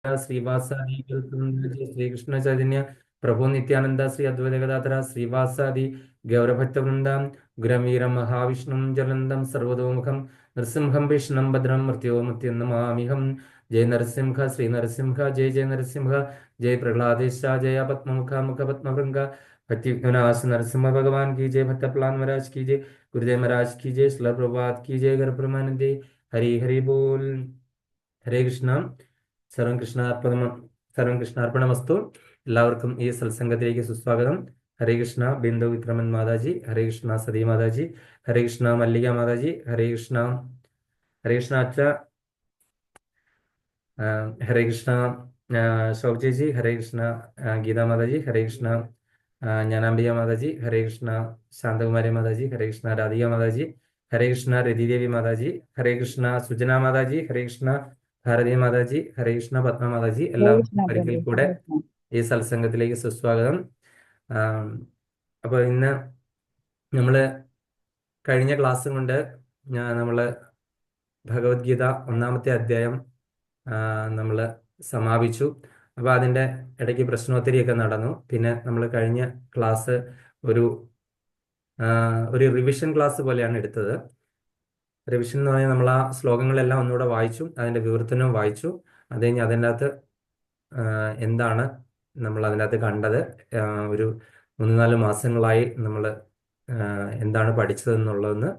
श्रीवासादि श्री कृष्ण चैतन्य प्रभु नित्यानंद श्री अद्वैत गदाधर श्रीवासादि गौरभक्तवृंदा गुरवीर महाविष्णुं जलंदं सर्वतोमुखं नृसिंहं विष्णुं भद्रं मृत्युं नमाम्यहम्। जय नरसिंह श्री नरसिंह जय जय नरसिंह जय प्रहलादेश जय पद्ममुख मुख पद्मभृंग भक्ति विनाश नरसिंह भगवान की जय। भक्त प्रहलाद महाराज की जय। गुरुदेव महाराज की जय। श्रील प्रभुपाद की जय। घर ब्रह्मानंदे हरि हरि बोल। ഹരേ കൃഷ്ണ. സർവം കൃഷ്ണാർപ്പണ സർവം കൃഷ്ണാർപ്പണമസ്തു. എല്ലാവർക്കും ഈ സത്സംഗത്തിലേക്ക് സുസ്വാഗതം. ഹരേ കൃഷ്ണ ബിന്ദു വിക്രമൻ മാതാജി, ഹരേ കൃഷ്ണ സതീ മാതാജി, ഹരേ കൃഷ്ണ മല്ലിക മാതാജി, ഹരേ കൃഷ്ണ അച്ഛ, ഹരേ കൃഷ്ണ ശോഭ്ജി, ഹരേ കൃഷ്ണ ഗീതാ മാതാജി, ഹരേ കൃഷ്ണ ജ്ഞാനാംബിക മാതാജി, ഹരേ കൃഷ്ണ ശാന്തകുമാരി മാതാജി, ഹരേ കൃഷ്ണ രാധിക മാതാജി, ഹരേ കൃഷ്ണ രതിദേവി മാതാജി, ഹരേ കൃഷ്ണ സുജന മാതാജി, ഹരേ കൃഷ്ണ ഭാരതി മാതാജി, ഹരേ കൃഷ്ണ പത്മ മാതാജി. എല്ലാവർക്കും കൃഷ്ണ ഒരിക്കൽ പ്രഭു കൂടെ ഹരേ കൃഷ്ണ. ഈ സത്സംഗത്തിലേക്ക് സുസ്വാഗതം. അപ്പോൾ ഇന്ന് നമ്മള് കഴിഞ്ഞ ക്ലാസ്സും കൊണ്ട് നമ്മള് ഭഗവത്ഗീത ഒന്നാമത്തെ അധ്യായം നമ്മൾ സമാപിച്ചു. അപ്പോൾ അതിൻ്റെ ഇടയ്ക്ക് പ്രശ്നോത്തരിയൊക്കെ നടന്നു. പിന്നെ നമ്മൾ കഴിഞ്ഞ ക്ലാസ് ഒരു റിവിഷൻ ക്ലാസ് പോലെയാണ് എടുത്തത്. റിവിഷൻ എന്ന് പറഞ്ഞാൽ നമ്മൾ ആ ശ്ലോകങ്ങളെല്ലാം ഒന്നുകൂടെ വായിച്ചു, അതിൻ്റെ വിവർത്തനവും വായിച്ചു. അത് കഴിഞ്ഞ് അതിൻ്റെ അകത്ത് എന്താണ് നമ്മൾ അതിനകത്ത് കണ്ടത്, ഒരു 3-4 മാസങ്ങളായി നമ്മൾ എന്താണ് പഠിച്ചതെന്നുള്ളതെന്ന്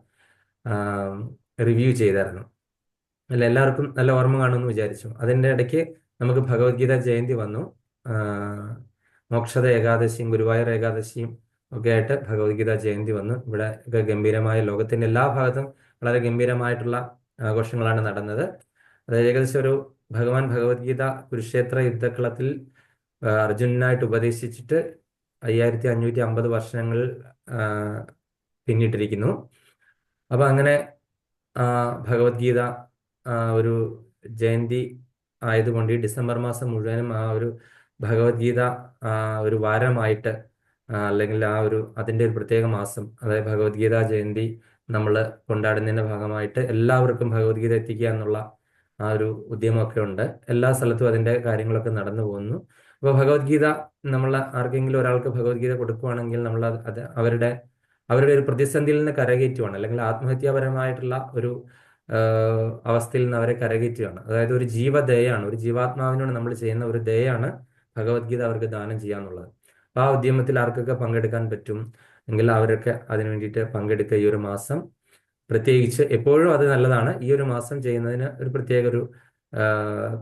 റിവ്യൂ ചെയ്തായിരുന്നു. അല്ല, എല്ലാവർക്കും നല്ല ഓർമ്മ കാണുമെന്ന് വിചാരിച്ചു. അതിൻ്റെ ഇടയ്ക്ക് നമുക്ക് ഭഗവത്ഗീത ജയന്തി വന്നു. മോക്ഷദ ഏകാദശിയും ഗുരുവായൂർ ഏകാദശിയും ഒക്കെ ആയിട്ട് ഭഗവത്ഗീത ജയന്തി വന്നു. ഇവിടെ ഒക്കെ ഗംഭീരമായ ലോകത്തിൻ്റെ എല്ലാ ഭാഗത്തും വളരെ ഗംഭീരമായിട്ടുള്ള ആഘോഷങ്ങളാണ് നടന്നത്. അത് ഏകദേശം ഒരു ഭഗവത്ഗീത കുരുക്ഷേത്ര യുദ്ധക്കളത്തിൽ അർജുനനായിട്ട് ഉപദേശിച്ചിട്ട് 5550 വർഷങ്ങൾ പിന്നിട്ടിരിക്കുന്നു. അപ്പൊ അങ്ങനെ ഭഗവത്ഗീത ഒരു ജയന്തി ആയതുകൊണ്ട് ഈ ഡിസംബർ മാസം മുഴുവനും ആ ഒരു ഭഗവത്ഗീത ഒരു വാരമായിട്ട്, അല്ലെങ്കിൽ അതിൻ്റെ ഒരു പ്രത്യേക മാസം, അതായത് ഭഗവത്ഗീത ജയന്തി നമ്മൾ കൊണ്ടാടുന്നതിൻ്റെ ഭാഗമായിട്ട് എല്ലാവർക്കും ഭഗവത്ഗീത എത്തിക്കുക എന്നുള്ള ആ ഒരു ഉദ്യമമൊക്കെ ഉണ്ട്. എല്ലാ സ്ഥലത്തും അതിൻ്റെ കാര്യങ്ങളൊക്കെ നടന്നു പോകുന്നു. അപ്പോൾ ഭഗവത്ഗീത നമ്മൾ ആർക്കെങ്കിലും ഒരാൾക്ക് ഭഗവത്ഗീത കൊടുക്കുകയാണെങ്കിൽ നമ്മൾ അവരുടെ ഒരു പ്രതിസന്ധിയിൽ നിന്ന് കരകയറ്റുവാണ്, അല്ലെങ്കിൽ ആത്മഹത്യാപരമായിട്ടുള്ള ഒരു അവസ്ഥയിൽ നിന്ന് അവരെ കരകയറ്റുകയാണ്. അതായത് ഒരു ജീവദയാണ്, ഒരു ജീവാത്മാവിനോട് നമ്മൾ ചെയ്യുന്ന ഒരു ദയാണ് ഭഗവത്ഗീത അവർക്ക് ദാനം ചെയ്യാന്നുള്ളത്. അപ്പോൾ ആ ഉദ്യമത്തിൽ ആർക്കൊക്കെ പങ്കെടുക്കാൻ പറ്റും എങ്കിൽ അവരൊക്കെ അതിനു വേണ്ടിയിട്ട് പങ്കെടുക്കുക. ഈ ഒരു മാസം പ്രത്യേകിച്ച് എപ്പോഴും അത് നല്ലതാണ്. ഈ ഒരു മാസം ചെയ്യുന്നതിന് ഒരു പ്രത്യേക ഒരു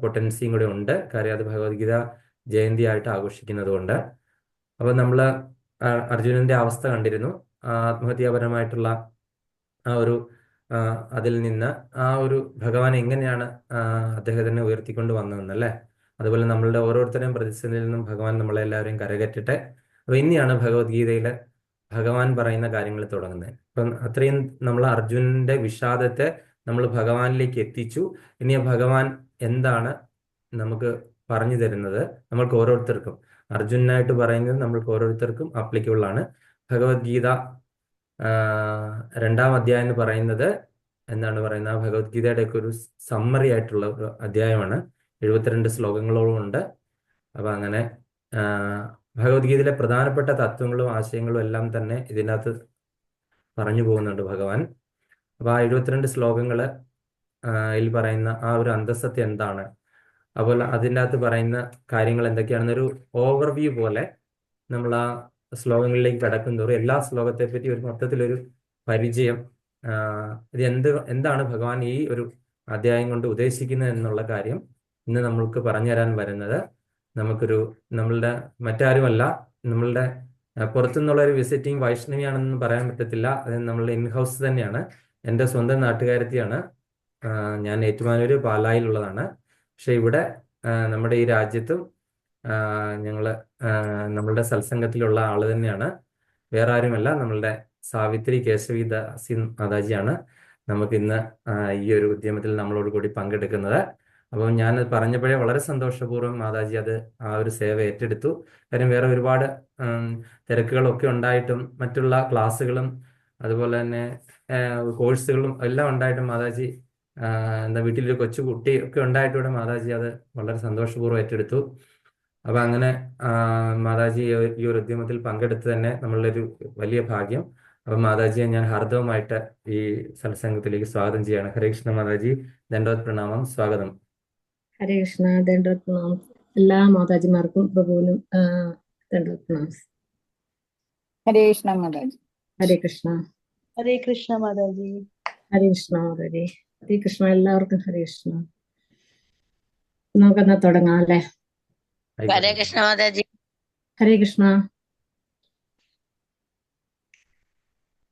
പൊട്ടൻസിയും കൂടെ ഉണ്ട്. കാര്യം അത് ഭഗവത്ഗീത ജയന്തി ആയിട്ട് ആഘോഷിക്കുന്നത് കൊണ്ട്. അപ്പോൾ നമ്മൾ അർജുനന്റെ അവസ്ഥ കണ്ടിരുന്നു. ആത്മഹത്യാപരമായിട്ടുള്ള ആ ഒരു അതിൽ നിന്ന് ആ ഒരു ഭഗവാൻ എങ്ങനെയാണ് അദ്ദേഹത്തിനെ ഉയർത്തിക്കൊണ്ട് വന്നതെന്നല്ലേ. അതുപോലെ നമ്മളുടെ ഓരോരുത്തരെയും പ്രതിസന്ധിയിൽ നിന്നും ഭഗവാൻ നമ്മളെ എല്ലാവരെയും കരകയറ്റട്ടെ. അപ്പൊ ഇനിയാണ് ഭഗവത്ഗീതയിലെ ഭഗവാൻ പറയുന്ന കാര്യങ്ങൾ തുടങ്ങുന്നത്. അപ്പം അത്രയും നമ്മൾ അർജുനന്റെ വിഷാദത്തെ നമ്മൾ ഭഗവാനിലേക്ക് എത്തിച്ചു. ഇനി ഭഗവാൻ എന്താണ് നമുക്ക് പറഞ്ഞു തരുന്നത് നമ്മൾക്ക് ഓരോരുത്തർക്കും, അർജുനായിട്ട് പറയുന്നത് നമ്മൾക്ക് ഓരോരുത്തർക്കും ആപ്ലിക്കബിൾ ആണ്. ഭഗവത്ഗീത 2-ാം അധ്യായം എന്ന് പറയുന്നത് എന്താണ് പറയുന്നത്, ആ ഭഗവത്ഗീതയുടെ ഒക്കെ ഒരു സമ്മറി ആയിട്ടുള്ള ഒരു അധ്യായമാണ്. 72 ശ്ലോകങ്ങളോളം ഉണ്ട്. അപ്പൊ അങ്ങനെ ഭഗവത്ഗീതയിലെ പ്രധാനപ്പെട്ട തത്വങ്ങളും ആശയങ്ങളും എല്ലാം തന്നെ ഇതിനകത്ത് പറഞ്ഞു പോകുന്നുണ്ട് ഭഗവാൻ. അപ്പൊ ആ 72 ശ്ലോകങ്ങള് ഇതിൽ പറയുന്ന ആ ഒരു അന്തസ്സത്തെ എന്താണ്, അതുപോലെ അതിൻ്റെ അകത്ത് പറയുന്ന കാര്യങ്ങൾ എന്തൊക്കെയാണെന്നൊരു ഓവർവ്യൂ പോലെ നമ്മൾ ആ ശ്ലോകങ്ങളിലേക്ക് കടക്കും തോറും എല്ലാ ശ്ലോകത്തെ പറ്റി ഒരു മൊത്തത്തിലൊരു പരിചയം, ഇത് എന്താണ് ഭഗവാൻ ഈ ഒരു അധ്യായം കൊണ്ട് ഉദ്ദേശിക്കുന്നത് എന്നുള്ള കാര്യം ഇന്ന് നമ്മൾക്ക് പറഞ്ഞു തരാൻ വരുന്നത് നമ്മളുടെ മറ്റാരുമല്ല, നമ്മളുടെ പുറത്തുനിന്നുള്ള ഒരു വിസിറ്റിംഗ് വൈഷ്ണവിയാണെന്ന് പറയാൻ പറ്റത്തില്ല. അത് നമ്മളുടെ ഇൻഹൗസ് തന്നെയാണ്. എൻ്റെ സ്വന്തം നാട്ടുകാരത്തിയാണ്. ഞാൻ ഏറ്റുമാനൂര് പാലായിലുള്ളതാണ്. പക്ഷെ ഇവിടെ നമ്മുടെ ഈ രാജ്യത്തും നമ്മളുടെ സത്സംഗത്തിലുള്ള ആള് തന്നെയാണ്. വേറെ ആരുമല്ല, നമ്മളുടെ സാവിത്രി കേശവി ദാസി മാതാജിയാണ് നമുക്ക് ഇന്ന് ഈ ഒരു ഉദ്യമത്തിൽ നമ്മളോട് കൂടി പങ്കെടുക്കുന്നത്. അപ്പം ഞാൻ പറഞ്ഞപ്പോഴേ വളരെ സന്തോഷപൂർവ്വം മാതാജി ആ ഒരു സേവ ഏറ്റെടുത്തു. കാര്യം വേറെ ഒരുപാട് തിരക്കുകളൊക്കെ ഉണ്ടായിട്ടും മറ്റുള്ള ക്ലാസ്സുകളും അതുപോലെ തന്നെ കോഴ്സുകളും എല്ലാം ഉണ്ടായിട്ടും മാതാജി എന്താ വീട്ടിലൊരു കൊച്ചു കുട്ടി ഒക്കെ ഉണ്ടായിട്ടൂടെ മാതാജി അത് വളരെ സന്തോഷപൂർവ്വം ഏറ്റെടുത്തു. അപ്പൊ അങ്ങനെ മാതാജി ഈ ഒരു ഉദ്യമത്തിൽ പങ്കെടുത്ത് തന്നെ നമ്മളുടെ ഒരു വലിയ ഭാഗ്യം. അപ്പൊ മാതാജിയെ ഞാൻ ഹാർദവമായിട്ട് ഈ സത്സംഗത്തിലേക്ക് സ്വാഗതം ചെയ്യാണ്. ഹരേ കൃഷ്ണ മാതാജി, ദണ്ഡവത് പ്രണാമം, സ്വാഗതം. ഹരേ കൃഷ്ണ, ദണ്ഡവത് പ്രണാമം. എല്ലാ മാതാജിമാർക്കും പ്രഭുവിനും ദണ്ഡവത് പ്രണാമം. ഹരേ കൃഷ്ണ മാതാജി. ഹരേ കൃഷ്ണ. ഹരേ കൃഷ്ണ മാതാജി. ഹരേ കൃഷ്ണ മാതാജി. ഹരേ കൃഷ്ണ. എല്ലാവർക്കും ഹരേ കൃഷ്ണ. നമുക്കെന്നാ തുടങ്ങാം അല്ലേ? ഹരേ കൃഷ്ണ മാതാജി. ഹരേ കൃഷ്ണ.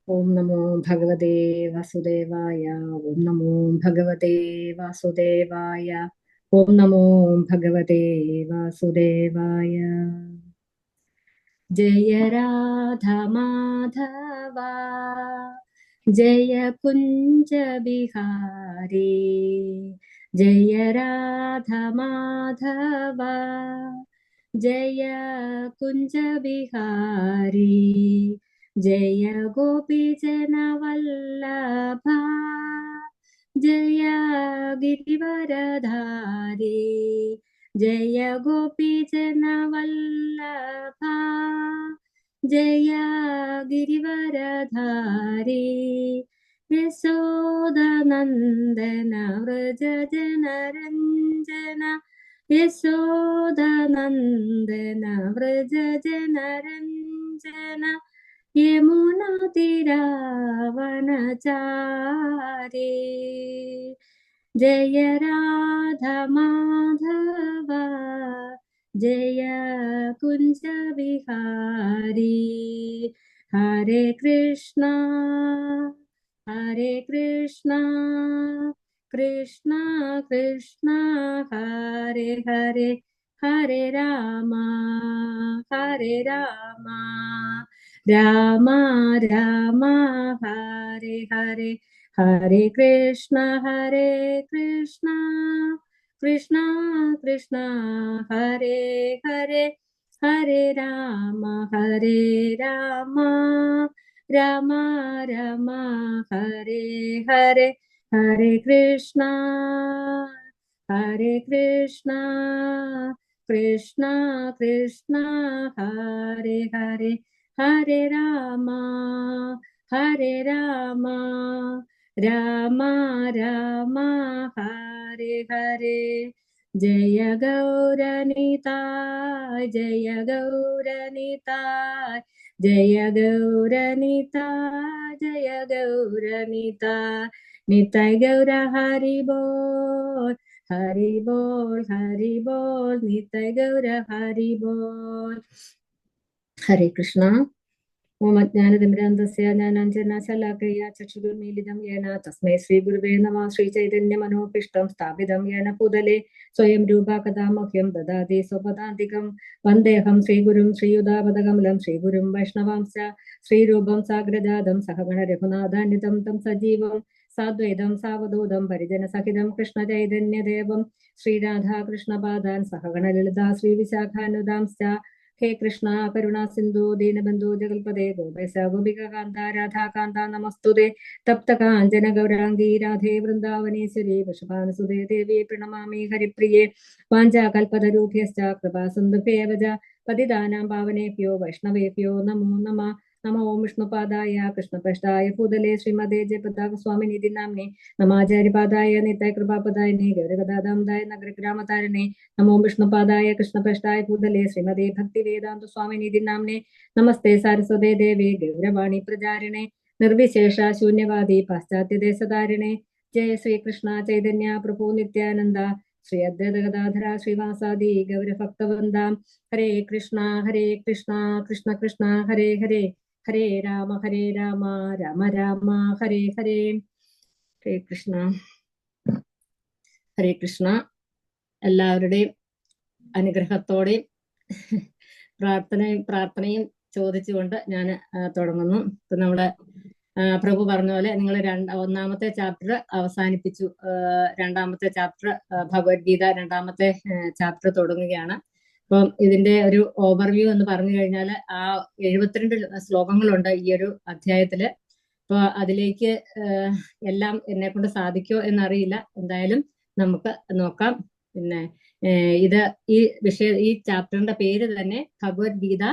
ഓം നമോ ഭഗവതേ വാസുദേവായ. ഓം നമോ ഭഗവതേ വാസുദേവായ. ഓം നമോ ഭഗവതേ വാസുദേവായ. ജയ രാധ മാധവ ജയ കുഞ്ച ബിഹാരി. ജയ രാധ മാധവ ജയ കുഞ്ച ബിഹാരി. ജയ ഗോപീജന വല്ലഭ ജയ ഗിരിവരധാരി. ജയ ഗോപീജന വല്ലഭ ജയ ഗിരിവരധാരി. യശോദനന്ദന വ്രജ ജനരഞ്ജന. യശോദനന്ദന വ്രജ ജനരഞ്ജന. യമുനാ തീരാവനചാരി. ജയ രാധ മാധവ ജയ കുഞ്ച ബിഹാരി. ഹരേ കൃഷ്ണ ഹരേ കൃഷ്ണ കൃഷ്ണ കൃഷ്ണ ഹരേ ഹരേ. ഹരേ രാമ ഹരേ രാമ രാമ രാമ ഹരേ ഹരേ. ഹരേ കൃഷ്ണ കൃഷ്ണ കൃഷ്ണ ഹരേ ഹരേ. ഹരേ രാമ രാമ രാമ രാമ ഹരേ ഹരേ. ഹരേ കൃഷ്ണ കൃഷ്ണ കൃഷ്ണ കൃഷ്ണ ഹരേ ഹരേ. ഹരേ രാമ രാമ രാമ രാമ ഹരേ ഹരേ. ജയ ഗൗരനിതായ് ജയ ഗൗരനിതായ് ജയ ഗൗരനിതായ് ജയ ഗൗരനിതായ്. നിതായ് ഗൗര ഹരി ബോൾ ഹരി ബോൾ ഹരി ബോൾ. നിതായ് ഗൗര ഹരി ബോൾ. ഹരേ കൃഷ്ണ. ഓം അജ്ഞാനതിമിരാന്തസ്യ ജ്ഞാനാഞ്ജനശലാകയ ചക്ഷുരുന്മീലിതം യേന തസ്മൈ ശ്രീ ഗുരുവേ നമഃ. ശ്രീ ചൈതന്യ മനോഭീഷ്ടം സ്ഥാപിതം യേന ഭൂതലേ സ്വയം രൂപ കഥാ മഹ്യം ദദാതി സ്വപദാന്തികം. വന്ദേഹം ശ്രീഗുരും ശ്രീയുതാപദകമലം ശ്രീഗുരും വൈഷ്ണവാംശ. ശ്രീരൂപം സാഗ്രജാതം സഹഗണ രഘുനാഥാന്വിതം തം സജീവം സാദ്വൈതം സാവധൂതം പരിജന സഹിതം കൃഷ്ണ ചൈതന്യദേവം ശ്രീരാധാകൃഷ്ണപാദാൻ സഹഗണ ലളിതാ ശ്രീവിശാഖാനുദാംശ്ച. ഹേ കൃഷ്ണ കരുണാ സിന്ധു ദീനബന്ധു ജഗൽപദേ ഗോപേശ ഗോപിക കാന്ത രാധാകാന്ത നമസ്തുതേ. തപ്ത കാഞ്ചന ഗൗരാംഗീ രാധേ വൃന്ദാവനേശ്വരി വൃഷഭാനുസുതേ ദേവി പ്രണമാമി ഹരിപ്രിയേ. വാഞ്ചാകൽപതരൂഭ്യശ്ച കൃപാ സിന്ധുഭ്യേവ ച പതിതാനാം പാവനേഭ്യോ വൈഷ്ണവേഭ്യോ നമോ നമഃ. നമോ ഓം വിഷ്ണുപാദായ കൃഷ്ണപൃഷ്ഠായ ഭൂതലേ ശ്രീമതേ ജയപതാക സ്വാമിനിധി നാമ്നെ. നമാചാര്യപാദായ നിതായ കൃപാപദായനെ ഗൗരഗദാദാമദായ നഗരഗ്രാമതാരിണേ. നമോ വിഷ്ണുപാദായ കൃഷ്ണപൃഷ്ഠായ ഭൂതലേ ശ്രീമതേ ഭക്തി വേദാന്ത സ്വാമിനിധി നാമ്നെ. നമസ്തേ സാരസ്വതേ ദേവേ ഗൗരവാണി പ്രചാരിണേ. നിർവിശേഷ ശൂന്യവാദി പാശ്ചാത്യദേശധാരിണേ. ജയ ശ്രീകൃഷ്ണ ചൈതന്യ പ്രഭു നിത്യാനന്ദ. ശ്രീ അദ്വൈത ഗദാധര ശ്രീവാസാദി ഗൗരഭക്തവൃന്ദാം. ഹരേ കൃഷ്ണ കൃഷ്ണ കൃഷ്ണ ഹരേ ഹരേ. ഹരേ രാമ രാമ രാമ ഹരേ ഹരേ. ഹരേ കൃഷ്ണ. ഹരേ കൃഷ്ണ. എല്ലാവരുടെയും അനുഗ്രഹത്തോടെയും പ്രാർത്ഥനയും ചോദിച്ചുകൊണ്ട് ഞാൻ തുടങ്ങുന്നു. ഇപ്പൊ നമ്മുടെ പ്രഭു പറഞ്ഞ പോലെ നിങ്ങൾ ഒന്നാമത്തെ ചാപ്റ്റർ അവസാനിപ്പിച്ചു. രണ്ടാമത്തെ ചാപ്റ്റർ ഭഗവത്ഗീത രണ്ടാമത്തെ ചാപ്റ്റർ തുടങ്ങുകയാണ്. അപ്പം ഇതിന്റെ ഒരു ഓവർവ്യൂ എന്ന് പറഞ്ഞു കഴിഞ്ഞാൽ 72 ശ്ലോകങ്ങളുണ്ട് ഈ ഒരു അധ്യായത്തില്. അപ്പൊ അതിലേക്ക് എല്ലാം എന്നെ കൊണ്ട് സാധിക്കോ എന്നറിയില്ല. എന്തായാലും നമുക്ക് നോക്കാം. പിന്നെ ഇത് ഈ ചാപ്റ്ററിന്റെ പേര് തന്നെ ഭഗവത്ഗീത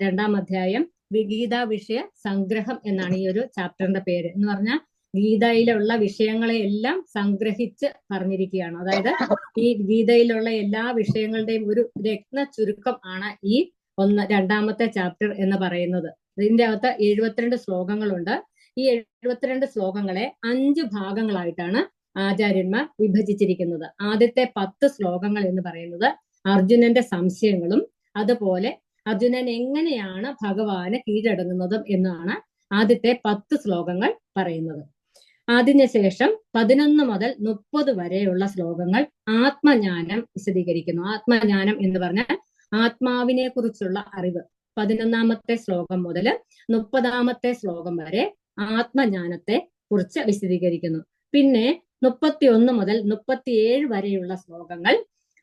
2-ാം അധ്യായം ഗീതാ വിഷയ സംഗ്രഹം എന്നാണ് ഈ ഒരു ചാപ്റ്ററിന്റെ പേര്. എന്ന് പറഞ്ഞാൽ ഗീതയിലുള്ള വിഷയങ്ങളെ എല്ലാം സംഗ്രഹിച്ച് പറഞ്ഞിരിക്കുകയാണ്. അതായത് ഈ ഗീതയിലുള്ള എല്ലാ വിഷയങ്ങളുടെയും ഒരു രത്ന ചുരുക്കം ആണ് ഈ 2-ാമത്തെ ചാപ്റ്റർ എന്ന് പറയുന്നത്. ഇതിന്റെ അകത്ത് 72 ശ്ലോകങ്ങളുണ്ട്. ഈ 72 ശ്ലോകങ്ങളെ 5 ഭാഗങ്ങളായിട്ടാണ് ആചാര്യന്മാർ വിഭജിച്ചിരിക്കുന്നത്. ആദ്യത്തെ 10 ശ്ലോകങ്ങൾ എന്ന് പറയുന്നത് അർജുനന്റെ സംശയങ്ങളും അതുപോലെ അർജുനൻ എങ്ങനെയാണ് ഭഗവാന് കീഴടങ്ങുന്നതും എന്നാണ് ആദ്യത്തെ 10 ശ്ലോകങ്ങൾ പറയുന്നത്. അതിനുശേഷം 11 മുതൽ 30 വരെയുള്ള ശ്ലോകങ്ങൾ ആത്മജ്ഞാനം വിശദീകരിക്കുന്നു. ആത്മജ്ഞാനം എന്ന് പറഞ്ഞാൽ ആത്മാവിനെ കുറിച്ചുള്ള അറിവ്. 11-ാമത്തെ ശ്ലോകം മുതൽ 30-ാമത്തെ ശ്ലോകം വരെ ആത്മജ്ഞാനത്തെ കുറിച്ച് വിശദീകരിക്കുന്നു. പിന്നെ 31 മുതൽ 37 വരെയുള്ള ശ്ലോകങ്ങൾ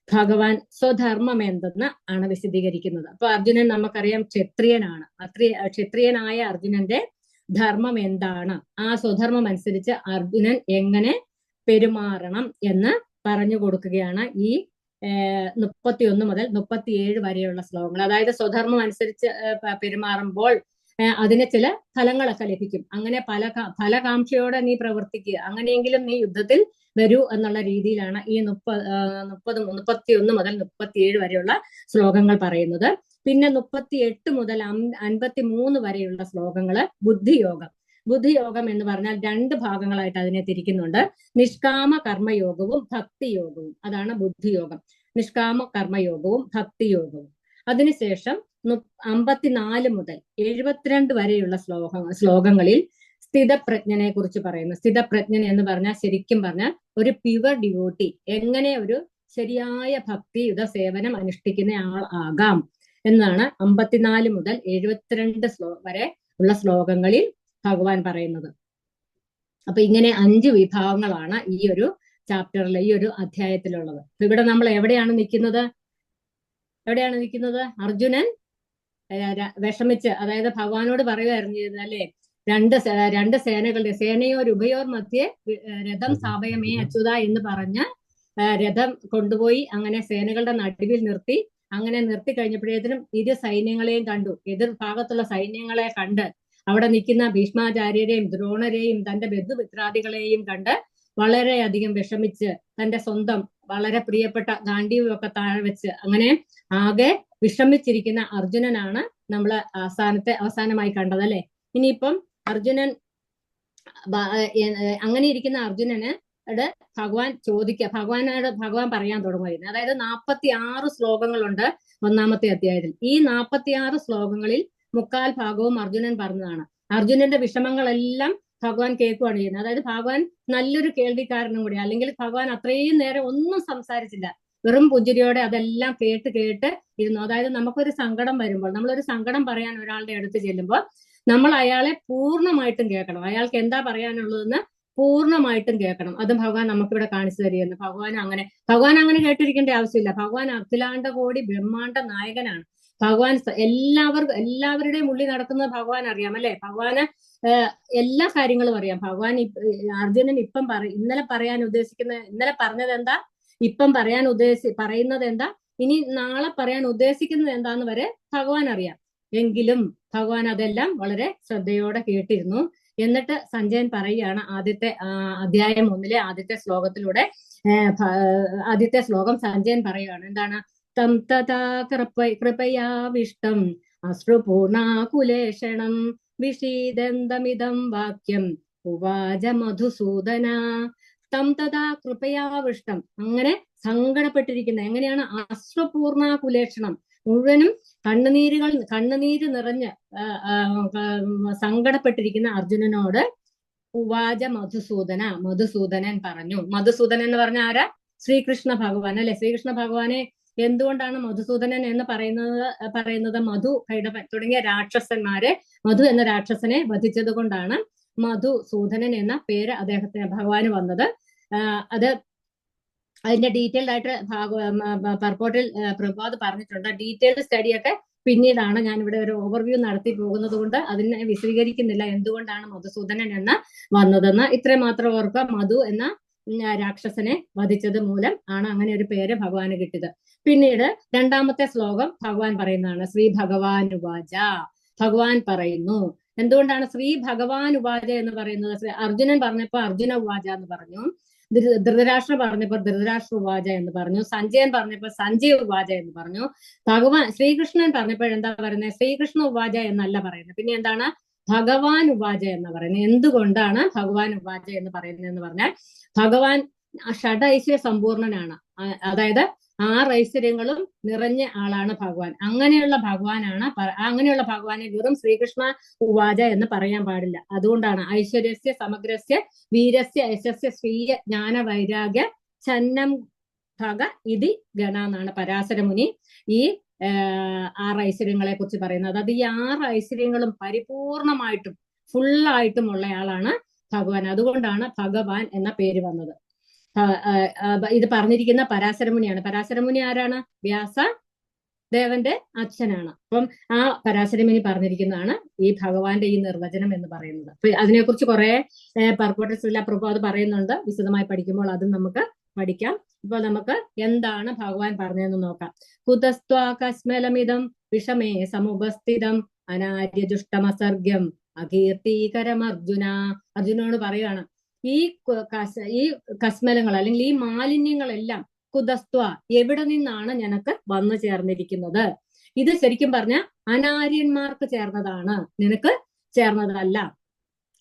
ഭഗവാൻ സ്വധർമ്മം എന്തെന്ന് ആണ് വിശദീകരിക്കുന്നത്. അപ്പൊ അർജുനൻ നമുക്കറിയാം ക്ഷത്രിയനാണ്. ക്ഷത്രിയനായ അർജുനന്റെ ധർമ്മം എന്താണ്, ആ സ്വധർമ്മം അനുസരിച്ച് അർജുനൻ എങ്ങനെ പെരുമാറണം എന്ന് പറഞ്ഞു കൊടുക്കുകയാണ് ഈ 31 മുതൽ 37 വരെയുള്ള ശ്ലോകങ്ങൾ. അതായത് സ്വധർമ്മം അനുസരിച്ച് പെരുമാറുമ്പോൾ അതിന് ചില ഫലങ്ങളൊക്കെ ലഭിക്കും. അങ്ങനെ ഫലകാംക്ഷയോടെ നീ പ്രവർത്തിക്കുക, അങ്ങനെയെങ്കിലും നീ യുദ്ധത്തിൽ വരൂ എന്നുള്ള രീതിയിലാണ് ഈ 31 മുതൽ 37 വരെയുള്ള ശ്ലോകങ്ങൾ പറയുന്നത്. പിന്നെ 38 മുതൽ 53 വരെയുള്ള ശ്ലോകങ്ങള് ബുദ്ധിയോഗം. ബുദ്ധിയോഗം എന്ന് പറഞ്ഞാൽ 2 ഭാഗങ്ങളായിട്ട് അതിനെ തിരിക്കുന്നുണ്ട്. നിഷ്കാമ കർമ്മയോഗവും ഭക്തിയോഗവും. അതാണ് ബുദ്ധിയോഗം. നിഷ്കാമ കർമ്മയോഗവും ഭക്തിയോഗവും. അതിനുശേഷം 54 മുതൽ 72 വരെയുള്ള ശ്ലോകങ്ങളിൽ സ്ഥിതപ്രജ്ഞനെ കുറിച്ച് പറയുന്നു. സ്ഥിതപ്രജ്ഞൻ എന്ന് പറഞ്ഞാൽ ശരിക്കും പറഞ്ഞാൽ ഒരു പ്യുവർ ഡിവോട്ടി എങ്ങനെ ഒരു ശരിയായ ഭക്തിയുത സേവനം അനുഷ്ഠിക്കുന്ന ആൾ ആകാം എന്നാണ് 54 മുതൽ 72 വരെ ഉള്ള ശ്ലോകങ്ങളിൽ ഭഗവാൻ പറയുന്നത്. അപ്പൊ ഇങ്ങനെ 5 വിഭാഗങ്ങളാണ് ഈ ഒരു ചാപ്റ്ററിൽ, ഈ ഒരു അധ്യായത്തിലുള്ളത്. അപ്പൊ ഇവിടെ നമ്മൾ എവിടെയാണ് നിൽക്കുന്നത്? അർജുനൻ വിഷമിച്ച്, അതായത് ഭഗവാനോട് പറയുമായിരുന്നു ചെയ്തത് അല്ലെ, രണ്ട് സേനകളുടെ സേനയോരുഭയോർ മധ്യേ രഥം സ്ഥാപയമേ അച്യുത എന്ന് പറഞ്ഞ് രഥം കൊണ്ടുപോയി അങ്ങനെ സേനകളുടെ നടുവിൽ നിർത്തി. അങ്ങനെ നിർത്തി കഴിഞ്ഞപ്പോഴേക്കും ഇരു സൈന്യങ്ങളെയും കണ്ടു. എതിർ ഭാഗത്തുള്ള സൈന്യങ്ങളെ കണ്ട് അവിടെ നിൽക്കുന്ന ഭീഷ്മാചാര്യരെയും ദ്രോണരെയും തന്റെ ബന്ധുമിത്രാദികളെയും കണ്ട് വളരെയധികം വിഷമിച്ച് തന്റെ സ്വന്തം വളരെ പ്രിയപ്പെട്ട ഗാന്ഡീവൊക്കെ താഴെ വെച്ച് അങ്ങനെ ആകെ വിഷമിച്ചിരിക്കുന്ന അർജുനനാണ് നമ്മൾ അവസാനമായി കണ്ടത് അല്ലെ. ഇനിയിപ്പം അർജുനൻ അങ്ങനെ ഇരിക്കുന്ന അർജുനന് ഭഗവാൻ പറയാൻ തുടങ്ങുമായിരുന്നു. അതായത് 46 ശ്ലോകങ്ങളുണ്ട് 1-ാമത്തെ അധ്യായത്തിൽ. ഈ 46 ശ്ലോകങ്ങളിൽ 3/4 ഭാഗവും അർജുനൻ പറഞ്ഞതാണ്. അർജുനന്റെ വിഷമങ്ങളെല്ലാം ഭഗവാൻ കേൾക്കുകയാണ് ചെയ്യുന്നത്. അതായത് ഭഗവാൻ നല്ലൊരു കേൾവിക്കാരനും കൂടി. അല്ലെങ്കിൽ ഭഗവാൻ അത്രയും നേരം ഒന്നും സംസാരിച്ചില്ല, വെറും പുഞ്ചിരിയോടെ അതെല്ലാം കേട്ട് ഇരുന്നു. അതായത് നമുക്കൊരു സങ്കടം വരുമ്പോൾ, നമ്മളൊരു സങ്കടം പറയാൻ ഒരാളുടെ അടുത്ത് ചെല്ലുമ്പോൾ നമ്മൾ അയാളെ പൂർണ്ണമായിട്ടും കേൾക്കണം. അയാൾക്ക് എന്താ പറയാനുള്ളതെന്ന് പൂർണ്ണമായിട്ടും കേൾക്കണം. അതും ഭഗവാൻ നമുക്കിവിടെ കാണിച്ചു തരികയെന്ന്. ഭഗവാൻ അങ്ങനെ കേട്ടിരിക്കേണ്ട ആവശ്യമില്ല. ഭഗവാൻ അഖിലാണ്ട കോടി ബ്രഹ്മാണ്ട നായകനാണ്. ഭഗവാൻ എല്ലാവരുടെയും ഉള്ളിൽ നടക്കുന്നത് ഭഗവാൻ അറിയാം അല്ലെ. ഭഗവാന് എല്ലാ കാര്യങ്ങളും അറിയാം. ഭഗവാൻ അർജുനൻ ഇന്നലെ പറഞ്ഞത് എന്താ, ഇപ്പം പറയുന്നത് എന്താ, ഇനി നാളെ പറയാൻ ഉദ്ദേശിക്കുന്നത് എന്താന്ന് വരെ ഭഗവാൻ അറിയാം. എങ്കിലും ഭഗവാൻ അതെല്ലാം വളരെ ശ്രദ്ധയോടെ കേട്ടിരുന്നു. എന്നിട്ട് സഞ്ജയൻ പറയുകയാണ് ആദ്യത്തെ അധ്യായം 1-ലെ ആദ്യത്തെ ശ്ലോകത്തിലൂടെ, ആദ്യത്തെ ശ്ലോകം സഞ്ജയൻ പറയുകയാണ് എന്താണ്, തം തഥാ കൃപയാവിഷ്ടം അശ്രുപൂർണാകുലേഷണം വിഷീദന്തമിദം വാക്യം ഉവാച മധുസൂദന. തം തഥാ കൃപയാവിഷ്ടം, അങ്ങനെ സങ്കടപ്പെട്ടിരിക്കുന്ന, എങ്ങനെയാണ് അശ്രുപൂർണാകുലേഷണം, മുഴുവനും കണ്ണുനീര് നിറഞ്ഞ് സങ്കടപ്പെട്ടിരിക്കുന്ന അർജുനനോട് ഉവാച മധുസൂദനൻ പറഞ്ഞു. മധുസൂദനൻ എന്ന് പറഞ്ഞ ആരാ? ശ്രീകൃഷ്ണ ഭഗവാൻ അല്ലെ. ശ്രീകൃഷ്ണ ഭഗവാനെ എന്തുകൊണ്ടാണ് മധുസൂദനൻ എന്ന് പറയുന്നത് മധു, കൈടവൻ തുടങ്ങിയ രാക്ഷസന്മാരെ, മധു എന്ന രാക്ഷസനെ വധിച്ചത് കൊണ്ടാണ് മധുസൂദനൻ എന്ന പേര് ഭഗവാന് വന്നത്. അതിന്റെ ഡീറ്റെയിൽഡ് ആയിട്ട് പർപ്പോട്ടിൽ പ്രഭുപാദ് പറഞ്ഞിട്ടുണ്ട്. ഡീറ്റെയിൽഡ് സ്റ്റഡിയൊക്കെ പിന്നീടാണ് ഞാൻ ഇവിടെ ഒരു ഓവർവ്യൂ നടത്തി പോകുന്നത് കൊണ്ട് അതിനെ വിശദീകരിക്കുന്നില്ല എന്തുകൊണ്ടാണ് മധുസൂദനൻ എന്ന് വന്നതെന്ന്. ഇത്രയും മാത്രം ഓർക്കുക. മധു എന്ന രാക്ഷസനെ വധിച്ചത് മൂലം ആണ് അങ്ങനെ ഒരു പേര് ഭഗവാന് കിട്ടിയത്. പിന്നീട് രണ്ടാമത്തെ ശ്ലോകം ഭഗവാൻ പറയുന്നതാണ്. ശ്രീ ഭഗവാൻ ഉവാച. ഭഗവാൻ പറയുന്നു. എന്തുകൊണ്ടാണ് ശ്രീ ഭഗവാൻ ഉവാച എന്ന് പറയുന്നത്? അർജുനൻ പറഞ്ഞപ്പോ അർജുന ഉവാച എന്ന് പറഞ്ഞു, ധൃതരാഷ്ട്ര പറഞ്ഞപ്പോ ധൃതരാഷ്ട്ര ഉവാച എന്ന് പറഞ്ഞു, സഞ്ജയൻ പറഞ്ഞപ്പോ സഞ്ജയ ഉവാച എന്ന് പറഞ്ഞു. ഭഗവാൻ ശ്രീകൃഷ്ണൻ പറഞ്ഞപ്പോൾ എന്താ പറയുന്നത്? ശ്രീകൃഷ്ണ ഉവാച എന്നല്ല പറയുന്നത്. പിന്നെ എന്താണ്? ഭഗവാൻ ഉവാച എന്ന് പറയുന്നത്. എന്തുകൊണ്ടാണ് ഭഗവാൻ ഉവാച എന്ന് പറയുന്നത് എന്ന് പറഞ്ഞാൽ, ഭഗവാൻ ഷഡൈശ്വര്യ സമ്പൂർണനാണ്. അതായത് 6 ഐശ്വര്യങ്ങളും നിറഞ്ഞ ആളാണ് ഭഗവാൻ. അങ്ങനെയുള്ള ഭഗവാനാണ്. അങ്ങനെയുള്ള ഭഗവാനെ വെറും ശ്രീകൃഷ്ണ ഉവാച എന്ന് പറയാൻ പാടില്ല. അതുകൊണ്ടാണ് ഐശ്വര്യസ്യ സമഗ്രസ്യ വീരസ്യ യശസ്യ ശ്രീയ ജ്ഞാന വൈരാഗ്യ ഛന്നം ഭഗ ഇതി ഗണ എന്നാണ് പരാശരമുനി ഈ 6 ഐശ്വര്യങ്ങളെ കുറിച്ച് പറയുന്നത്. അത് ഈ 6 ഐശ്വര്യങ്ങളും പരിപൂർണമായിട്ടും ഫുള്ളായിട്ടും ഉള്ളയാളാണ് ഭഗവാൻ. അതുകൊണ്ടാണ് ഭഗവാൻ എന്ന പേര് വന്നത്. ഇത് പറഞ്ഞിരിക്കുന്ന പരാശരമുനിയാണ്. പരാശരമുനി ആരാണ്? വ്യാസ ദേവന്റെ അച്ഛനാണ്. അപ്പം ആ പരാശരമുനി പറഞ്ഞിരിക്കുന്നതാണ് ഈ ഭഗവാന്റെ ഈ നിർവചനം എന്ന് പറയുന്നത്. അപ്പൊ അതിനെക്കുറിച്ച് കുറെ പർപ്പോട്ടസ് പ്രഭു പറയുന്നുണ്ട്. വിശദമായി പഠിക്കുമ്പോൾ അതും നമുക്ക് പഠിക്കാം. ഇപ്പൊ നമുക്ക് എന്താണ് ഭഗവാൻ പറഞ്ഞതെന്ന് നോക്കാം. കുതസ്ത്വാ കസ്മലമിതം വിഷമേ സമുപസ്ഥിതം അനാര്യജുഷ്ടമസർഗ്യം അകീർത്തികരം അർജുന. അർജുനോട് പറയുകയാണ്, ഈ കസ്മലങ്ങൾ അല്ലെങ്കിൽ ഈ മാലിന്യങ്ങളെല്ലാം കുതസ്ത്വ എവിടെ നിന്നാണ് നിനക്ക് വന്നു ചേർന്നിരിക്കുന്നത്? ഇത് ശരിക്കും പറഞ്ഞ അനാര്യന്മാർക്ക് ചേർന്നതാണ്, നിനക്ക് ചേർന്നതല്ല.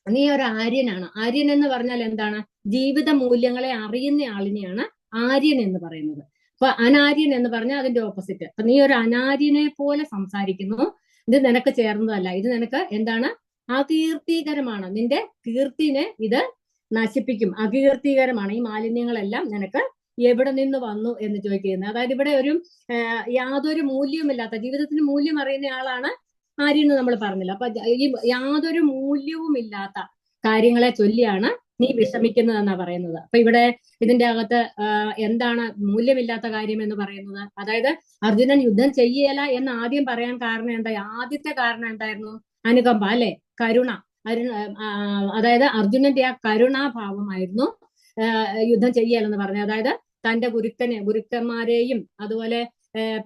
നീ ഒരു ആര്യനാണ്. ആര്യൻ എന്ന് പറഞ്ഞാൽ എന്താണ്? ജീവിത മൂല്യങ്ങളെ അറിയുന്ന ആളിനെയാണ് ആര്യൻ എന്ന് പറയുന്നത്. അപ്പൊ അനാര്യൻ എന്ന് പറഞ്ഞാൽ അതിന്റെ ഓപ്പോസിറ്റ്. അപ്പൊ നീ ഒരു അനാര്യനെ പോലെ സംസാരിക്കുന്നു. ഇത് നിനക്ക് ചേർന്നതല്ല. ഇത് നിനക്ക് എന്താണ്? അകീർത്തികരമാണ്. നിന്റെ കീർത്തിനെ ഇത് നശിപ്പിക്കും. അകീർത്തികരമാണ്. ഈ മാലിന്യങ്ങളെല്ലാം നിനക്ക് എവിടെ നിന്ന് വന്നു എന്ന് ചോദിക്കുന്നത്. അതായത് ഇവിടെ ഒരു യാതൊരു മൂല്യവുമില്ലാത്ത, ജീവിതത്തിന് മൂല്യം അറിയുന്ന ആളാണ് ആര്യൻ എന്ന് നമ്മൾ പറഞ്ഞില്ല. അപ്പൊ ഈ യാതൊരു മൂല്യവുമില്ലാത്ത കാര്യങ്ങളെ ചൊല്ലിയാണ് നീ വിഷമിക്കുന്നത് എന്നാ പറയുന്നത്. അപ്പൊ ഇവിടെ ഇതിന്റെ അകത്ത് എന്താണ് മൂല്യമില്ലാത്ത കാര്യം എന്ന് പറയുന്നത്? അതായത് അർജുനൻ യുദ്ധം ചെയ്യല എന്ന് ആദ്യം പറയാൻ കാരണം എന്താ? ആദ്യത്തെ കാരണം എന്തായിരുന്നു? അനുകമ്പ, അല്ലെ? കരുണ. അതായത് അർജുനന്റെ ആ കരുണാഭാവമായിരുന്നു യുദ്ധം ചെയ്യലെന്ന് പറഞ്ഞത്. അതായത് തന്റെ ഗുരുക്കന്മാരെയും അതുപോലെ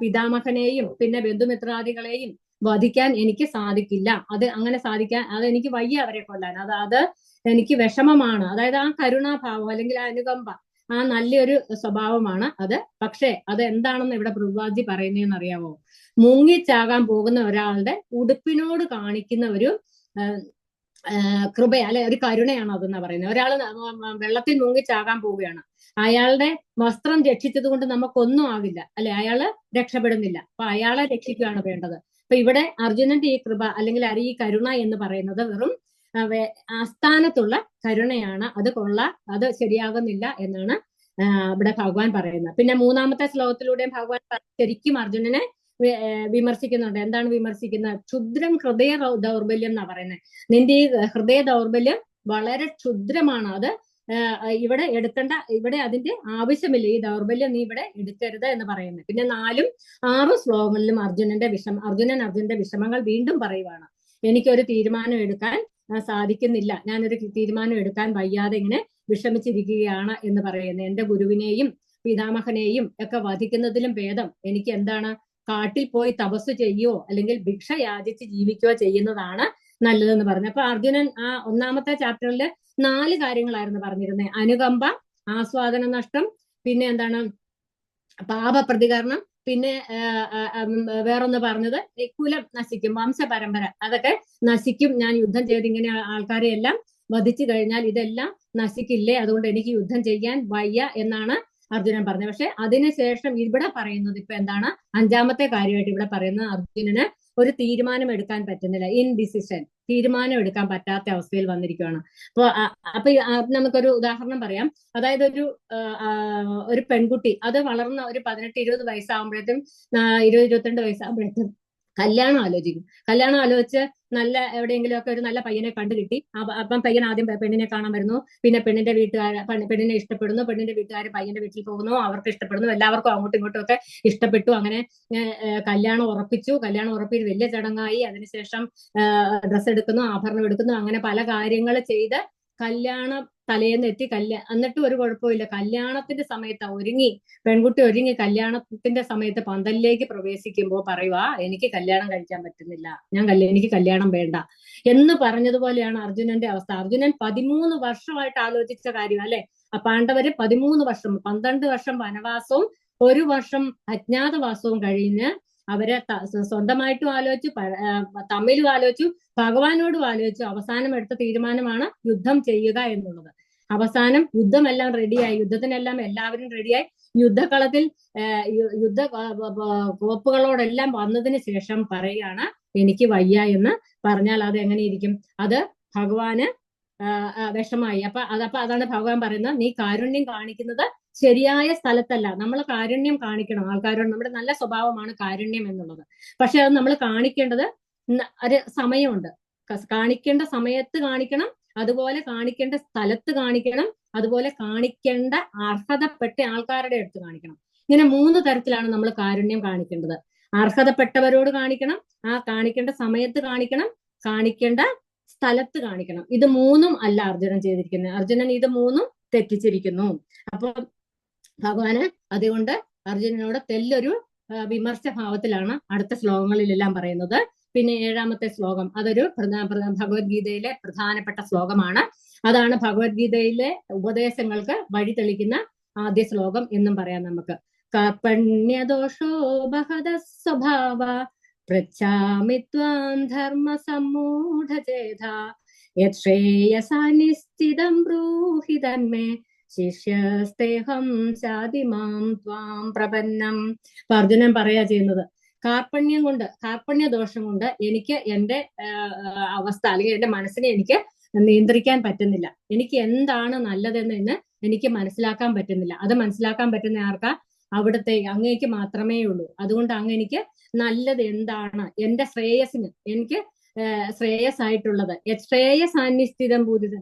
പിതാമഹനെയും പിന്നെ ബന്ധുമിത്രാദികളെയും വധിക്കാൻ എനിക്ക് സാധിക്കില്ല. അത് അങ്ങനെ സാധിക്കാൻ, അത് എനിക്ക് വയ്യ അവരെ കൊല്ലാൻ. അത് എനിക്ക് വിഷമമാണ്. അതായത് ആ കരുണാഭാവം അല്ലെങ്കിൽ ആ അനുകമ്പ, ആ നല്ലൊരു സ്വഭാവമാണ് അത്. പക്ഷെ അത് എന്താണെന്ന് ഇവിടെ പ്രഭുപാദി പറയുന്നതെന്ന് അറിയാമോ? മുങ്ങിച്ചാകാൻ പോകുന്ന ഒരാളുടെ ഉടുപ്പിനോട് കാണിക്കുന്ന ഒരു കൃപ, അല്ലെ, ഒരു കരുണയാണ് അതെന്നാ പറയുന്നത്. ഒരാള് വെള്ളത്തിൽ മുങ്ങിച്ചാകാൻ പോവുകയാണ്. അയാളുടെ വസ്ത്രം രക്ഷിച്ചത് കൊണ്ട് നമുക്കൊന്നും ആകില്ല, അല്ലെ? അയാള് രക്ഷപ്പെടുന്നില്ല. അപ്പൊ അയാളെ രക്ഷിക്കുകയാണ് വേണ്ടത്. അപ്പൊ ഇവിടെ അർജുനന്റെ ഈ കൃപ അല്ലെങ്കിൽ ഈ കരുണ എന്ന് പറയുന്നത് വെറും ആസ്ഥാനത്തുള്ള കരുണയാണ്. അത് ശരിയാകുന്നില്ല എന്നാണ് ഇവിടെ ഭഗവാൻ പറയുന്നത്. പിന്നെ 3-ാമത്തെ ശ്ലോകത്തിലൂടെയും ഭഗവാൻ ശരിക്കും അർജുനനെ വിമർശിക്കുന്നുണ്ട്. എന്താണ് വിമർശിക്കുന്നത്? ക്ഷുദ്രം ഹൃദയ ദൗർബല്യം എന്നാ പറയുന്നത്. നിന്റെ ഈ ഹൃദയ ദൗർബല്യം വളരെ ക്ഷുദ്രമാണ്. അത് ഇവിടെ അതിന്റെ ആവശ്യമില്ല. ഈ ദൗർബല്യം നീ ഇവിടെ എടുക്കരുത് എന്ന് പറയുന്നത്. പിന്നെ 4-ഉം 6 ശ്ലോകങ്ങളിലും അർജുനന്റെ വിഷമങ്ങൾ വീണ്ടും പറയുവാണ്. എനിക്കൊരു തീരുമാനം എടുക്കാൻ സാധിക്കുന്നില്ല, ഞാനൊരു തീരുമാനം എടുക്കാൻ വയ്യാതെ ഇങ്ങനെ വിഷമിച്ചിരിക്കുകയാണ് എന്ന് പറയുന്നത്. എന്റെ ഗുരുവിനെയും പിതാമഹനെയും ഒക്കെ വധിക്കുന്നതിലും ഭേദം എനിക്ക് എന്താണ്, കാട്ടിൽ പോയി തപസ് ചെയ്യുകയോ അല്ലെങ്കിൽ ഭിക്ഷ യാചിച്ച് ജീവിക്കുകയോ ചെയ്യുന്നതാണ് നല്ലതെന്ന് പറഞ്ഞു. അപ്പൊ അർജുനൻ ആ 1-ാമത്തെ ചാപ്റ്ററിൽ 4 കാര്യങ്ങളായിരുന്നു പറഞ്ഞിരുന്നത്. അനുകമ്പ, ആസ്വാദന നഷ്ടം, പിന്നെ എന്താണ് പാപപ്രതികരണം, പിന്നെ വേറൊന്ന് പറഞ്ഞത് കുലം നശിക്കും, വംശപരമ്പര അതൊക്കെ നശിക്കും. ഞാൻ യുദ്ധം ചെയ്ത് ഇങ്ങനെ ആൾക്കാരെ എല്ലാം വധിച്ചു കഴിഞ്ഞാൽ ഇതെല്ലാം നശിക്കില്ലേ, അതുകൊണ്ട് എനിക്ക് യുദ്ധം ചെയ്യാൻ വയ്യ എന്നാണ് അർജുനൻ പറഞ്ഞത്. പക്ഷെ അതിനുശേഷം ഇവിടെ പറയുന്നത് ഇപ്പൊ എന്താണ്? 5-ാമത്തെ കാര്യമായിട്ട് ഇവിടെ പറയുന്നത് അർജുനന് ഒരു തീരുമാനം എടുക്കാൻ പറ്റുന്നില്ല. ഇൻഡിസിഷൻ, തീരുമാനം എടുക്കാൻ പറ്റാത്ത അവസ്ഥയിൽ വന്നിരിക്കുകയാണ്. അപ്പൊ നമുക്കൊരു ഉദാഹരണം പറയാം. അതായത് ഒരു പെൺകുട്ടി അത് വളർന്ന ഒരു 18-20 വയസ്സാകുമ്പോഴേക്കും 20-22 വയസ്സാകുമ്പോഴേക്കും കല്യാണം ആലോചിക്കും. കല്യാണം ആലോചിച്ച് നല്ല എവിടെയെങ്കിലും ഒക്കെ ഒരു നല്ല പയ്യനെ കണ്ടു കിട്ടി. അപ്പം പയ്യൻ ആദ്യം പെണ്ണിനെ കാണാൻ വരുന്നു. പിന്നെ പെണ്ണിന്റെ പെണ്ണിനെ ഇഷ്ടപ്പെടുന്നു. പെണ്ണിന്റെ വീട്ടുകാർ പയ്യന്റെ വീട്ടിൽ പോകുന്നു. അവർക്ക് ഇഷ്ടപ്പെടുന്നു. എല്ലാവർക്കും അങ്ങോട്ടും ഇങ്ങോട്ടും ഒക്കെ ഇഷ്ടപ്പെട്ടു. അങ്ങനെ കല്യാണം ഉറപ്പിച്ചു. കല്യാണം ഉറപ്പിൽ വലിയ ചടങ്ങായി. അതിനുശേഷം ഡ്രസ്സ് എടുക്കുന്നു, ആഭരണം എടുക്കുന്നു. അങ്ങനെ പല കാര്യങ്ങൾ ചെയ്ത് കല്യാണം തലേന്ന് എത്തി. എന്നിട്ടും ഒരു കുഴപ്പമില്ല. കല്യാണത്തിന്റെ സമയത്ത് പെൺകുട്ടി ഒരുങ്ങി കല്യാണത്തിന്റെ സമയത്ത് പന്തലിലേക്ക് പ്രവേശിക്കുമ്പോൾ പറയുക, എനിക്ക് കല്യാണം കഴിക്കാൻ പറ്റുന്നില്ല, എനിക്ക് കല്യാണം വേണ്ട എന്ന് പറഞ്ഞതുപോലെയാണ് അർജുനന്റെ അവസ്ഥ. അർജുനൻ 13 വർഷമായിട്ട് ആലോചിച്ച കാര്യം അല്ലെ. പാണ്ഡവര് 13 വർഷം, 12 വർഷം വനവാസവും 1 വർഷം അജ്ഞാതവാസവും കഴിഞ്ഞ് അവരെ സ്വന്തമായിട്ടും ആലോചിച്ചു, തമ്മിലും ആലോചിച്ചു, ഭഗവാനോടും ആലോചിച്ചു. അവസാനം എടുത്ത തീരുമാനമാണ് യുദ്ധം ചെയ്യുക എന്നുള്ളത്. അവസാനം യുദ്ധമെല്ലാം റെഡിയായി. യുദ്ധത്തിനെല്ലാം എല്ലാവരും റെഡിയായി. യുദ്ധകളത്തിൽ യുദ്ധ കോപ്പുകളോടെല്ലാം വന്നതിന് ശേഷം പറയുകയാണ്, എനിക്ക് വയ്യ എന്ന് പറഞ്ഞാൽ അത് എങ്ങനെയിരിക്കും? അത് ഭഗവാന് വിഷമായി. അപ്പൊ അതാണ് ഭഗവാൻ പറയുന്നത്, നീ കാരുണ്യം കാണിക്കുന്നത് ശരിയായ സ്ഥലത്തല്ല. നമ്മൾ കാരുണ്യം കാണിക്കണം ആൾക്കാരോട്. നമ്മുടെ നല്ല സ്വഭാവമാണ് കാരുണ്യം എന്നുള്ളത്. പക്ഷെ അത് നമ്മൾ കാണിക്കേണ്ടത് ഒരു സമയമുണ്ട്. കാണിക്കേണ്ട സമയത്ത് കാണിക്കണം, അതുപോലെ കാണിക്കേണ്ട സ്ഥലത്ത് കാണിക്കണം, അതുപോലെ കാണിക്കേണ്ട അർഹതപ്പെട്ട ആൾക്കാരുടെ അടുത്ത് കാണിക്കണം. ഇങ്ങനെ 3 തരത്തിലാണ് നമ്മൾ കാരുണ്യം കാണിക്കേണ്ടത്. അർഹതപ്പെട്ടവരോട് കാണിക്കണം, കാണിക്കേണ്ട സമയത്ത് കാണിക്കണം, കാണിക്കേണ്ട സ്ഥലത്ത് കാണിക്കണം. ഇത് 3ഉം അല്ല അർജുനൻ ചെയ്തിരിക്കുന്നത്. അർജുനൻ ഇത് 3ഉം തെറ്റിച്ചിരിക്കുന്നു. അപ്പൊ ഭഗവാന് അതുകൊണ്ട് അർജുനനോട് തെല്ലൊരു വിമർശഭാവത്തിലാണ് അടുത്ത ശ്ലോകങ്ങളിലെല്ലാം പറയുന്നത്. പിന്നെ 7ാമത്തെ ശ്ലോകം, അതൊരു ഭഗവത്ഗീതയിലെ പ്രധാനപ്പെട്ട ശ്ലോകമാണ്. അതാണ് ഭഗവത്ഗീതയിലെ ഉപദേശങ്ങൾക്ക് വഴി തെളിക്കുന്ന ആദ്യ ശ്ലോകം എന്നും പറയാം നമുക്ക്. കാർപ്പണ്യദോഷോ ബഹദ സ്വഭാവ പൃച്ഛാമി ത്വാം ധർമ്മ സമ്മൂഢചേത യത് ശ്രേയസാ നിശ്ചിതം ബ്രൂഹി തന്മേ ശിഷ്യസ്തേഹം ചാതിമാം ത്വാം പ്രപന്നം. അർജുനൻ പറയാ ചെയ്യുന്നത്, കാർപ്പണ്യ ദോഷം കൊണ്ട് എനിക്ക് എന്റെ അവസ്ഥ അല്ലെങ്കിൽ എന്റെ മനസ്സിനെ എനിക്ക് നിയന്ത്രിക്കാൻ പറ്റുന്നില്ല. എനിക്ക് എന്താണ് നല്ലതെന്ന് എനിക്ക് മനസ്സിലാക്കാൻ പറ്റുന്നില്ല. അത് മനസ്സിലാക്കാൻ പറ്റുന്ന ആർക്കാ? അവിടുത്തെ അങ്ങേക്ക് മാത്രമേ ഉള്ളൂ. അതുകൊണ്ട് അങ്ങ് എനിക്ക് നല്ലത് എന്താണ്, എന്റെ ശ്രേയസിന്, എനിക്ക് ശ്രേയസ്സായിട്ടുള്ളത്, ശ്രേയസാന്നിസ്ഥിതം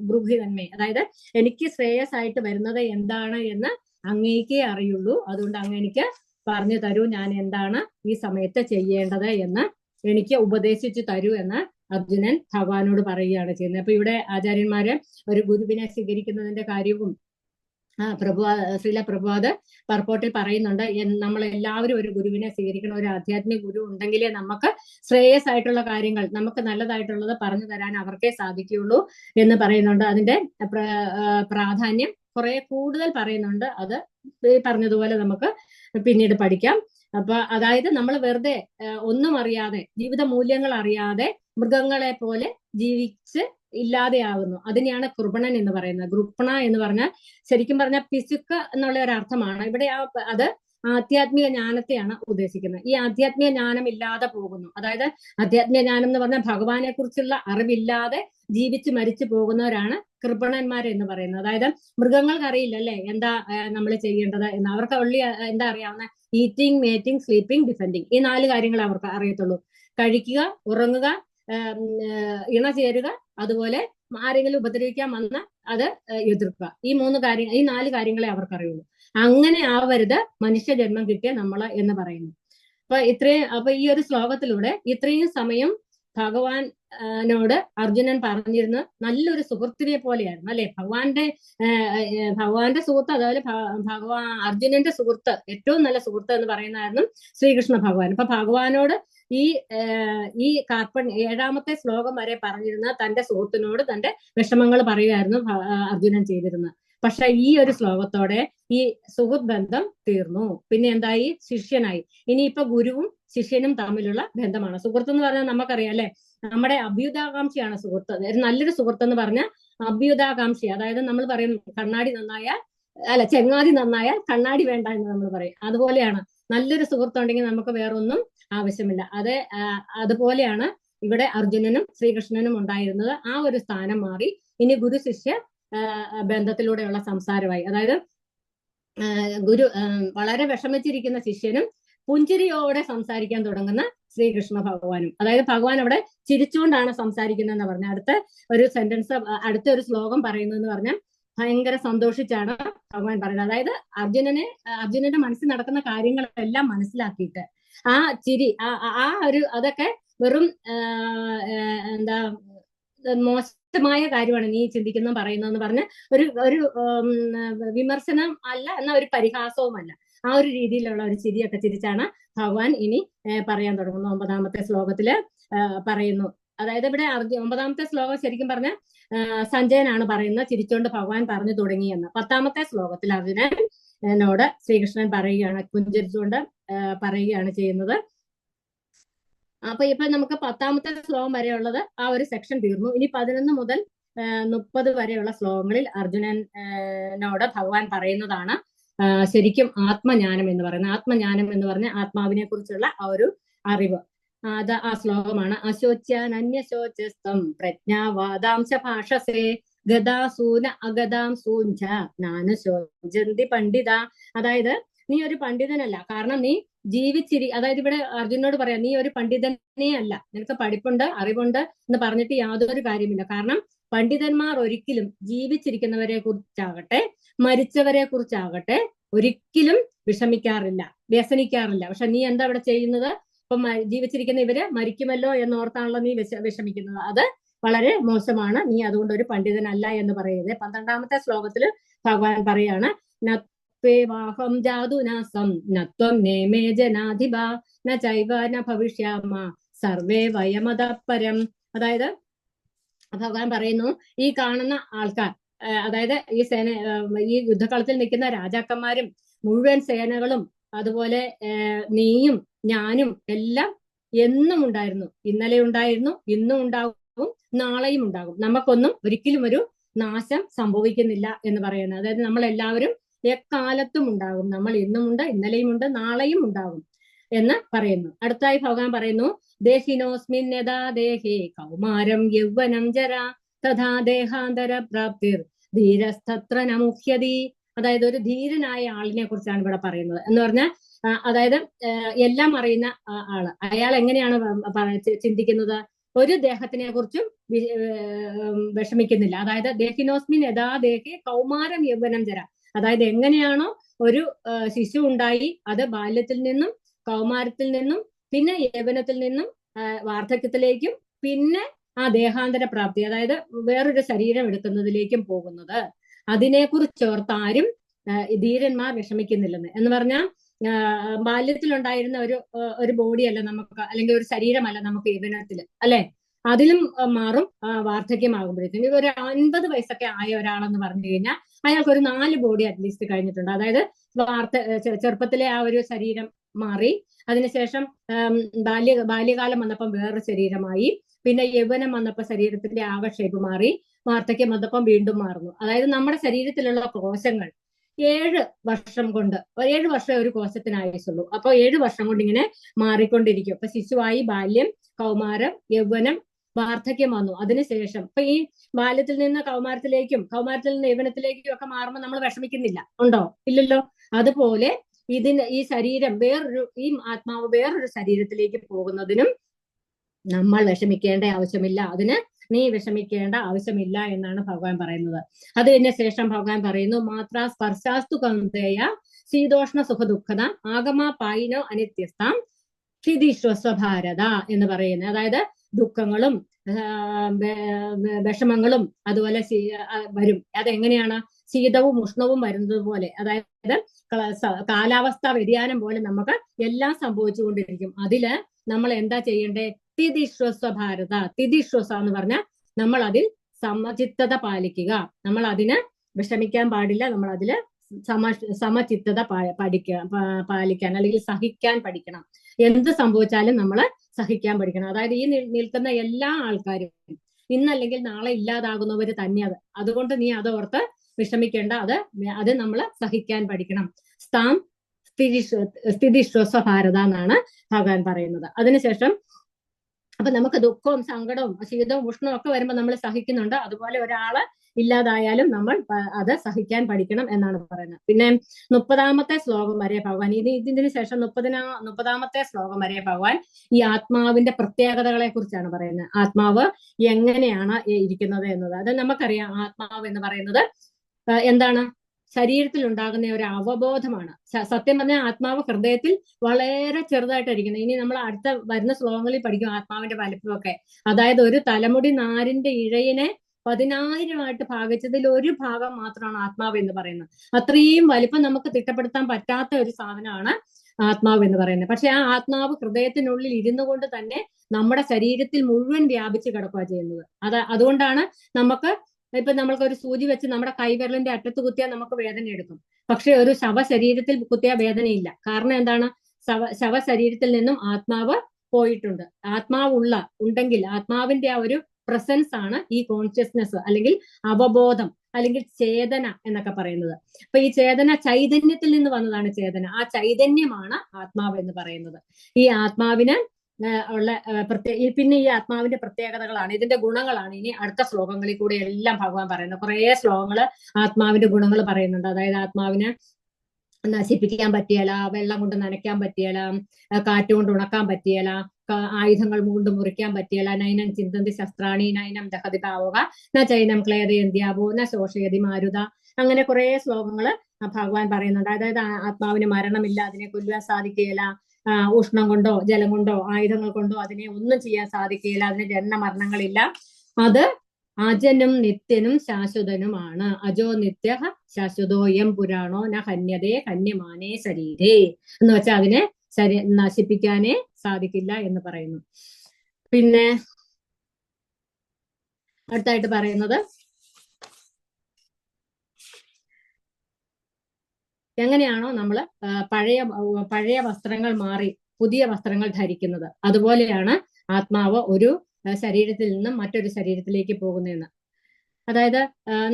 ബ്രൂഹി തന്മേ, അതായത് എനിക്ക് ശ്രേയസ്സായിട്ട് വരുന്നത് എന്താണ് എന്ന് അങ്ങേക്കേ അറിയുള്ളൂ. അതുകൊണ്ട് അങ്ങ് എനിക്ക് പറഞ്ഞു തരൂ, ഞാൻ എന്താണ് ഈ സമയത്ത് ചെയ്യേണ്ടത് എന്ന് എനിക്ക് ഉപദേശിച്ചു തരൂ എന്ന് അർജുനൻ ഭഗവാനോട് പറയുകയാണ് ചെയ്യുന്നത്. അപ്പൊ ഇവിടെ ആചാര്യന്മാര് ഒരു ഗുരുവിനെ സ്വീകരിക്കുന്നതിന്റെ കാര്യവും ശ്രീല പ്രഭുപാദ് പർപ്പോട്ടിൽ പറയുന്നുണ്ട്. നമ്മൾ എല്ലാവരും ഒരു ഗുരുവിനെ സ്വീകരിക്കണം. ഒരു ആധ്യാത്മിക ഗുരു ഉണ്ടെങ്കിലേ നമുക്ക് ശ്രേയസ് ആയിട്ടുള്ള കാര്യങ്ങൾ, നമുക്ക് നല്ലതായിട്ടുള്ളത് പറഞ്ഞു തരാൻ അവർക്കേ സാധിക്കുകയുള്ളൂ എന്ന് പറയുന്നുണ്ട്. അതിന്റെ പ്രാധാന്യം കുറെ കൂടുതൽ പറയുന്നുണ്ട്. അത് പറഞ്ഞതുപോലെ നമുക്ക് പിന്നീട് പഠിക്കാം. അപ്പൊ അതായത് നമ്മൾ വെറുതെ ഒന്നും അറിയാതെ, ജീവിത മൂല്യങ്ങൾ അറിയാതെ മൃഗങ്ങളെ പോലെ ജീവിച്ച് ഇല്ലാതെയാകുന്നു. അതിനെയാണ് കൃപണൻ എന്ന് പറയുന്നത്. ഗൃപ്പണ എന്ന് പറഞ്ഞാൽ ശരിക്കും പറഞ്ഞാൽ പിശുക്ക് എന്നുള്ള ഒരു അർത്ഥമാണ് ഇവിടെ. അത് ആധ്യാത്മിക ജ്ഞാനത്തെയാണ് ഉദ്ദേശിക്കുന്നത്. ഈ ആധ്യാത്മിക ജ്ഞാനം ഇല്ലാതെ പോകുന്നു. അതായത് ആധ്യാത്മിക ജ്ഞാനം എന്ന് പറഞ്ഞാൽ ഭഗവാനെ കുറിച്ചുള്ള അറിവില്ലാതെ ജീവിച്ച് മരിച്ചു പോകുന്നവരാണ് കൃപണന്മാർ എന്ന് പറയുന്നത്. അതായത് മൃഗങ്ങൾക്ക് അറിയില്ല അല്ലെ എന്താ നമ്മൾ ചെയ്യേണ്ടത് എന്ന്. അവർക്ക് ഉള്ളി എന്താ അറിയാവുന്ന ഈറ്റിംഗ്, മേറ്റിംഗ്, സ്ലീപ്പിംഗ്, ഡിഫെൻഡിങ്, ഈ 4 കാര്യങ്ങൾ അവർക്ക് അറിയത്തുള്ളൂ. കഴിക്കുക, ഉറങ്ങുക, ഇണ ചേരുക, അതുപോലെ ആരെങ്കിലും ഉപദ്രവിക്കാൻ വന്ന അത് എതിർക്കുക. ഈ 4 കാര്യങ്ങളെ അവർക്കറിയുള്ളൂ. അങ്ങനെ ആവരുത് മനുഷ്യജന്മം കിട്ടിയ നമ്മള് എന്ന് പറയുന്നു. അപ്പൊ ഈ ഒരു ശ്ലോകത്തിലൂടെ ഇത്രയും സമയം ഭഗവാനോട് അർജുനൻ പറഞ്ഞിരുന്ന നല്ലൊരു സുഹൃത്തിനെ പോലെയായിരുന്നു അല്ലെ. ഭഗവാന്റെ സുഹൃത്ത്, അതുപോലെ അർജുനന്റെ സുഹൃത്ത്, ഏറ്റവും നല്ല സുഹൃത്ത് എന്ന് പറയുന്നതായിരുന്നു ശ്രീകൃഷ്ണ ഭഗവാൻ. അപ്പൊ ഭഗവാനോട് ഈ 7ാമത്തെ ശ്ലോകം വരെ പറഞ്ഞിരുന്ന തന്റെ സുഹൃത്തിനോട് തന്റെ വിഷമങ്ങൾ പറയുമായിരുന്നു അർജുനൻ ചെയ്തിരുന്നത്. പക്ഷെ ഈ ഒരു ശ്ലോകത്തോടെ ഈ സുഹൃത്ത് ബന്ധം തീർന്നു. പിന്നെ എന്തായി? ശിഷ്യനായി. ഇനിയിപ്പോ ഗുരുവും ശിഷ്യനും തമ്മിലുള്ള ബന്ധമാണ്. സുഹൃത്ത് എന്ന് പറഞ്ഞാൽ നമുക്കറിയാം അല്ലെ, നമ്മുടെ അഭ്യുതാകാംക്ഷയാണ് സുഹൃത്ത്. നല്ലൊരു സുഹൃത്ത് എന്ന് പറഞ്ഞാൽ അഭ്യുതാകാംക്ഷി. അതായത് നമ്മൾ പറയും ചെങ്ങാതി നന്നായാൽ കണ്ണാടി വേണ്ട എന്ന് നമ്മൾ പറയും. അതുപോലെയാണ് നല്ലൊരു സുഹൃത്തുണ്ടെങ്കിൽ നമുക്ക് വേറൊന്നും ആവശ്യമില്ല. അതുപോലെയാണ് ഇവിടെ അർജുനനും ശ്രീകൃഷ്ണനും ഉണ്ടായിരുന്നത്. ആ ഒരു സ്ഥാനം മാറി ഇനി ഗുരു ശിഷ്യ ബന്ധത്തിലൂടെയുള്ള സംസാരമായി. അതായത് വളരെ വിഷമിച്ചിരിക്കുന്ന ശിഷ്യനും പുഞ്ചിരിയോടെ സംസാരിക്കാൻ തുടങ്ങുന്ന ശ്രീകൃഷ്ണ ഭഗവാനും. അതായത് ഭഗവാൻ അവിടെ ചിരിച്ചുകൊണ്ടാണ് സംസാരിക്കുന്നതെന്ന് പറഞ്ഞ ഒരു സെന്റൻസ് അടുത്ത ഒരു ശ്ലോകം പറയുന്നതെന്ന് പറഞ്ഞാൽ ഭയങ്കര സന്തോഷിച്ചാണ് ഭഗവാൻ പറയുന്നത്. അതായത് അർജുനന്റെ മനസ്സിൽ നടക്കുന്ന കാര്യങ്ങളെല്ലാം മനസ്സിലാക്കിയിട്ട് ആ ചിരി അതൊക്കെ വെറും എന്താ മോശമായ കാര്യമാണ് നീ ചിന്തിക്കുന്ന പറയുന്നതെന്ന് പറഞ്ഞ് ഒരു വിമർശനം അല്ല, എന്നാ ഒരു പരിഹാസവുമല്ല, ആ ഒരു രീതിയിലുള്ള ഒരു ചിരിയൊക്കെ ചിരിച്ചാണ് ഭഗവാൻ ഇനി പറയാൻ തുടങ്ങുന്നു. 9ാമത്തെ ശ്ലോകത്തില് പറയുന്നു. അതായത് ഇവിടെ 9ാമത്തെ ശ്ലോകം ശരിക്കും പറഞ്ഞ സഞ്ജയനാണ് പറയുന്നത്, ചിരിച്ചുകൊണ്ട് ഭഗവാൻ പറഞ്ഞു തുടങ്ങിയെന്ന്. 10ാമത്തെ ശ്ലോകത്തിൽ അർജുനനോട് ശ്രീകൃഷ്ണൻ പറയുകയാണ്, പുഞ്ചരിച്ചുകൊണ്ട് പറയുകയാണ് ചെയ്യുന്നത്. അപ്പൊ ഇപ്പൊ നമുക്ക് 10ാമത്തെ ശ്ലോകം വരെയുള്ളത് ആ ഒരു സെക്ഷൻ തീർന്നു. ഇനി 11 മുതൽ 30 വരെയുള്ള ശ്ലോകങ്ങളിൽ അർജുനനോട് ഭഗവാൻ പറയുന്നതാണ് ശരിക്കും ആത്മജ്ഞാനം എന്ന് പറയുന്നത്. ആത്മജ്ഞാനം എന്ന് പറഞ്ഞ ആത്മാവിനെ കുറിച്ചുള്ള ആ ഒരു അറിവ്. ആ ശ്ലോകമാണ്. അശോച്യാൻ അന്യശോചസ്തം പ്രജ്ഞാവാദാംശ ഭാഷസേ ഗതാസൂന അഗതാം സൂഞ്ച ജ്ഞാനശോചന്തി പണ്ഡിത. അതായത് നീ ഒരു പണ്ഡിതനല്ല, കാരണം നീ അതായത് ഇവിടെ അർജുനോട് പറയാം, നീ ഒരു പണ്ഡിതനേ അല്ല, നിനക്ക് പഠിപ്പുണ്ട്, അറിവുണ്ട് എന്ന് പറഞ്ഞിട്ട് യാതൊരു കാര്യമില്ല. കാരണം പണ്ഡിതന്മാർ ഒരിക്കലും ജീവിച്ചിരിക്കുന്നവരെ കുറിച്ചാകട്ടെ മരിച്ചവരെ കുറിച്ചാകട്ടെ ഒരിക്കലും വിഷമിക്കാറില്ല, വ്യസനിക്കാറില്ല. പക്ഷെ നീ എന്താ ഇവിടെ ചെയ്യുന്നത്? ഇപ്പൊ ജീവിച്ചിരിക്കുന്ന ഇവര് മരിക്കുമല്ലോ എന്നോർത്താണല്ലോ നീ വിഷമിക്കുന്നത്. അത് വളരെ മോശമാണ്. നീ അതുകൊണ്ട് ഒരു പണ്ഡിതനല്ല എന്ന് പറയുന്നത്. 12ാമത്തെ ശ്ലോകത്തിൽ ഭഗവാൻ പറയാണ്, നത്വേവാഹം ജാതുനാസം നത്വം നേമേ ജനാധിപ ന ചൈവ ന ഭവിഷ്യാമ സർവേ വയമതപരം. അതായത് ഭഗവാൻ പറയുന്നു, ഈ കാണുന്ന ആൾക്കാർ, അതായത് ഈ യുദ്ധകളത്തിൽ നിൽക്കുന്ന രാജാക്കന്മാരും മുഴുവൻ സേനകളും അതുപോലെ നീയും ഞാനും എല്ലാം എന്നും ഉണ്ടായിരുന്നു, ഇന്നലെ ഉണ്ടായിരുന്നു, ഇന്നും ഉണ്ടാകും, നാളെയും ഉണ്ടാകും. നമുക്കൊന്നും ഒരിക്കലും ഒരു നാശം സംഭവിക്കുന്നില്ല എന്ന് പറയുന്നത്. അതായത് നമ്മൾ എല്ലാവരും എക്കാലത്തും ഉണ്ടാകും, നമ്മൾ ഇന്നുമുണ്ട്, ഇന്നലെയും ഉണ്ട്, നാളെയും ഉണ്ടാകും എന്ന് പറയുന്നു. അടുത്തായി ഭഗവാൻ പറയുന്നു, ദേഹിനോസ്മിൻ യഥാ ദേഹേ കൗമാരം യൗവനം ജര തഥാ ദേഹാന്തര പ്രാപ്തിർ ധീരസ്തത്ര നമുഹ്യതി. അതായത് ഒരു ധീരനായ ആളിനെ കുറിച്ചാണ് ഇവിടെ പറയുന്നത്. എന്ന് പറഞ്ഞാൽ അതായത് എല്ലാം അറിയുന്ന ആള്. അയാൾ എങ്ങനെയാണ് ചിന്തിക്കുന്നത്? ഒരു ദേഹത്തിനെ കുറിച്ചും വിഷമിക്കുന്നില്ല. അതായത് ദേഹിനോസ്മിൻ യഥാ ദേഹേ കൗമാരം യൗവനം ജര. അതായത് എങ്ങനെയാണോ ഒരു ശിശു ഉണ്ടായി, അത് ബാല്യത്തിൽ നിന്നും കൗമാരത്തിൽ നിന്നും പിന്നെ യൗവനത്തിൽ നിന്നും വാർദ്ധക്യത്തിലേക്കും പിന്നെ ആ ദേഹാന്തര പ്രാപ്തി, അതായത് വേറൊരു ശരീരം എടുക്കുന്നതിലേക്കും പോകുന്നത്, അതിനെക്കുറിച്ചോർത്താരും ധീരന്മാർ വിഷമിക്കുന്നില്ലെന്ന്. എന്ന് പറഞ്ഞാൽ ബാല്യത്തിലുണ്ടായിരുന്ന ഒരു ബോഡിയല്ല നമുക്ക്, അല്ലെങ്കിൽ ഒരു ശരീരമല്ല നമുക്ക് യൗവനത്തില്, അല്ലെ? അതിലും മാറും വാർദ്ധക്യമാകുമ്പോഴത്തേക്കും. ഒരു 50 വയസ്സൊക്കെ ആയ ഒരാളെന്ന് പറഞ്ഞു കഴിഞ്ഞാൽ അയാൾക്ക് ഒരു 4 ബോഡി അറ്റ്ലീസ്റ്റ് കഴിഞ്ഞിട്ടുണ്ട്. അതായത് ചെറുപ്പത്തിലെ ആ ഒരു ശരീരം മാറി, അതിനുശേഷം ബാല്യകാലം വന്നപ്പം വേറൊരു ശരീരമായി, പിന്നെ യൗവനം വന്നപ്പോൾ ശരീരത്തിന്റെ ആകെ ഷേപ്പ് മാറി, വാർദ്ധക്യം വന്നപ്പം വീണ്ടും മാറുന്നു. അതായത് നമ്മുടെ ശരീരത്തിലുള്ള കോശങ്ങൾ 7 വർഷം കൊണ്ട്, 7 വർഷം ഒരു കോശത്തിന് ആയുസുള്ളൂ. അപ്പൊ 7 വർഷം കൊണ്ട് ഇങ്ങനെ മാറിക്കൊണ്ടിരിക്കും. അപ്പൊ ശിശുവായി ബാല്യം, കൗമാരം, യൗവനം, വാർദ്ധക്യം വന്നു. അതിനുശേഷം ഇപ്പൊ ഈ ബാല്യത്തിൽ നിന്ന് കൗമാരത്തിലേക്കും കൗമാരത്തിൽ നിന്ന് യൗവനത്തിലേക്കും ഒക്കെ മാറുമ്പോൾ നമ്മൾ വിഷമിക്കുന്നില്ല, ഉണ്ടോ? ഇല്ലല്ലോ. അതുപോലെ ഈ ശരീരം ഈ ആത്മാവ് വേറൊരു ശരീരത്തിലേക്ക് പോകുന്നതിനും നമ്മൾ വിഷമിക്കേണ്ട ആവശ്യമില്ല, അതിന് നീ വിഷമിക്കേണ്ട ആവശ്യമില്ല എന്നാണ് ഭഗവാൻ പറയുന്നത്. അതിന് ശേഷം ഭഗവാൻ പറയുന്നു, മാത്ര സ്പർശാസ്തു കൗന്ദേയ ശീതോഷ്ണ സുഖദുഃഖത ആഗമ പായിനോ അനിത്യസ്താം ക്ഷിതിശ്വസ്വഭാരത എന്ന് പറയുന്നത്. അതായത് ദുഃഖങ്ങളും വിഷമങ്ങളും അതുപോലെ വരും. അതെങ്ങനെയാണ്? ശീതവും ഉഷ്ണവും വരുന്നത് പോലെ, അതായത് കാലാവസ്ഥാ വ്യതിയാനം പോലെ നമുക്ക് എല്ലാം സംഭവിച്ചുകൊണ്ടിരിക്കും. അതില് നമ്മൾ എന്താ ചെയ്യണ്ടേ? തിദിശ്വസ്വഭാരത. തിദിശ്വസ എന്ന് പറഞ്ഞാൽ നമ്മൾ അതിൽ സമചിത്തത പാലിക്കുക. നമ്മൾ അതിന് വിഷമിക്കാൻ പാടില്ല, നമ്മൾ അതില് സമചിത്തത പാലിക്കാൻ അല്ലെങ്കിൽ സഹിക്കാൻ പഠിക്കണം. എന്ത് സംഭവിച്ചാലും നമ്മൾ സഹിക്കാൻ പഠിക്കണം. അതായത് ഈ നിൽക്കുന്ന എല്ലാ ആൾക്കാരും ഇന്നല്ലെങ്കിൽ നാളെ ഇല്ലാതാകുന്നവര് തന്നെയത്. അതുകൊണ്ട് നീ അതോർത്ത് വിഷമിക്കേണ്ട, അത് നമ്മൾ സഹിക്കാൻ പഠിക്കണം. സ്ഥിതിശ്വസ്വഭാരത എന്നാണ് ഭഗവാൻ പറയുന്നത്. അതിനുശേഷം അപ്പൊ നമുക്ക് ദുഃഖവും സങ്കടവും ശീതവും ഉഷ്ണവും ഒക്കെ വരുമ്പോൾ നമ്മൾ സഹിക്കുന്നുണ്ട്. അതുപോലെ ഒരാള് ഇല്ലാതായാലും നമ്മൾ അത് സഹിക്കാൻ പഠിക്കണം എന്നാണ് പറയുന്നത്. പിന്നെ 30-ാമത്തെ ശ്ലോകം വരെ ഭഗവാൻ ഇതിന് ശേഷം 30-ാമത്തെ ശ്ലോകം വരെ ഭഗവാൻ ഈ ആത്മാവിന്റെ പ്രത്യേകതകളെ കുറിച്ചാണ് പറയുന്നത്. ആത്മാവ് എങ്ങനെയാണ് ഇരിക്കുന്നത് എന്നത്. അത് നമുക്കറിയാം. ആത്മാവ് എന്ന് പറയുന്നത് എന്താണ്? ശരീരത്തിൽ ഉണ്ടാകുന്ന ഒരു അവബോധമാണ്. സത്യം പറഞ്ഞാൽ ആത്മാവ് ഹൃദയത്തിൽ വളരെ ചെറുതായിട്ടായിരിക്കുന്നത്. ഇനി നമ്മൾ അടുത്ത വരുന്ന ശ്ലോകങ്ങളിൽ പഠിക്കും ആത്മാവിന്റെ വലിപ്പമൊക്കെ. അതായത് ഒരു തലമുടി നാരിന്റെ ഇഴയിനെ 10,000 ഭാഗിച്ചതിൽ ഒരു ഭാഗം മാത്രമാണ് ആത്മാവ് എന്ന് പറയുന്നത്. അത്രയും വലിപ്പം നമുക്ക് തിട്ടപ്പെടുത്താൻ പറ്റാത്ത ഒരു സാധനമാണ് ആത്മാവ് എന്ന് പറയുന്നത്. പക്ഷെ ആ ആത്മാവ് ഹൃദയത്തിനുള്ളിൽ ഇരുന്നു കൊണ്ട് തന്നെ നമ്മുടെ ശരീരത്തിൽ മുഴുവൻ വ്യാപിച്ച് കിടക്കുക ചെയ്യുന്നത്. അതുകൊണ്ടാണ് നമുക്ക് ഇപ്പൊ നമ്മൾക്ക് ഒരു സൂചി വെച്ച് നമ്മുടെ കൈവിരലിന്റെ അറ്റത്ത് കുത്തിയാൽ നമുക്ക് വേദന എടുക്കും. പക്ഷെ ഒരു ശവശരീരത്തിൽ കുത്തിയാൽ വേദനയില്ല. കാരണം എന്താണ്? ശവശരീരത്തിൽ നിന്നും ആത്മാവ് പോയിട്ടുണ്ട്. ഉണ്ടെങ്കിൽ ആത്മാവിന്റെ ആ ഒരു പ്രസൻസ് ആണ് ഈ കോൺഷ്യസ്നെസ് അല്ലെങ്കിൽ അവബോധം അല്ലെങ്കിൽ ചേതന എന്നൊക്കെ പറയുന്നത്. അപ്പൊ ഈ ചേതന ചൈതന്യത്തിൽ നിന്ന് വന്നതാണ് ചേതന. ആ ചൈതന്യമാണ് ആത്മാവ് എന്ന് പറയുന്നത്. ഈ ആത്മാവിന് ഉള്ള പിന്നെ ഈ ആത്മാവിന്റെ പ്രത്യേകതകളാണ്, ഇതിന്റെ ഗുണങ്ങളാണ് ഇനി അടുത്ത ശ്ലോകങ്ങളിൽ കൂടി എല്ലാം ഭഗവാൻ പറയുന്നത്. കുറെ ശ്ലോകങ്ങള് ആത്മാവിന്റെ ഗുണങ്ങൾ പറയുന്നുണ്ട്. അതായത് ആത്മാവിനെ നശിപ്പിക്കാൻ പറ്റിയല, വെള്ളം കൊണ്ട് നനയ്ക്കാൻ പറ്റിയല, കാറ്റുകൊണ്ട് ഉണക്കാൻ പറ്റിയല, ആയുധങ്ങൾ കൊണ്ട് മുറിക്കാൻ പറ്റിയല, നൈനം ചിന്തന്തി ശസ്ത്രാണി നൈനം ദഹതി പാവുക ന ചൈനം ക്ലേദയന്ത്യാവോ ന ശോഷയതി മാരുത. അങ്ങനെ കുറെ ശ്ലോകങ്ങള് ഭഗവാൻ പറയുന്നുണ്ട്. അതായത് ആത്മാവിന് മരണമില്ല, അതിനെ കൊല്ലുവാൻ സാധിക്കുകയില്ല, ഉഷ്ണം കൊണ്ടോ ജലം കൊണ്ടോ ആയുധങ്ങൾ കൊണ്ടോ അതിനെ ഒന്നും ചെയ്യാൻ സാധിക്കുകയില്ല, അതിന് ജനന-മരണങ്ങളില്ല, അത് അജനും നിത്യനും ശാശ്വതനുമാണ്. അജോ നിത്യ ശാശ്വതോയം പുരാണോ ന ഹന്യതേ ഹന്യമാനേ ശരീരേ എന്ന് വെച്ചാൽ അതിനെ നശിപ്പിക്കാനേ സാധിക്കില്ല എന്ന് പറയുന്നു. പിന്നെ അടുത്തായിട്ട് പറയുന്നത് എങ്ങനെയാണോ നമ്മൾ പഴയ വസ്ത്രങ്ങൾ മാറി പുതിയ വസ്ത്രങ്ങൾ ധരിക്കുന്നത്, അതുപോലെയാണ് ആത്മാവ് ഒരു ശരീരത്തിൽ നിന്നും മറ്റൊരു ശരീരത്തിലേക്ക് പോകുന്നതെന്ന്. അതായത്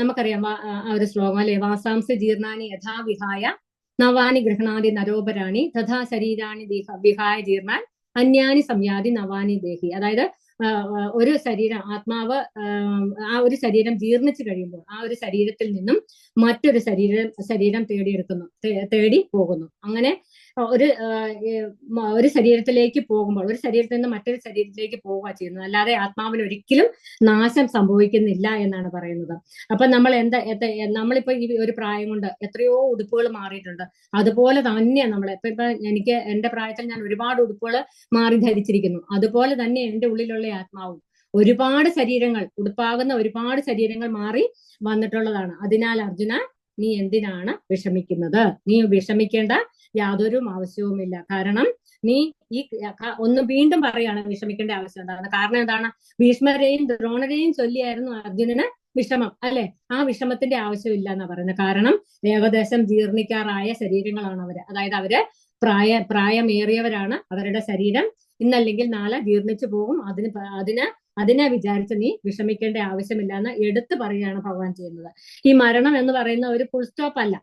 നമുക്കറിയാം ആ ഒരു ശ്ലോകം അല്ലെ, വാസാംസി ജീർണാനി യഥാ വിഹായ നവാനി ഗൃഹണാദി നരോപരാണി തഥാ ശരീരാണി വിഹായ ജീർണാൻ അന്യാനി സംയാതി നവാനി ദേഹി. അതായത് ഒരു ശരീരം ആത്മാവ് ആ ഒരു ശരീരം ജീർണിച്ചു കഴിയുമ്പോൾ ആ ഒരു ശരീരത്തിൽ നിന്നും മറ്റൊരു ശരീരം തേടി പോകുന്നു. അങ്ങനെ ഒരു ശരീരത്തിലേക്ക് പോകുമ്പോൾ ഒരു ശരീരത്തിൽ നിന്ന് മറ്റൊരു ശരീരത്തിലേക്ക് പോവുക ചെയ്യുന്നത്. അല്ലാതെ ആത്മാവിന് ഒരിക്കലും നാശം സംഭവിക്കുന്നില്ല എന്നാണ് പറയുന്നത്. അപ്പൊ നമ്മളിപ്പോ ഈ ഒരു പ്രായം കൊണ്ട് എത്രയോ ഉടുപ്പുകൾ മാറിയിട്ടുണ്ട്. അതുപോലെ തന്നെ ഇപ്പൊ എനിക്ക് എന്റെ പ്രായത്തിൽ ഞാൻ ഒരുപാട് ഉടുപ്പുകൾ മാറി ധരിച്ചിരിക്കുന്നു. അതുപോലെ തന്നെ എന്റെ ഉള്ളിലുള്ള ആത്മാവും ഒരുപാട് ശരീരങ്ങൾ, ഉടുപ്പാകുന്ന ഒരുപാട് ശരീരങ്ങൾ മാറി വന്നിട്ടുള്ളതാണ്. അതിനാൽ അർജുന, നീ എന്തിനാണ് വിഷമിക്കുന്നത്? നീ വിഷമിക്കേണ്ട യാതൊരു ആവശ്യവുമില്ല. കാരണം നീ ഒന്ന് വീണ്ടും പറയാണ് വിഷമിക്കേണ്ട ആവശ്യം എന്താണ്. കാരണം എന്താണ്? ഭീഷ്മരെയും ദ്രോണരെയും ചൊല്ലിയായിരുന്നു അർജുനന് വിഷമം, അല്ലെ? ആ വിഷമത്തിന്റെ ആവശ്യമില്ല എന്നാ പറയുന്നത്. കാരണം ഏകദേശം ജീർണിക്കാറായ ശരീരങ്ങളാണ് അവര്. അതായത് അവര് പ്രായമേറിയവരാണ്. അവരുടെ ശരീരം ഇന്നല്ലെങ്കിൽ നാളെ ജീർണിച്ചു പോകും. അതിനെ വിചാരിച്ച് നീ വിഷമിക്കേണ്ട ആവശ്യമില്ല എന്ന് എടുത്തു പറയുകയാണ് ഭഗവാൻ ചെയ്യുന്നത്. ഈ മരണം എന്ന് പറയുന്ന ഒരു ഫുൾ സ്റ്റോപ്പ് അല്ല,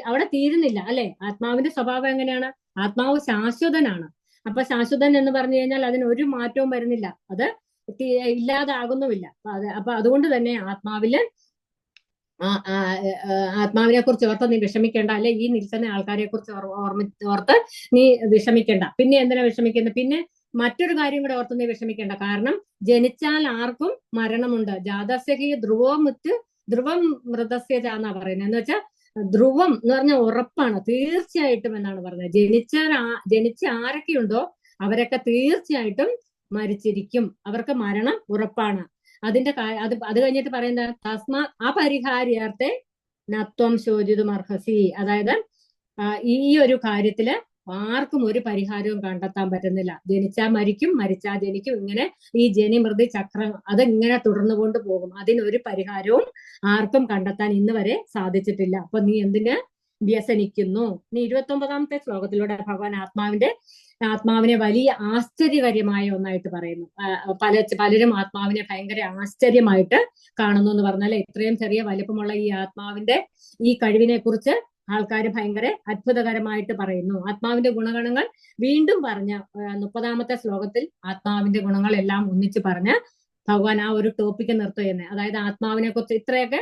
അവിടെ തീരുന്നില്ല, അല്ലെ? ആത്മാവിന്റെ സ്വഭാവം എങ്ങനെയാണ്? ആത്മാവ് ശാശ്വതനാണ്. അപ്പൊ ശാശ്വതൻ എന്ന് പറഞ്ഞു കഴിഞ്ഞാൽ അതിന് ഒരു മാറ്റവും വരുന്നില്ല, അത് ഇല്ലാതാകുന്നുമില്ല. അപ്പൊ അതുകൊണ്ട് തന്നെ ആത്മാവിനെ കുറിച്ച് ഓർത്ത് നീ വിഷമിക്കേണ്ട, അല്ലെ ഈ നിൽക്കുന്ന ആൾക്കാരെ കുറിച്ച് ഓർത്ത് നീ വിഷമിക്കേണ്ട. പിന്നെ എന്തിനാ വിഷമിക്കുന്നത്? പിന്നെ മറ്റൊരു കാര്യം കൂടെ ഓർത്ത് നീ വിഷമിക്കേണ്ട. കാരണം ജനിച്ചാൽ ആർക്കും മരണമുണ്ട്. ജാതസ്യഹി ധ്രുവം മൃതസ്യ എന്നാ പറയുന്നത്. എന്ന് വെച്ചാൽ ധ്രുവം എന്ന് പറഞ്ഞാൽ ഉറപ്പാണ്, തീർച്ചയായിട്ടും എന്നാണ് പറഞ്ഞത്. ജനിച്ച ആരൊക്കെയുണ്ടോ അവരൊക്കെ തീർച്ചയായിട്ടും മരിച്ചിരിക്കും. അവർക്ക് മരണം ഉറപ്പാണ്. അത് കഴിഞ്ഞിട്ട് പറയുന്നത് തസ്മാ അപരിഹാര്യാർത്ഥേ നത്വം ശോചിതും അർഹസി. അതായത് ഈ ഒരു കാര്യത്തില് ആർക്കും ഒരു പരിഹാരവും കണ്ടെത്താൻ പറ്റുന്നില്ല. ജനിച്ചാൽ മരിക്കും, മരിച്ചാൽ ജനിക്കും. ഇങ്ങനെ ഈ ജനിമൃതി ചക്രം അതിങ്ങനെ തുടർന്നുകൊണ്ട് പോകും. അതിനൊരു പരിഹാരവും ആർക്കും കണ്ടെത്താൻ ഇന്ന് വരെ സാധിച്ചിട്ടില്ല. അപ്പൊ നീ എന്തിന് വ്യസനിക്കുന്നു? നീ 29-ാമത്തെ ശ്ലോകത്തിലൂടെ ഭഗവാൻ ആത്മാവിനെ വലിയ ആശ്ചര്യകരമായ ഒന്നായിട്ട് പറയുന്നു. പലരും ആത്മാവിനെ ഭയങ്കര ആശ്ചര്യമായിട്ട് കാണുന്നു എന്ന് പറഞ്ഞാൽ ഇത്രയും ചെറിയ വലിപ്പമുള്ള ഈ ആത്മാവിന്റെ ഈ കഴിവിനെ കുറിച്ച് ആൾക്കാർ ഭയങ്കര അത്ഭുതകരമായിട്ട് പറയുന്നു. ആത്മാവിന്റെ ഗുണഗണങ്ങൾ വീണ്ടും പറഞ്ഞ 30-ാമത്തെ ശ്ലോകത്തിൽ ആത്മാവിന്റെ ഗുണങ്ങളെല്ലാം ഒന്നിച്ച് പറഞ്ഞ് ഭഗവാൻ ആ ഒരു ടോപ്പിക്ക് നിർത്തുകയെന്നെ. അതായത് ആത്മാവിനെ കുറിച്ച് ഇത്രയൊക്കെ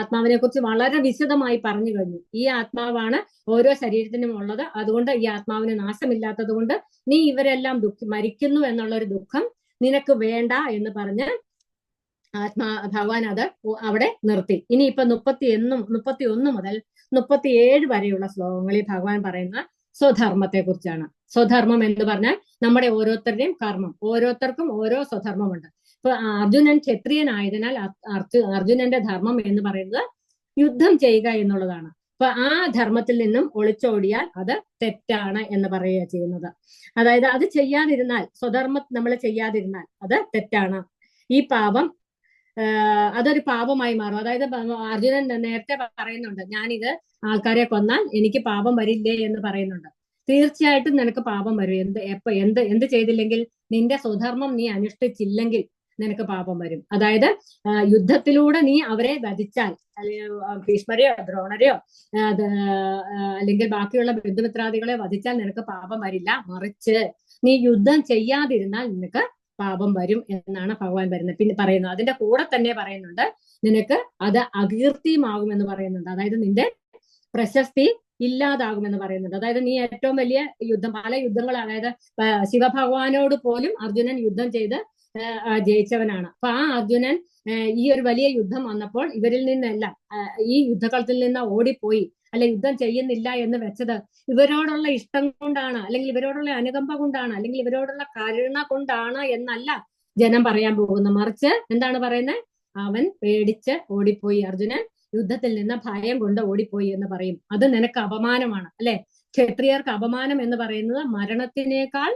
ആത്മാവിനെ കുറിച്ച് വളരെ വിശദമായി പറഞ്ഞു കഴിഞ്ഞു. ഈ ആത്മാവാണ് ഓരോ ശരീരത്തിനും ഉള്ളത്. അതുകൊണ്ട് ഈ ആത്മാവിന് നാശമില്ലാത്തത് കൊണ്ട് നീ ഇവരെല്ലാം മരിക്കുന്നു എന്നുള്ള ഒരു ദുഃഖം നിനക്ക് വേണ്ട എന്ന് പറഞ്ഞ് ഭഗവാൻ അത് അവിടെ നിർത്തി. ഇനിയിപ്പൊ 31 മുതൽ 37 വരെയുള്ള ശ്ലോകങ്ങളിൽ ഭഗവാൻ പറയുന്ന സ്വധർമ്മത്തെ കുറിച്ചാണ്. സ്വധർമ്മം എന്ന് പറഞ്ഞാൽ നമ്മുടെ ഓരോരുത്തരുടെയും കർമ്മം. ഓരോരുത്തർക്കും ഓരോ സ്വധർമ്മമുണ്ട്. ഇപ്പൊ അർജുനൻ ക്ഷത്രിയനായതിനാൽ അർജുനന്റെ ധർമ്മം എന്ന് പറയുന്നത് യുദ്ധം ചെയ്യുക എന്നുള്ളതാണ്. അപ്പൊ ആ ധർമ്മത്തിൽ നിന്നും ഒളിച്ചോടിയാൽ അത് തെറ്റാണ് എന്ന് പറയുക ചെയ്യുന്നത്. അതായത് അത് ചെയ്യാതിരുന്നാൽ, സ്വധർമ്മം നമ്മൾ ചെയ്യാതിരുന്നാൽ അത് തെറ്റാണ്. ഈ പാപം അതൊരു പാപമായി മാറും. അതായത് അർജുനൻ നേരത്തെ പറയുന്നുണ്ട്, ഞാനിത് ആൾക്കാരെ കൊന്നാൽ എനിക്ക് പാപം വരില്ലേ എന്ന് പറയുന്നുണ്ട്. തീർച്ചയായിട്ടും നിനക്ക് പാപം വരും. എന്ത് ചെയ്തില്ലെങ്കിൽ, നിന്റെ സ്വധർമ്മം നീ അനുഷ്ഠിച്ചില്ലെങ്കിൽ നിനക്ക് പാപം വരും. അതായത് യുദ്ധത്തിലൂടെ നീ അവരെ വധിച്ചാൽ, ഭീഷ്മരെയോ ദ്രോണരെയോ അല്ലെങ്കിൽ ബാക്കിയുള്ള ബന്ധുമിത്രാദികളെ വധിച്ചാൽ നിനക്ക് പാപം വരില്ല. മറിച്ച് നീ യുദ്ധം ചെയ്യാതിരുന്നാൽ നിനക്ക് പാപം വരും എന്നാണ് ഭഗവാൻ പറയുന്നത്. അതിന്റെ കൂടെ തന്നെ പറയുന്നുണ്ട്, നിനക്ക് അത് അകീർത്തിയുമാകുമെന്ന് പറയുന്നുണ്ട്. അതായത് നിന്റെ പ്രശസ്തി ഇല്ലാതാകുമെന്ന് പറയുന്നുണ്ട്. അതായത് നീ ഏറ്റവും വലിയ പല യുദ്ധങ്ങൾ, അതായത് ശിവഭഗവാനോട് പോലും അർജുനൻ യുദ്ധം ചെയ്ത് ജയിച്ചവനാണ്. അപ്പൊ ആ അർജുനൻ ഈ ഒരു വലിയ യുദ്ധം വന്നപ്പോൾ ഇവരിൽ നിന്നെല്ലാം ഈ യുദ്ധകളത്തിൽ നിന്ന് ഓടിപ്പോയി, അല്ലെ യുദ്ധം ചെയ്യുന്നില്ല എന്ന് വെച്ചത് ഇവരോടുള്ള ഇഷ്ടം കൊണ്ടാണ്, അല്ലെങ്കിൽ ഇവരോടുള്ള അനുകമ്പ കൊണ്ടാണ്, അല്ലെങ്കിൽ ഇവരോടുള്ള കരുണ കൊണ്ടാണ് എന്നല്ല ജനം പറയാൻ പോകുന്നത്. മറിച്ച് എന്താണ് പറയുന്നത്? അവൻ പേടിച്ച് ഓടിപ്പോയി, അർജുനൻ യുദ്ധത്തിൽ നിന്ന് ഭയം കൊണ്ട് ഓടിപ്പോയി എന്ന് പറയും. അത് നിനക്ക് അപമാനമാണ്, അല്ലെ? ക്ഷത്രിയർക്ക് അപമാനം എന്ന് പറയുന്നത് മരണത്തിനേക്കാൾ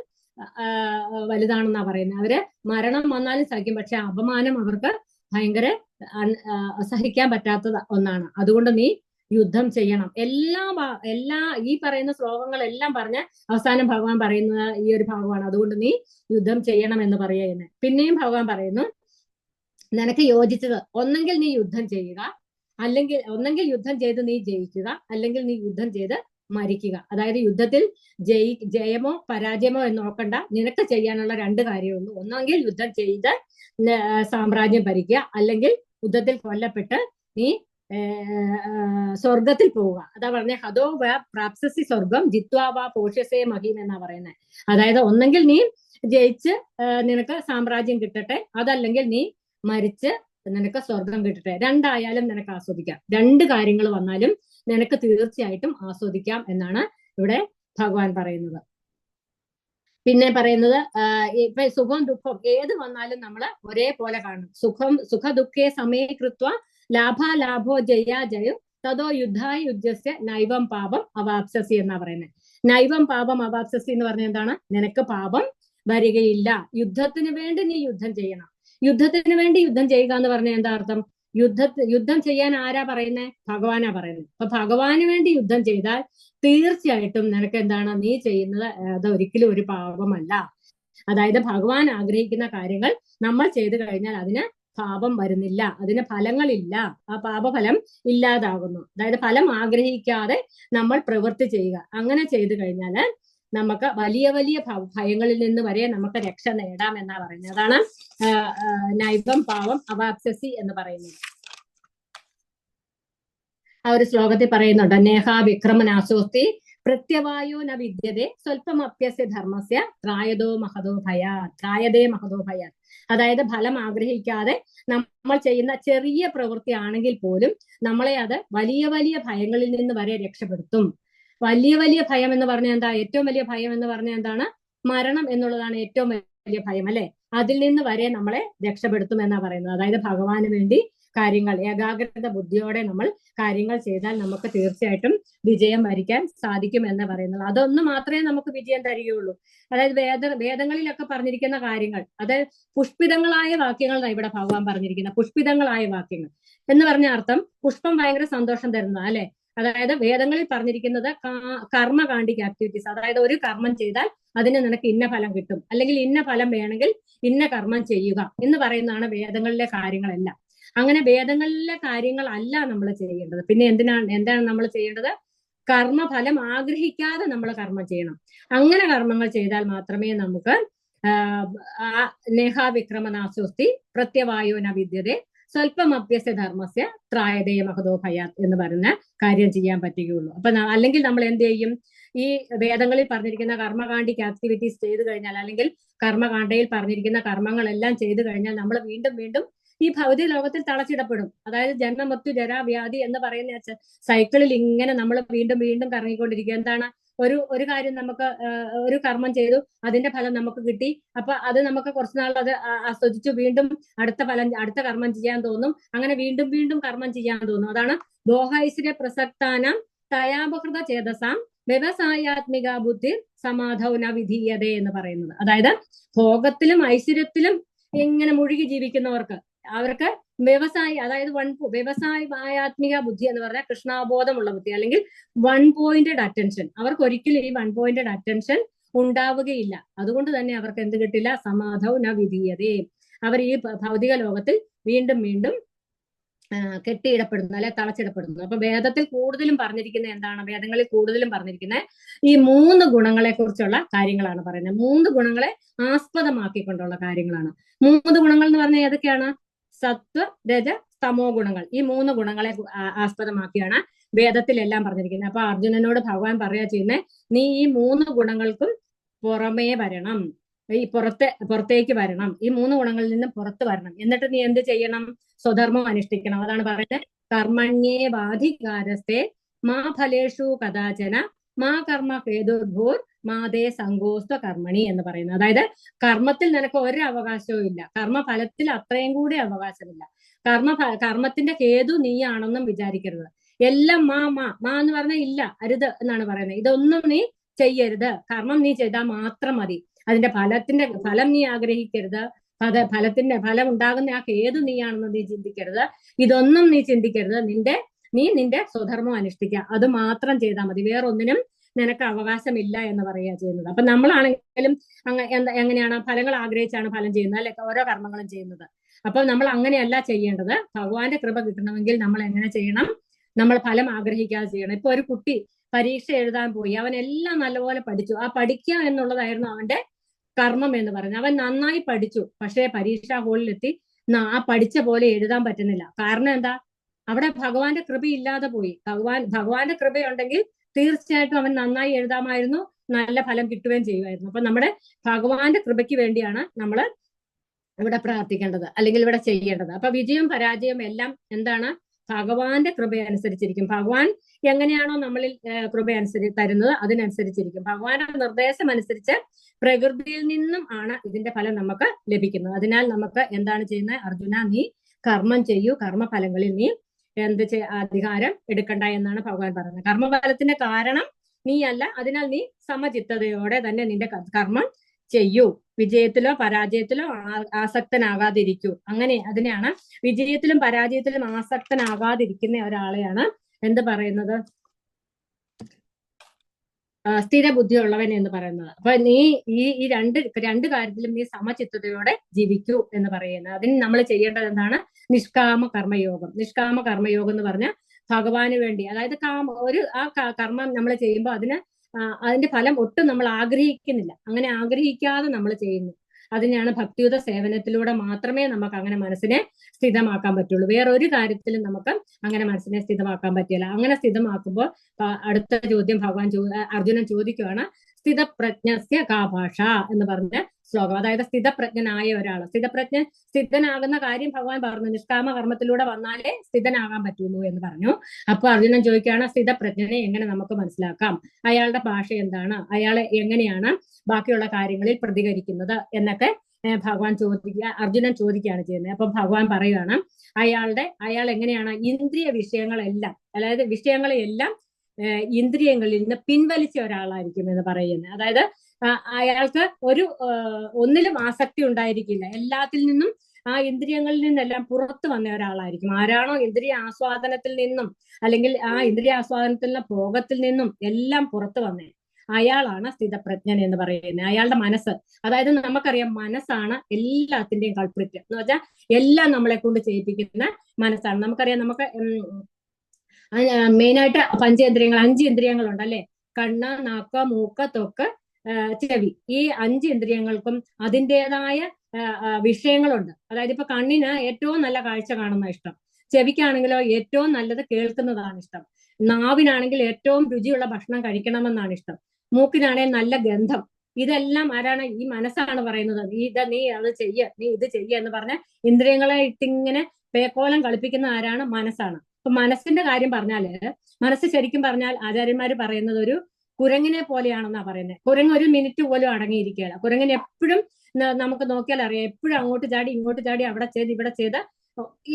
വലുതാണെന്നാ പറയുന്നത്. അവര് മരണം വന്നാലും സഹിക്കും, പക്ഷെ അപമാനം അവർക്ക് ഭയങ്കര സഹിക്കാൻ പറ്റാത്ത ഒന്നാണ്. അതുകൊണ്ട് നീ യുദ്ധം ചെയ്യണം. എല്ലാ ഈ പറയുന്ന ശ്ലോകങ്ങളെല്ലാം പറഞ്ഞ് അവസാനം ഭഗവാൻ പറയുന്നത് ഈ ഒരു ഭാഗമാണ്. അതുകൊണ്ട് നീ യുദ്ധം ചെയ്യണം എന്ന് പറയുന്നത്. പിന്നെയും ഭഗവാൻ പറയുന്നു, നിനക്ക് യോജിച്ചത് ഒന്നെങ്കിൽ നീ യുദ്ധം ചെയ്യുക, ഒന്നെങ്കിൽ യുദ്ധം ചെയ്ത് നീ ജയിക്കുക, അല്ലെങ്കിൽ നീ യുദ്ധം ചെയ്ത് മരിക്കുക. അതായത് യുദ്ധത്തിൽ ജയമോ പരാജയമോ എന്ന് നോക്കണ്ട, നിനക്ക് ചെയ്യാനുള്ള 2 കാര്യമുള്ളൂ. ഒന്നെങ്കിൽ യുദ്ധം ചെയ്ത് സാമ്രാജ്യം ഭരിക്കുക, അല്ലെങ്കിൽ യുദ്ധത്തിൽ കൊല്ലപ്പെട്ട് നീ സ്വർഗത്തിൽ പോവുക. അതാ പറഞ്ഞ ഹതോ വ പ്രാപ്സസി സ്വർഗം ജിത്വാ വാ പോഷ്യസേ മഹീം എന്നാ പറയുന്നത്. അതായത് ഒന്നെങ്കിൽ നീ ജയിച്ച് നിനക്ക് സാമ്രാജ്യം കിട്ടട്ടെ, അതല്ലെങ്കിൽ നീ മരിച്ച് നിനക്ക് സ്വർഗം കിട്ടട്ടെ. രണ്ടായാലും നിനക്ക് ആസ്വദിക്കാം. 2 കാര്യങ്ങൾ വന്നാലും നിനക്ക് തീർച്ചയായിട്ടും ആസ്വദിക്കാം എന്നാണ് ഇവിടെ ഭഗവാൻ പറയുന്നത്. പിന്നെ പറയുന്നത്, ഇപ്പൊ സുഖം ദുഃഖം ഏത് വന്നാലും നമ്മൾ ഒരേപോലെ കാണും. സുഖ ദുഃഖേ സമീകൃത്വ ലാഭോ ജയോ തതോ യുദ്ധായി യുദ്ധസ്യ നൈവം പാപം അവാപ്സസി എന്നാ പറയുന്നത്. നൈവം പാപം അവാപ്സസി എന്ന് പറഞ്ഞാൽ എന്താണ്? നിനക്ക് പാപം വരികയില്ല. യുദ്ധത്തിന് വേണ്ടി നീ യുദ്ധം ചെയ്യണം. യുദ്ധത്തിന് വേണ്ടി യുദ്ധം ചെയ്യുക എന്ന് പറഞ്ഞാൽ എന്താ അർത്ഥം? യുദ്ധം ചെയ്യാൻ ആരാ പറയുന്നത്? ഭഗവാനാ പറയുന്നത്. അപ്പൊ ഭഗവാന് വേണ്ടി യുദ്ധം ചെയ്താൽ തീർച്ചയായിട്ടും നിനക്ക് എന്താണ്? നീ ചെയ്യുന്നത് അത് ഒരിക്കലും ഒരു പാപമല്ല. അതായത് ഭഗവാൻ ആഗ്രഹിക്കുന്ന കാര്യങ്ങൾ നമ്മൾ ചെയ്തു കഴിഞ്ഞാൽ അതിന് പാപം വരുന്നില്ല, അതിന് ഫലങ്ങളില്ല, ആ പാപഫലം ഇല്ലാതാകുന്നു. അതായത് ഫലം ആഗ്രഹിക്കാതെ നമ്മൾ പ്രവൃത്തി ചെയ്യുക. അങ്ങനെ ചെയ്തു കഴിഞ്ഞാൽ നമുക്ക് വലിയ വലിയ ഭയങ്ങളിൽ നിന്ന് വരെ നമുക്ക് രക്ഷ നേടാം എന്നാ പറയുന്നത്. അതാണ് നൈവം പാവം അവാപ്സസി എന്ന് പറയുന്നത്. ആ ഒരു ശ്ലോകത്തിൽ പറയുന്നുണ്ട്, നേഹാ വിക്രമനാശോസ്തി പ്രത്യവായോ ന വിദ്യതേ സ്വല്പമപ്യസ്യ ധർമ്മസ്യ ത്രായതേ മഹതോ ഭയാ. അതായത് ഫലം ആഗ്രഹിക്കാതെ നമ്മൾ ചെയ്യുന്ന ചെറിയ പ്രവൃത്തി ആണെങ്കിൽ പോലും നമ്മളെ അത് വലിയ വലിയ ഭയങ്ങളിൽ നിന്ന് വരെ രക്ഷപ്പെടുത്തും. വലിയ വലിയ ഭയം എന്ന് പറഞ്ഞാൽ എന്താ? ഏറ്റവും വലിയ ഭയം എന്ന് പറഞ്ഞാൽ എന്താണ്? മരണം എന്നുള്ളതാണ് ഏറ്റവും വലിയ ഭയം, അല്ലെ? അതിൽ നിന്ന് വരെ നമ്മളെ രക്ഷപ്പെടുത്തും എന്നാ പറയുന്നത്. അതായത് ഭഗവാന് വേണ്ടി കാര്യങ്ങൾ ഏകാഗ്രത ബുദ്ധിയോടെ നമ്മൾ കാര്യങ്ങൾ ചെയ്താൽ നമുക്ക് തീർച്ചയായിട്ടും വിജയം വരിക്കാൻ സാധിക്കും എന്ന് പറയുന്നത്. അതൊന്നും മാത്രമേ നമുക്ക് വിജയം തരികയുള്ളൂ. അതായത് വേദങ്ങളിലൊക്കെ പറഞ്ഞിരിക്കുന്ന കാര്യങ്ങൾ, അതായത് പുഷ്പിതങ്ങളായ വാക്യങ്ങളാണ് ഇവിടെ ഭഗവാൻ പറഞ്ഞിരിക്കുന്നത്. പുഷ്പിതങ്ങളായ വാക്യങ്ങൾ എന്ന് പറഞ്ഞ അർത്ഥം പുഷ്പം ഭയങ്കര സന്തോഷം തരുന്ന, അല്ലെ? അതായത് വേദങ്ങളിൽ പറഞ്ഞിരിക്കുന്നത് കർമ്മകാണ്ഡിക് ആക്ടിവിറ്റീസ്. അതായത് ഒരു കർമ്മം ചെയ്താൽ അതിന് നിനക്ക് ഇന്ന ഫലം കിട്ടും, അല്ലെങ്കിൽ ഇന്ന ഫലം വേണമെങ്കിൽ ഇന്ന കർമ്മം ചെയ്യുക എന്ന് പറയുന്നതാണ് വേദങ്ങളിലെ കാര്യങ്ങളെല്ലാം. അങ്ങനെ വേദങ്ങളിലെ കാര്യങ്ങളല്ല നമ്മൾ ചെയ്യേണ്ടത്. പിന്നെ എന്താണ് നമ്മൾ ചെയ്യേണ്ടത്? കർമ്മഫലം ആഗ്രഹിക്കാതെ നമ്മൾ കർമ്മം ചെയ്യണം. അങ്ങനെ കർമ്മങ്ങൾ ചെയ്താൽ മാത്രമേ നമുക്ക് നേഹാവിക്രമനാശോസ്തി പ്രത്യവായോ ന വിദ്യതേ സ്വല്പമഭ്യസ്യ ധർമ്മസ്യ ത്രായതേ മഹതോ ഭയാത് എന്ന് പറയുന്ന കാര്യം ചെയ്യാൻ പറ്റുകയുള്ളൂ. അപ്പൊ അല്ലെങ്കിൽ നമ്മൾ എന്ത് ചെയ്യും? ഈ വേദങ്ങളിൽ പറഞ്ഞിരിക്കുന്ന കർമ്മകാണ്ഡിക് ആക്ടിവിറ്റീസ് ചെയ്തു കഴിഞ്ഞാൽ, അല്ലെങ്കിൽ കർമ്മകാണ്ഡയിൽ പറഞ്ഞിരിക്കുന്ന കർമ്മങ്ങളെല്ലാം ചെയ്തു കഴിഞ്ഞാൽ നമ്മൾ വീണ്ടും വീണ്ടും ഈ ഭൗതിക ലോകത്തിൽ തളച്ചിടപ്പെടും. അതായത് ജന്മമൃത്യു ജരാ വ്യാധി എന്ന് പറയുന്ന സൈക്കിളിൽ ഇങ്ങനെ നമ്മൾ വീണ്ടും വീണ്ടും കറങ്ങിക്കൊണ്ടിരിക്കുക. എന്താണ്? ഒരു കാര്യം നമുക്ക് ഒരു കർമ്മം ചെയ്തു, അതിന്റെ ഫലം നമുക്ക് കിട്ടി, അപ്പൊ അത് നമുക്ക് കുറച്ചുനാൾ അത് ആസ്വദിച്ചു, വീണ്ടും അടുത്ത കർമ്മം ചെയ്യാൻ തോന്നും, അങ്ങനെ വീണ്ടും വീണ്ടും കർമ്മം ചെയ്യാൻ തോന്നും. അതാണ് ദോഹൈശ്വര്യ പ്രസക്താനം തയാപകൃത ചേതസാം വ്യവസായാത്മിക ബുദ്ധി സമാധൗന വിധീയതേ എന്ന് പറയുന്നത്. അതായത് ഭോഗത്തിലും ഐശ്വര്യത്തിലും ഇങ്ങനെ മുഴുകി ജീവിക്കുന്നവർക്ക്, അവർക്ക് അതായത് വ്യവസായാത്മിക ബുദ്ധി എന്ന് പറഞ്ഞാൽ കൃഷ്ണാബോധമുള്ള ബുദ്ധി, അല്ലെങ്കിൽ 1 പോയിന്റഡ് അറ്റൻഷൻ. അവർക്ക് ഒരിക്കലും ഈ 1 പോയിന്റഡ് അറ്റൻഷൻ ഉണ്ടാവുകയില്ല. അതുകൊണ്ട് തന്നെ അവർക്ക് എന്ത് കിട്ടില്ല? സമാധൗ ന വിധീയതേ. അവർ ഈ ഭൗതിക ലോകത്തിൽ വീണ്ടും വീണ്ടും കെട്ടിയിടപ്പെടുന്നു, അല്ലെ തളച്ചിടപ്പെടുന്നു. അപ്പൊ വേദത്തിൽ കൂടുതലും പറഞ്ഞിരിക്കുന്ന എന്താണ്? വേദങ്ങളിൽ കൂടുതലും പറഞ്ഞിരിക്കുന്ന ഈ 3 ഗുണങ്ങളെ കുറിച്ചുള്ള കാര്യങ്ങളാണ് പറയുന്നത്. 3 ഗുണങ്ങളെ ആസ്പദമാക്കിക്കൊണ്ടുള്ള കാര്യങ്ങളാണ്. 3 ഗുണങ്ങൾ എന്ന് പറഞ്ഞാൽ ഏതൊക്കെയാണ്? സത്വ, രജ, തമോ ഗുണങ്ങൾ. ഈ 3 ഗുണങ്ങളെ ആസ്പദമാക്കിയാണ് വേദത്തിലെല്ലാം പറഞ്ഞിരിക്കുന്നത്. അപ്പൊ അർജുനനോട് ഭഗവാൻ പറയാ ചെയ്യുന്നത്, നീ ഈ 3 ഗുണങ്ങൾക്കും പുറമേ വരണം, ഈ പുറത്തേക്ക് വരണം, ഈ 3 ഗുണങ്ങളിൽ നിന്ന് പുറത്ത് വരണം. എന്നിട്ട് നീ എന്ത് ചെയ്യണം? സ്വധർമ്മം അനുഷ്ഠിക്കണം. അതാണ് പറയുന്നത്, കർമ്മണ്യേവാധികാരസ്തേ മാ ഫലേഷു കഥാചന മാ കർമ്മ ഹേതുർഭൂർ മാതേ സംഗോസ്ത്വ കർമ്മണി എന്ന് പറയുന്നത്. അതായത് കർമ്മത്തിൽ നിനക്ക് ഒരു അവകാശവും ഇല്ല, കർമ്മഫലത്തിൽ അത്രയും കൂടി അവകാശമില്ല. കർമ്മത്തിന്റെ ഹേതു നീയാണെന്നും വിചാരിക്കരുത്. എല്ലാം മാ എന്ന് പറഞ്ഞാൽ ഇല്ല, അരുത് എന്നാണ് പറയുന്നത്. ഇതൊന്നും നീ ചെയ്യരുത്. കർമ്മം നീ ചെയ്താൽ മാത്രം മതി. അതിന്റെ ഫലം നീ ആഗ്രഹിക്കരുത്. ഫലം ഉണ്ടാകുന്ന ആ ഹേതു നീയാണെന്ന് നീ ചിന്തിക്കരുത്. ഇതൊന്നും നീ ചിന്തിക്കരുത്. നീ നിന്റെ സ്വധർമ്മം അനുഷ്ഠിക്കുക, അത് മാത്രം ചെയ്താൽ മതി. വേറൊന്നിനും നിനക്ക് അവകാശമില്ല എന്ന് പറയുക ചെയ്യുന്നത്. അപ്പൊ നമ്മളാണെങ്കിലും എങ്ങനെയാണ്? ഫലങ്ങൾ ആഗ്രഹിച്ചാണ് ഫലം ചെയ്യുന്നത്, അല്ലെ? ഓരോ കർമ്മങ്ങളും ചെയ്യുന്നത്. അപ്പൊ നമ്മൾ അങ്ങനെയല്ല ചെയ്യേണ്ടത്. ഭഗവാന്റെ കൃപ കിട്ടണമെങ്കിൽ നമ്മൾ എങ്ങനെ ചെയ്യണം? നമ്മൾ ഫലം ആഗ്രഹിക്കാതെ ചെയ്യണം. ഇപ്പൊ ഒരു കുട്ടി പരീക്ഷ എഴുതാൻ പോയി, അവൻ എല്ലാം നല്ലപോലെ പഠിച്ചു. ആ പഠിക്കുക എന്നുള്ളതായിരുന്നു അവന്റെ കർമ്മം എന്ന് പറയുന്നത്. അവൻ നന്നായി പഠിച്ചു, പക്ഷേ പരീക്ഷാ ഹാളിലെത്തി ആ പഠിച്ച പോലെ എഴുതാൻ പറ്റുന്നില്ല. കാരണം എന്താ? അവിടെ ഭഗവാന്റെ കൃപയില്ലാതെ പോയി. ഭഗവാന്റെ കൃപയുണ്ടെങ്കിൽ തീർച്ചയായിട്ടും അവൻ നന്നായി എഴുതാമായിരുന്നു, നല്ല ഫലം കിട്ടുകയും ചെയ്യുമായിരുന്നു. അപ്പൊ നമ്മുടെ ഭഗവാന്റെ കൃപയ്ക്ക് വേണ്ടിയാണ് നമ്മൾ ഇവിടെ പ്രാർത്ഥിക്കേണ്ടത്, അല്ലെങ്കിൽ ഇവിടെ ചെയ്യേണ്ടത്. അപ്പൊ വിജയവും പരാജയവും എല്ലാം എന്താണ്? ഭഗവാന്റെ കൃപ അനുസരിച്ചിരിക്കും. ഭഗവാൻ എങ്ങനെയാണോ നമ്മളിൽ കൃപ തരുന്നത് അതിനനുസരിച്ചിരിക്കും. ഭഗവാന്റെ നിർദ്ദേശം അനുസരിച്ച് പ്രകൃതിയിൽ നിന്നും ആണ് ഇതിന്റെ ഫലം നമുക്ക് ലഭിക്കുന്നത്. അതിനാൽ നമുക്ക് എന്താണ് ചെയ്യുന്നത്? അർജുന, നീ കർമ്മം ചെയ്യൂ, കർമ്മഫലങ്ങളിൽ നീ അധികാരം എടുക്കണ്ട എന്നാണ് ഭഗവാൻ പറയുന്നത്. കർമ്മഫലത്തിന്റെ കാരണം നീയല്ല, അതിനാൽ നീ സമചിത്തതയോടെ തന്നെ നിന്റെ കർമ്മം ചെയ്യൂ. വിജയത്തിലോ പരാജയത്തിലോ ആസക്തനാകാതിരിക്കൂ. അതിനെയാണ് വിജയത്തിലും പരാജയത്തിലും ആസക്തനാകാതിരിക്കുന്ന ഒരാളെയാണ് എന്ത് പറയുന്നത്? സ്ഥിരബുദ്ധിയുള്ളവൻ എന്ന് പറയുന്നത്. അപ്പൊ നീ ഈ രണ്ട് കാര്യത്തിലും നീ സമചിത്തതയോടെ ജീവിക്കൂ എന്ന് പറയുന്നത്. അതിന് നമ്മൾ ചെയ്യേണ്ടത് എന്താണ്? നിഷ്കാമ കർമ്മയോഗം. നിഷ്കാമ കർമ്മയോഗം എന്ന് പറഞ്ഞാൽ ഭഗവാന് വേണ്ടി, അതായത് കർമ്മം നമ്മൾ ചെയ്യുമ്പോൾ അതിന്റെ ഫലം ഒട്ടും നമ്മൾ ആഗ്രഹിക്കുന്നില്ല. അങ്ങനെ ആഗ്രഹിക്കാതെ നമ്മൾ ചെയ്യുന്നു. അതിനെയാണ് ഭക്തിയുത സേവനത്തിലൂടെ മാത്രമേ നമുക്ക് അങ്ങനെ മനസ്സിനെ സ്ഥിതമാക്കാൻ പറ്റുള്ളൂ. വേറൊരു കാര്യത്തിലും നമുക്ക് അങ്ങനെ മനസ്സിനെ സ്ഥിതമാക്കാൻ പറ്റില്ല. അങ്ങനെ സ്ഥിതമാക്കുമ്പോൾ അടുത്ത ചോദ്യം അർജുനൻ ചോദിക്കുകയാണ്, സ്ഥിതപ്രജ്ഞസ്യ കാ ഭാഷ എന്ന് പറഞ്ഞ ശ്ലോകം. അതായത് സ്ഥിതപ്രജ്ഞനായ ഒരാൾ, സ്ഥിതനാകുന്ന കാര്യം ഭഗവാൻ പറഞ്ഞു, നിഷ്കാമ കർമ്മത്തിലൂടെ വന്നാലേ സ്ഥിതനാകാൻ പറ്റുള്ളൂ എന്ന് പറഞ്ഞു. അപ്പൊ അർജുനൻ ചോദിക്കുകയാണ്, സ്ഥിതപ്രജ്ഞനെ എങ്ങനെ നമുക്ക് മനസ്സിലാക്കാം? അയാളുടെ ഭാഷ എന്താണ്? അയാളെ എങ്ങനെയാണ് ബാക്കിയുള്ള കാര്യങ്ങളിൽ പ്രതികരിക്കുന്നത് എന്നൊക്കെ അർജുനൻ ചോദിക്കുകയാണ് ചെയ്യുന്നത്. അപ്പൊ ഭഗവാൻ പറയുകയാണ്, അയാൾ എങ്ങനെയാണ് ഇന്ദ്രിയ വിഷയങ്ങളെല്ലാം, അതായത് വിഷയങ്ങളെയെല്ലാം ഇന്ദ്രിയങ്ങളിൽ നിന്ന് പിൻവലിച്ച ഒരാളായിരിക്കും എന്ന് പറയുന്നത്. അതായത് അയാൾക്ക് ഒന്നിലും ആസക്തി ഉണ്ടായിരിക്കില്ല, എല്ലാത്തിൽ നിന്നും ആ ഇന്ദ്രിയങ്ങളിൽ നിന്നെല്ലാം പുറത്തു വന്ന ഒരാളായിരിക്കും. ആരാണോ ഇന്ദ്രിയ ആസ്വാദനത്തിൽ നിന്നും, അല്ലെങ്കിൽ ആ ഇന്ദ്രിയ ആസ്വാദനത്തിലുള്ള ഭോഗത്തിൽ നിന്നും എല്ലാം പുറത്തു വന്നേ, അയാളാണ് സ്ഥിതപ്രജ്ഞൻ എന്ന് പറയുന്നത്. അയാളുടെ മനസ്സ്, അതായത് നമുക്കറിയാം മനസ്സാണ് എല്ലാത്തിന്റെയും കൾപ്രിറ്റ് എന്ന് വെച്ചാൽ എല്ലാം നമ്മളെ കൊണ്ട് ചെയ്യിപ്പിക്കുന്ന മനസ്സാണ്. നമുക്കറിയാം, നമുക്ക് മെയിനായിട്ട് 5 ഇന്ദ്രിയങ്ങളുണ്ട് അല്ലെ? കണ്ണ്, നാക്ക്, മൂക്ക്, ത്വക്ക്, ചെവി. ഈ 5 ഇന്ദ്രിയങ്ങൾക്കും അതിൻ്റെതായ വിഷയങ്ങളുണ്ട്. അതായത് ഇപ്പൊ കണ്ണിന് ഏറ്റവും നല്ല കാഴ്ച കാണുന്ന ഇഷ്ടം, ചെവിക്കാണെങ്കിലോ ഏറ്റവും നല്ലത് കേൾക്കുന്നതാണ് ഇഷ്ടം, നാവിനാണെങ്കിൽ ഏറ്റവും രുചിയുള്ള ഭക്ഷണം കഴിക്കണമെന്നാണ് ഇഷ്ടം, മൂക്കിനാണെങ്കിൽ നല്ല ഗന്ധം. ഇതെല്ലാം ആരാണ്? ഈ മനസ്സാണ് പറയുന്നത്. നീ അത് ചെയ്യ, നീ ഇത് ചെയ്യ എന്ന് പറഞ്ഞ ഇന്ദ്രിയങ്ങളെ ഇട്ടിങ്ങനെ പേക്കോലം കളിപ്പിക്കുന്ന ആരാണ്? മനസ്സാണ്. അപ്പൊ മനസ്സിന്റെ കാര്യം പറഞ്ഞാല്, മനസ്സ് ശരിക്കും പറഞ്ഞാൽ ആചാര്യന്മാര് പറയുന്നത് ഒരു കുരങ്ങിനെ പോലെയാണെന്നാ പറയുന്നത്. കുരങ്ങ് ഒരു മിനിറ്റ് പോലും അടങ്ങിയിരിക്കുകയില്ല. കുരങ്ങിന് എപ്പോഴും നമുക്ക് നോക്കിയാൽ അറിയാം, എപ്പോഴും അങ്ങോട്ട് ചാടി ഇങ്ങോട്ട് ചാടി, അവിടെ ചെയ്ത് ഇവിടെ ചെയ്ത്,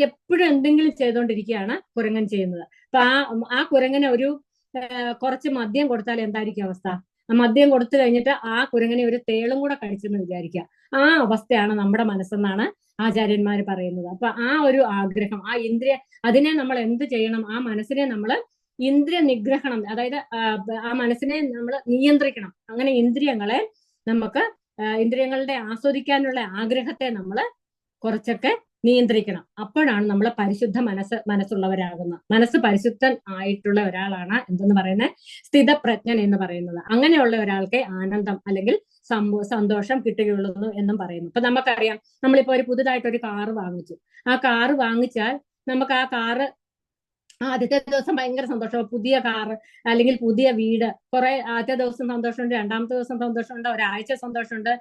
എപ്പോഴും എന്തെങ്കിലും ചെയ്തുകൊണ്ടിരിക്കുകയാണ് കുരങ്ങൻ ചെയ്യുന്നത്. അപ്പൊ ആ കുരങ്ങനെ ഒരു കുറച്ച് മദ്യം കൊടുത്താൽ എന്തായിരിക്കും അവസ്ഥ? ആ മദ്യം കൊടുത്തു കഴിഞ്ഞിട്ട് ആ കുരങ്ങനെ ഒരു തേളും കൂടെ കഴിച്ചെന്ന് വിചാരിക്കുക. ആ അവസ്ഥയാണ് നമ്മുടെ മനസ്സെന്നാണ് ആചാര്യന്മാര് പറയുന്നത്. അപ്പൊ ആ ഒരു ആഗ്രഹം, ആ ഇന്ദ്രിയ, അതിനെ നമ്മൾ എന്ത് ചെയ്യണം? ആ മനസ്സിനെ നമ്മൾ ഇന്ദ്രിയ നിഗ്രഹണം, അതായത് ആ മനസ്സിനെ നമ്മൾ നിയന്ത്രിക്കണം. അങ്ങനെ ഇന്ദ്രിയങ്ങളെ നമുക്ക് ഇന്ദ്രിയങ്ങളുടെ ആസ്വദിക്കാനുള്ള ആഗ്രഹത്തെ നമ്മൾ കുറച്ചൊക്കെ നിയന്ത്രിക്കണം. അപ്പോഴാണ് നമ്മൾ പരിശുദ്ധ മനസ്സുള്ളവരാകുന്നത്. മനസ്സ് പരിശുദ്ധൻ ആയിട്ടുള്ള ഒരാളാണ് എന്തെന്ന് പറയുന്നത്? സ്ഥിതപ്രജ്ഞൻ എന്ന് പറയുന്നത്. അങ്ങനെയുള്ള ഒരാൾക്ക് ആനന്ദം അല്ലെങ്കിൽ സന്തോഷം കിട്ടുകയുള്ളൂ എന്നും പറയുന്നു. ഇപ്പൊ നമുക്കറിയാം, നമ്മളിപ്പോ ഒരു പുതുതായിട്ട് ഒരു കാറ് വാങ്ങിച്ചു. ആ കാറ് വാങ്ങിച്ചാൽ നമുക്ക് ആ കാറ് ആദ്യത്തെ ദിവസം ഭയങ്കര സന്തോഷം, പുതിയ കാറ് അല്ലെങ്കിൽ പുതിയ വീട്. ആദ്യത്തെ ദിവസം സന്തോഷമുണ്ട്, രണ്ടാമത്തെ ദിവസം സന്തോഷമുണ്ട്, ഒരാഴ്ച സന്തോഷമുണ്ട്,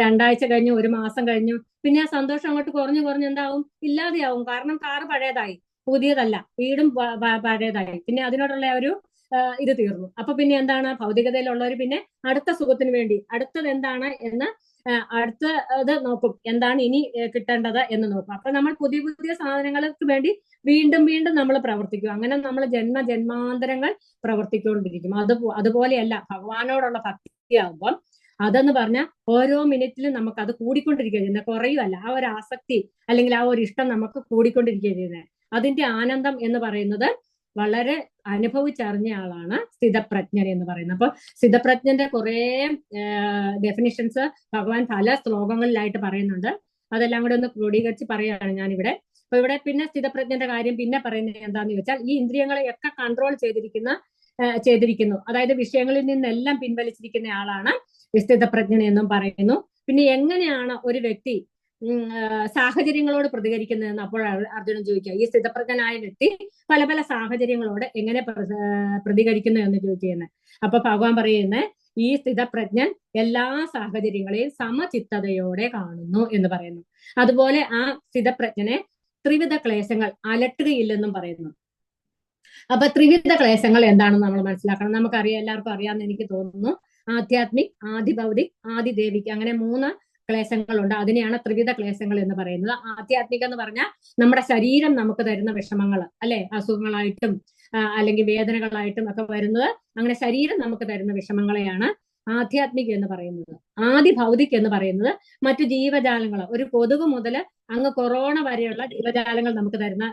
2 ആഴ്ച കഴിഞ്ഞു, 1 മാസം കഴിഞ്ഞു. പിന്നെ ആ സന്തോഷം അങ്ങോട്ട് കുറഞ്ഞു എന്താവും? ഇല്ലാതെയാവും. കാരണം കാറ് പഴയതായി, പുതിയതല്ല, വീടും പഴയതായി. പിന്നെ അതിനോടുള്ള ഒരു ഇത് തീർന്നു. അപ്പൊ പിന്നെ എന്താണ്? ഭൗതികതയിലുള്ളവർ പിന്നെ അടുത്ത സുഖത്തിന് വേണ്ടി അടുത്തത് എന്താണ് എന്ന് അടുത്തത് നോക്കും, എന്താണ് ഇനി കിട്ടേണ്ടത് എന്ന് നോക്കും. അപ്പൊ നമ്മൾ പുതിയ പുതിയ സാധനങ്ങൾക്ക് വേണ്ടി വീണ്ടും വീണ്ടും നമ്മൾ പ്രവർത്തിക്കും. അങ്ങനെ നമ്മൾ ജന്മാന്തരങ്ങൾ പ്രവർത്തിച്ചുകൊണ്ടിരിക്കും. അതുപോലെയല്ല ഭഗവാനോടുള്ള ഭക്തിയാകുമ്പം അതെന്ന് പറഞ്ഞാൽ ഓരോ മിനിറ്റിലും നമുക്ക് അത് കൂടിക്കൊണ്ടിരിക്കുക ചെയ്യുന്നത്, കുറയുമല്ല. ആ ഒരു ആസക്തി അല്ലെങ്കിൽ ആ ഒരു ഇഷ്ടം നമുക്ക് കൂടിക്കൊണ്ടിരിക്കുക ചെയ്യുന്നത്. അതിന്റെ ആനന്ദം എന്ന് പറയുന്നത് വളരെ അനുഭവിച്ചറിഞ്ഞ ആളാണ് സ്ഥിതപ്രജ്ഞൻ എന്ന് പറയുന്നത്. അപ്പൊ സ്ഥിതപ്രജ്ഞന്റെ കുറെ ഡെഫിനിഷൻസ് ഭഗവാൻ പല ശ്ലോകങ്ങളിലായിട്ട് പറയുന്നുണ്ട്. അതെല്ലാം കൂടെ ഒന്ന് ക്രോഡീകരിച്ച് പറയുകയാണ് ഞാനിവിടെ. അപ്പൊ ഇവിടെ പിന്നെ സ്ഥിതപ്രജ്ഞന്റെ കാര്യം പിന്നെ പറയുന്നത് എന്താന്ന് ചോദിച്ചാൽ, ഈ ഇന്ദ്രിയങ്ങളെയൊക്കെ കൺട്രോൾ ചെയ്തിരിക്കുന്നു, അതായത് വിഷയങ്ങളിൽ നിന്നെല്ലാം പിൻവലിച്ചിരിക്കുന്ന ആളാണ് സ്ഥിതപ്രജ്ഞൻ എന്നും പറയുന്നു. പിന്നെ എങ്ങനെയാണ് ഒരു വ്യക്തി സാഹചര്യങ്ങളോട് പ്രതികരിക്കുന്നതെന്ന് അപ്പോൾ അർജുനൻ ചോദിക്കുക. ഈ സ്ഥിതപ്രജ്ഞനായ വ്യക്തി പല പല സാഹചര്യങ്ങളോട് എങ്ങനെ പ്രതികരിക്കുന്നു എന്ന് ചോദിക്കുന്നത്. അപ്പൊ ഭഗവാൻ പറയുന്നത്, ഈ സ്ഥിതപ്രജ്ഞൻ എല്ലാ സാഹചര്യങ്ങളെയും സമചിത്തതയോടെ കാണുന്നു എന്ന് പറയുന്നു. അതുപോലെ ആ സ്ഥിതപ്രജ്ഞനെ ത്രിവിധ ക്ലേശങ്ങൾ അലട്ടുകയില്ലെന്നും പറയുന്നു. അപ്പൊ ത്രിവിധ ക്ലേശങ്ങൾ എന്താണെന്ന് നമ്മൾ മനസ്സിലാക്കണം. നമുക്കറിയാം, എല്ലാവർക്കും അറിയാമെന്ന് എനിക്ക് തോന്നുന്നു. ആധ്യാത്മിക്, ആദിഭൗതിക്, ആദിദേവിക്, അങ്ങനെ 3 ക്ലേശങ്ങളുണ്ട്. അതിനെയാണ് ത്രിവിധ ക്ലേശങ്ങൾ എന്ന് പറയുന്നത്. ആധ്യാത്മിക എന്ന് പറഞ്ഞാൽ നമ്മുടെ ശരീരം നമുക്ക് തരുന്ന വിഷമങ്ങൾ, അല്ലെ, അസുഖങ്ങളായിട്ടും അല്ലെങ്കിൽ വേദനകളായിട്ടും ഒക്കെ വരുന്നത്, അങ്ങനെ ശരീരം നമുക്ക് തരുന്ന വിഷമങ്ങളെയാണ് ആധ്യാത്മിക എന്ന് പറയുന്നത്. ആദിഭൗതിക് എന്ന് പറയുന്നത് മറ്റു ജീവജാലങ്ങൾ, ഒരു കൊതുക് മുതൽ അങ്ങ് കൊറോണ വരെയുള്ള ജീവജാലങ്ങൾ നമുക്ക് തരുന്ന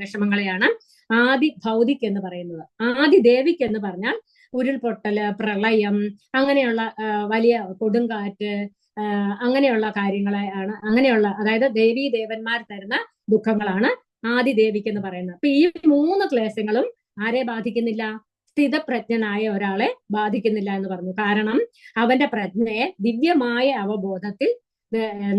വിഷമങ്ങളെയാണ് ആദിഭൗതിക് എന്ന് പറയുന്നത്. ആദിദേവിക് എന്ന് പറഞ്ഞാൽ ഉരുൾപൊട്ടല്, പ്രളയം, അങ്ങനെയുള്ള വലിയ കൊടുങ്കാറ്റ്, അങ്ങനെയുള്ള കാര്യങ്ങളെയാണ്, അങ്ങനെയുള്ള, അതായത് ദേവീ ദേവന്മാർ തരുന്ന ദുഃഖങ്ങളാണ് ആദിദേവിക്ക് എന്ന് പറയുന്നത്. അപ്പൊ ഈ 3 ക്ലേശങ്ങളും ആരെ ബാധിക്കുന്നില്ല? സ്ഥിതപ്രജ്ഞനായ ഒരാളെ ബാധിക്കുന്നില്ല എന്ന് പറഞ്ഞു. കാരണം അവന്റെ പ്രജ്ഞയെ ദിവ്യമായ അവബോധത്തിൽ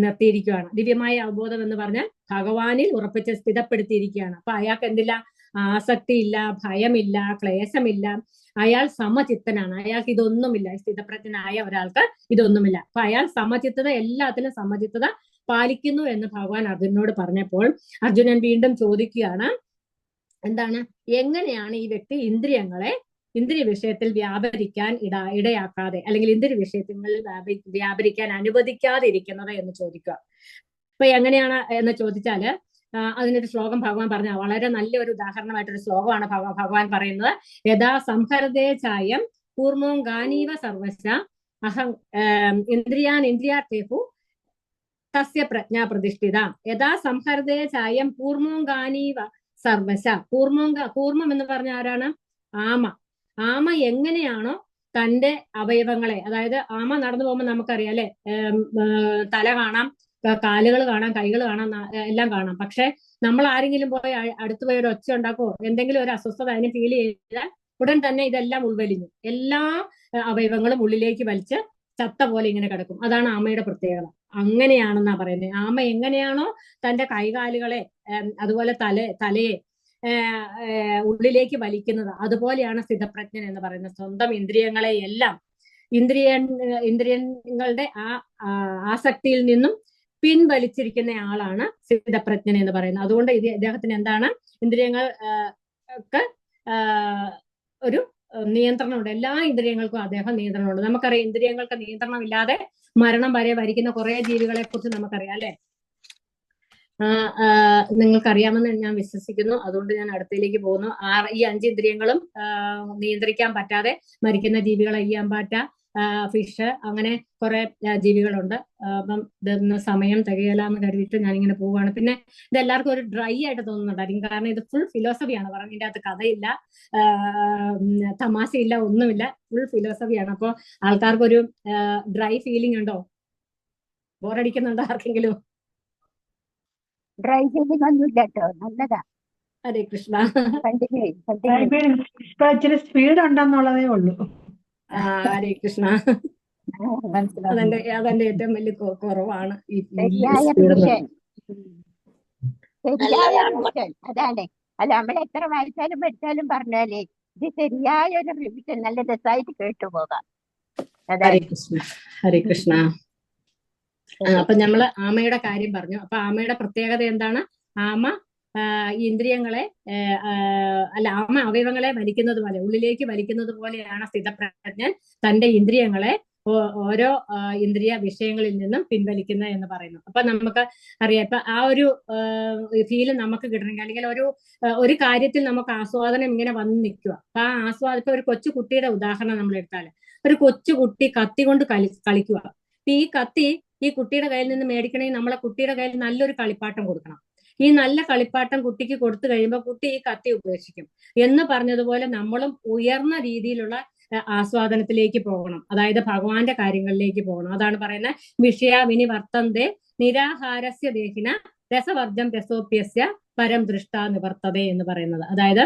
നിർത്തിയിരിക്കുകയാണ്. ദിവ്യമായ അവബോധം എന്ന് പറഞ്ഞാൽ ഭഗവാനിൽ ഉറപ്പിച്ച് സ്ഥിതപ്പെടുത്തിയിരിക്കുകയാണ്. അപ്പൊ അയാൾക്ക് എന്തില്ല? ആസക്തിയില്ല, ഭയമില്ല, ക്ലേശമില്ല. അയാൾ സമചിത്തനാണ്. അയാൾക്ക് ഇതൊന്നുമില്ല. സ്ഥിതപ്രജ്ഞനായ ഒരാൾക്ക് ഇതൊന്നുമില്ല. അപ്പൊ അയാൾ സമചിത്തത, എല്ലാത്തിലും സമചിത്തത പാലിക്കുന്നു എന്ന് ഭഗവാൻ അർജുനനോട് പറഞ്ഞപ്പോൾ അർജുനൻ വീണ്ടും ചോദിക്കുകയാണ്, എന്താണ്, എങ്ങനെയാണ് ഈ വ്യക്തി ഇന്ദ്രിയ വിഷയത്തിൽ വ്യാപരിക്കാൻ ഇടയാക്കാതെ അല്ലെങ്കിൽ ഇന്ദ്രിയ വിഷയങ്ങളിൽ വ്യാപരിക്കാൻ അനുവദിക്കാതെ ഇരിക്കുന്നത് എന്ന് ചോദിക്കുക. അപ്പൊ എങ്ങനെയാണ് എന്ന് ചോദിച്ചാല് അതിനൊരു ശ്ലോകം ഭഗവാൻ പറഞ്ഞ വളരെ നല്ലൊരു ഉദാഹരണമായിട്ടൊരു ശ്ലോകമാണ് ഭഗവാൻ പറയുന്നത്. യഥാ സംഹരതേ ചായം കൂർമോം ഗാനീവ സർവശ അഹം ഇന്ദ്രിയാർത്ഥേഷു തസ്യ പ്രജ്ഞ പ്രതിഷ്ഠിത. യഥാ സംഹരതേ ചായം കൂർമോം ഗാനീവ സർവശ. കൂർമ്മം എന്ന് പറഞ്ഞ ആരാണ്? ആമ എങ്ങനെയാണോ തന്റെ അവയവങ്ങളെ, അതായത് ആമ നടന്നു പോകുമ്പോൾ നമുക്കറിയാം, അല്ലെ, തല കാണാം, കാലുകൾ കാണാം, കൈകൾ കാണാം, എല്ലാം കാണാം. പക്ഷെ നമ്മൾ ആരെങ്കിലും പോയി അടുത്ത് പോയി ഒരു ഒച്ച ഉണ്ടാക്കോ, എന്തെങ്കിലും ഒരു അസ്വസ്ഥത അതിന് ഫീൽ ചെയ്താൽ ഉടൻ തന്നെ ഇതെല്ലാം ഉൾവലിഞ്ഞു, എല്ലാ അവയവങ്ങളും ഉള്ളിലേക്ക് വലിച്ച് ചത്ത പോലെ ഇങ്ങനെ കിടക്കും. അതാണ് ആമയുടെ പ്രത്യേകത. അങ്ങനെയാണെന്നാ പറയുന്നത്. ആമ എങ്ങനെയാണോ തന്റെ കൈകാലുകളെ അതുപോലെ തലയെ ഉള്ളിലേക്ക് വലിക്കുന്നത്, അതുപോലെയാണ് സ്ഥിതപ്രജ്ഞൻ എന്ന് പറയുന്നത്. സ്വന്തം ഇന്ദ്രിയങ്ങളെ എല്ലാം ഇന്ദ്രിയങ്ങളുടെ ആസക്തിയിൽ നിന്നും പിൻവലിച്ചിരിക്കുന്ന ആളാണ് സ്ഥിതപ്രജ്ഞൻ എന്ന് പറയുന്നത്. അതുകൊണ്ട് ഇദ്ദേഹത്തിന് എന്താണ്, ഇന്ദ്രിയങ്ങൾ ഒക്കെ ഒരു നിയന്ത്രണമുണ്ട്. എല്ലാ ഇന്ദ്രിയങ്ങൾക്കും അദ്ദേഹം നിയന്ത്രണമുണ്ട്. നമുക്കറിയാം, ഇന്ദ്രിയങ്ങൾക്ക് നിയന്ത്രണമില്ലാതെ മരണം വരെ വരിക്കുന്ന കുറെ ജീവികളെ കുറിച്ച് നമുക്കറിയാം, അല്ലെ? നിങ്ങൾക്കറിയാമെന്ന് ഞാൻ വിശ്വസിക്കുന്നു. അതുകൊണ്ട് ഞാൻ അടുത്തയിലേക്ക് പോകുന്നു. ഈ 5 ഇന്ദ്രിയങ്ങളും നിയന്ത്രിക്കാൻ പറ്റാതെ മരിക്കുന്ന ജീവികളെ, ഈയാമ്പാറ്റ, ഫിഷ്, അങ്ങനെ കുറെ ജീവികളുണ്ട്. അപ്പം ഇതൊന്ന് സമയം തികയലാന്ന് കരുതിയിട്ട് ഞാനിങ്ങനെ പോവുകയാണ്. പിന്നെ ഇത് എല്ലാവർക്കും ഒരു ഡ്രൈ ആയിട്ട് തോന്നുന്നുണ്ടായിരിക്കും, കാരണം ഇത് ഫുൾ ഫിലോസഫിയാണ് പറഞ്ഞത്. ഇതിന്റെ അകത്ത് കഥയില്ല, തമാശയില്ല, ഒന്നുമില്ല, ഫുൾ ഫിലോസഫിയാണ്. അപ്പോൾ ആൾക്കാർക്കൊരു ഡ്രൈ ഫീലിംഗ് ഉണ്ടോ? ബോറടിക്കുന്നുണ്ടോ ആർക്കെങ്കിലും? ഡ്രൈ ഫീലിംഗ് ഒന്നുമില്ല കേട്ടോ, നല്ലതാ. ഹരേ കൃഷ്ണ. ഇപ്പൊ ഇച്ചിരി സ്പീഡ് ഉണ്ടെന്നുള്ളതേ ഉള്ളൂ. ഹരേ കൃഷ്ണ. മനസ്സിലാവുന്നു. അതെന്റെ ഏറ്റവും വലിയ കുറവാണ് ഈ ശരിയായ സ്പീഡ്. വിഷൻ, ശരിയായ റിവിഷൻ അതാണ്. അല്ല, നമ്മൾ എത്ര വായിച്ചാലും പഠിച്ചാലും പറഞ്ഞാലേ ഇത് ശരിയായ ഒരു റിവിഷൻ നല്ല രസമായിട്ട് കേട്ടുപോകാം. ഹരേ അതാണ്. കൃഷ്ണ. ഹരേ കൃഷ്ണ. അപ്പൊ നമ്മള് ആമയുടെ കാര്യം പറഞ്ഞു. അപ്പൊ ആമയുടെ പ്രത്യേകത എന്താണ്? ആമ ഈ ഇന്ദ്രിയങ്ങളെ ആമ അവയവങ്ങളെ വലിക്കുന്നത് പോലെ, ഉള്ളിലേക്ക് വലിക്കുന്നത് പോലെയാണ് സ്ഥിതപ്രജ്ഞൻ തന്റെ ഇന്ദ്രിയങ്ങളെ ഓരോ ഇന്ദ്രിയ വിഷയങ്ങളിൽ നിന്നും പിൻവലിക്കുന്ന എന്ന് പറയുന്നു. അപ്പൊ നമുക്ക് അറിയാം, ഇപ്പൊ ആ ഒരു ഫീല് നമുക്ക് കിട്ടണമെങ്കിൽ, അല്ലെങ്കിൽ ഒരു കാര്യത്തിൽ നമുക്ക് ആസ്വാദനം ഇങ്ങനെ വന്ന് നിൽക്കുക. അപ്പൊ ആ ആസ്വാദനം, ഇപ്പൊ ഒരു കൊച്ചു കുട്ടിയുടെ ഉദാഹരണം നമ്മൾ എടുത്താല്, ഒരു കൊച്ചു കുട്ടി കത്തി കൊണ്ട് കളിക്കുക. ഈ കത്തി ഈ കുട്ടിയുടെ കയ്യിൽ നിന്ന് മേടിക്കണമെങ്കിൽ നമ്മളെ കുട്ടിയുടെ കയ്യിൽ നല്ലൊരു കളിപ്പാട്ടം കൊടുക്കണം. ഈ നല്ല കളിപ്പാട്ടം കുട്ടിക്ക് കൊടുത്തു കഴിയുമ്പോൾ കുട്ടി ഈ കത്തി ഉപേക്ഷിക്കും. എന്ന് പറഞ്ഞതുപോലെ നമ്മളും ഉയർന്ന രീതിയിലുള്ള ആസ്വാദനത്തിലേക്ക് പോകണം, അതായത് ഭഗവാന്റെ കാര്യങ്ങളിലേക്ക് പോകണം. അതാണ് പറയുന്നത്, വിഷയ വിനിവർത്തന്തേ നിരാഹാരസ്യ ദേഹിന രസവർജം രസോപ്യസ്യ പരം ദൃഷ്ട നിവർത്തതേ എന്ന് പറയുന്നത്. അതായത്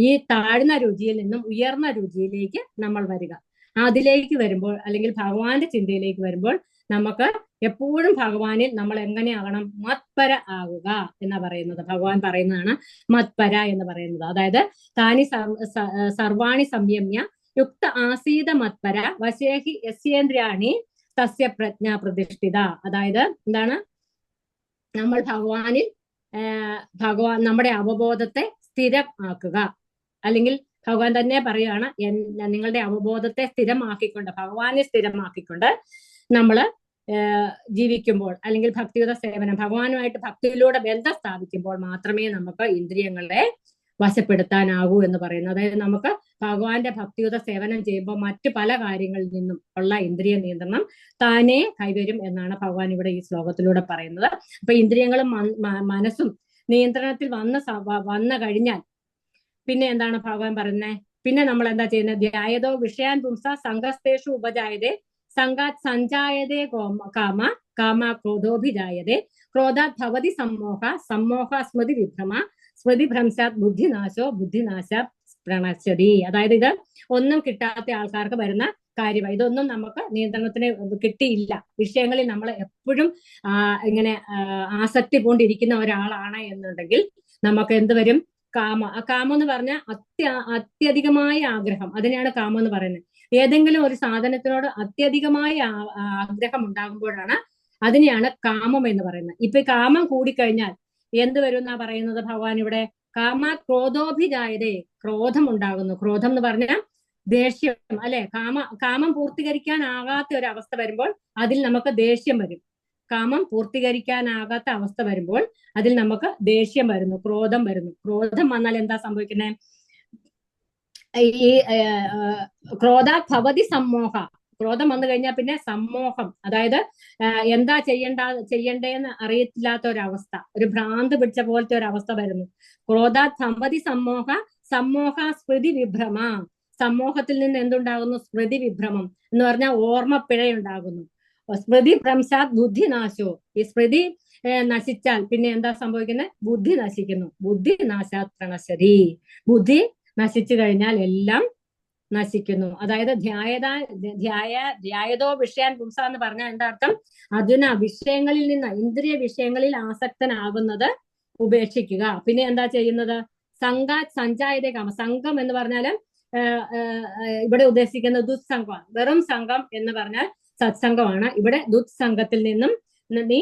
ഈ താഴ്ന്ന രുചിയിൽ നിന്നും ഉയർന്ന രുചിയിലേക്ക് നമ്മൾ വരിക. അതിലേക്ക് വരുമ്പോൾ, അല്ലെങ്കിൽ ഭഗവാന്റെ ചിന്തയിലേക്ക് വരുമ്പോൾ, നമുക്ക് എപ്പോഴും ഭഗവാനിൽ നമ്മൾ എങ്ങനെയാകണം? മത്പര ആകുക എന്നാ പറയുന്നത്. ഭഗവാൻ പറയുന്നതാണ് മത്പര എന്ന് പറയുന്നത്. അതായത് താനി സർവാണി സംയമ്യ യുക്ത ആസീത മത്പര വശേഹി യസ്യേന്ദ്രിയാണി തസ്യ പ്രജ്ഞ പ്രതിഷ്ഠിത. അതായത് എന്താണ്? നമ്മൾ ഭഗവാൻ നമ്മുടെ അവബോധത്തെ സ്ഥിരമാക്കുക. അല്ലെങ്കിൽ ഭഗവാൻ തന്നെ പറയുകയാണ്, നിങ്ങളുടെ അവബോധത്തെ സ്ഥിരമാക്കിക്കൊണ്ട്, ഭഗവാനെ സ്ഥിരമാക്കിക്കൊണ്ട് നമ്മള് ജീവിക്കുമ്പോൾ, അല്ലെങ്കിൽ ഭക്തിയുത സേവനം, ഭഗവാനുമായിട്ട് ഭക്തിയിലൂടെ ബന്ധം സ്ഥാപിക്കുമ്പോൾ മാത്രമേ നമുക്ക് ഇന്ദ്രിയങ്ങളെ വശപ്പെടുത്താനാകൂ എന്ന് പറയുന്നത്. അതായത് നമുക്ക് ഭഗവാന്റെ ഭക്തിയുത സേവനം ചെയ്യുമ്പോൾ മറ്റു പല കാര്യങ്ങളിൽ നിന്നും ഉള്ള ഇന്ദ്രിയ നിയന്ത്രണം താനേ കൈവരും എന്നാണ് ഭഗവാൻ ഇവിടെ ഈ ശ്ലോകത്തിലൂടെ പറയുന്നത്. അപ്പൊ ഇന്ദ്രിയങ്ങളും മനസ്സും നിയന്ത്രണത്തിൽ വന്നു കഴിഞ്ഞാൽ പിന്നെ എന്താണ് ഭഗവാൻ പറയുന്നത്? പിന്നെ നമ്മൾ എന്താ ചെയ്യുന്നത്? ധ്യായതോ വിഷയാൻ പുംസ സംഘസ്തേഷു ഉപജായതേ സംഘാത് സഞ്ജായതേ കാമ ക്രോധോഭിജായതേ ക്രോധാത് ഭവതി സമ്മോഹ സ്മൃതി വിഭ്രമ സ്മൃതി ഭ്രംശാത് ബുദ്ധിനാശാത് പ്രണശ്യതി. അതായത് ഇത് ഒന്നും കിട്ടാത്ത ആൾക്കാർക്ക് വരുന്ന കാര്യമാണ്. ഇതൊന്നും നമുക്ക് നിയന്ത്രണത്തിന് കിട്ടിയില്ല. വിഷയങ്ങളിൽ നമ്മൾ എപ്പോഴും ഇങ്ങനെ ആസക്തി കൊണ്ടിരിക്കുന്ന ഒരാളാണ് എന്നുണ്ടെങ്കിൽ നമുക്ക് എന്ത് വരും? കാമം എന്ന് പറഞ്ഞാൽ അത്യധികമായ ആഗ്രഹം, അതിനെയാണ് കാമം എന്ന് പറയുന്നത്. ഏതെങ്കിലും ഒരു സാധനത്തിനോട് അത്യധികമായ ആഗ്രഹം ഉണ്ടാകുമ്പോഴാണ് അതിനെയാണ് കാമം എന്ന് പറയുന്നത്. ഇപ്പൊ കാമം കൂടിക്കഴിഞ്ഞാൽ എന്ത് വരും എന്നാ പറയുന്നത് ഭഗവാൻ ഇവിടെ? കാമ ക്രോധോഭിജായതേ, ക്രോധം ഉണ്ടാകുന്നു. ക്രോധം എന്ന് പറഞ്ഞാൽ ദേഷ്യം, അല്ലെ? കാമം പൂർത്തീകരിക്കാനാകാത്ത ഒരു അവസ്ഥ വരുമ്പോൾ അതിൽ നമുക്ക് ദേഷ്യം വരും. കാമം പൂർത്തീകരിക്കാനാകാത്ത അവസ്ഥ വരുമ്പോൾ അതിൽ നമുക്ക് ദേഷ്യം വരുന്നു, ക്രോധം വരുന്നു. ക്രോധം വന്നാൽ എന്താ സംഭവിക്കുന്നത്? ഈ ക്രോധാ ഭവതി സമ്മോഹ, ക്രോധം വന്നു കഴിഞ്ഞാൽ പിന്നെ സമ്മോഹം, അതായത് എന്താ ചെയ്യണ്ടേന്ന് അറിയത്തില്ലാത്ത ഒരവസ്ഥ, ഒരു ഭ്രാന്ത് പിടിച്ച പോലത്തെ ഒരു അവസ്ഥ വരുന്നു. ക്രോധാ ഭവതി സമ്മോഹ സ്മൃതി വിഭ്രമ, സമൂഹത്തിൽ നിന്ന് എന്തുണ്ടാകുന്നു? സ്മൃതി വിഭ്രമം എന്ന് പറഞ്ഞാൽ ഓർമ്മപ്പിഴയുണ്ടാകുന്നു. സ്മൃതി ഭ്രംശാത് ബുദ്ധിനാശോ, ഈ സ്മൃതി നശിച്ചാൽ പിന്നെ എന്താ സംഭവിക്കുന്നത്? ബുദ്ധി നശിക്കുന്നു. ബുദ്ധി നാശാത് പ്രണശ്യതി, ബുദ്ധി നശിച്ചു കഴിഞ്ഞാൽ എല്ലാം നശിക്കുന്നു. അതായത് ധ്യായതോ വിഷയാൻ പുംസ എന്ന് പറഞ്ഞാൽ എന്താ അർത്ഥം? അർജുന, വിഷയങ്ങളിൽ നിന്ന്, ഇന്ദ്രിയ വിഷയങ്ങളിൽ ആസക്തനാകുന്നത് ഉപേക്ഷിക്കുക. പിന്നെ എന്താ ചെയ്യുന്നത്? സഞ്ചായതേ കാമ. സംഘം എന്ന് പറഞ്ഞാല് ഇവിടെ ഉദ്ദേശിക്കുന്നത് ദുസ്സംഗമാണ്. വെറും സംഘം എന്ന് പറഞ്ഞാൽ സത്സംഗമാണ്. ഇവിടെ ദുസ്സംഗത്തിൽ നിന്നും നീ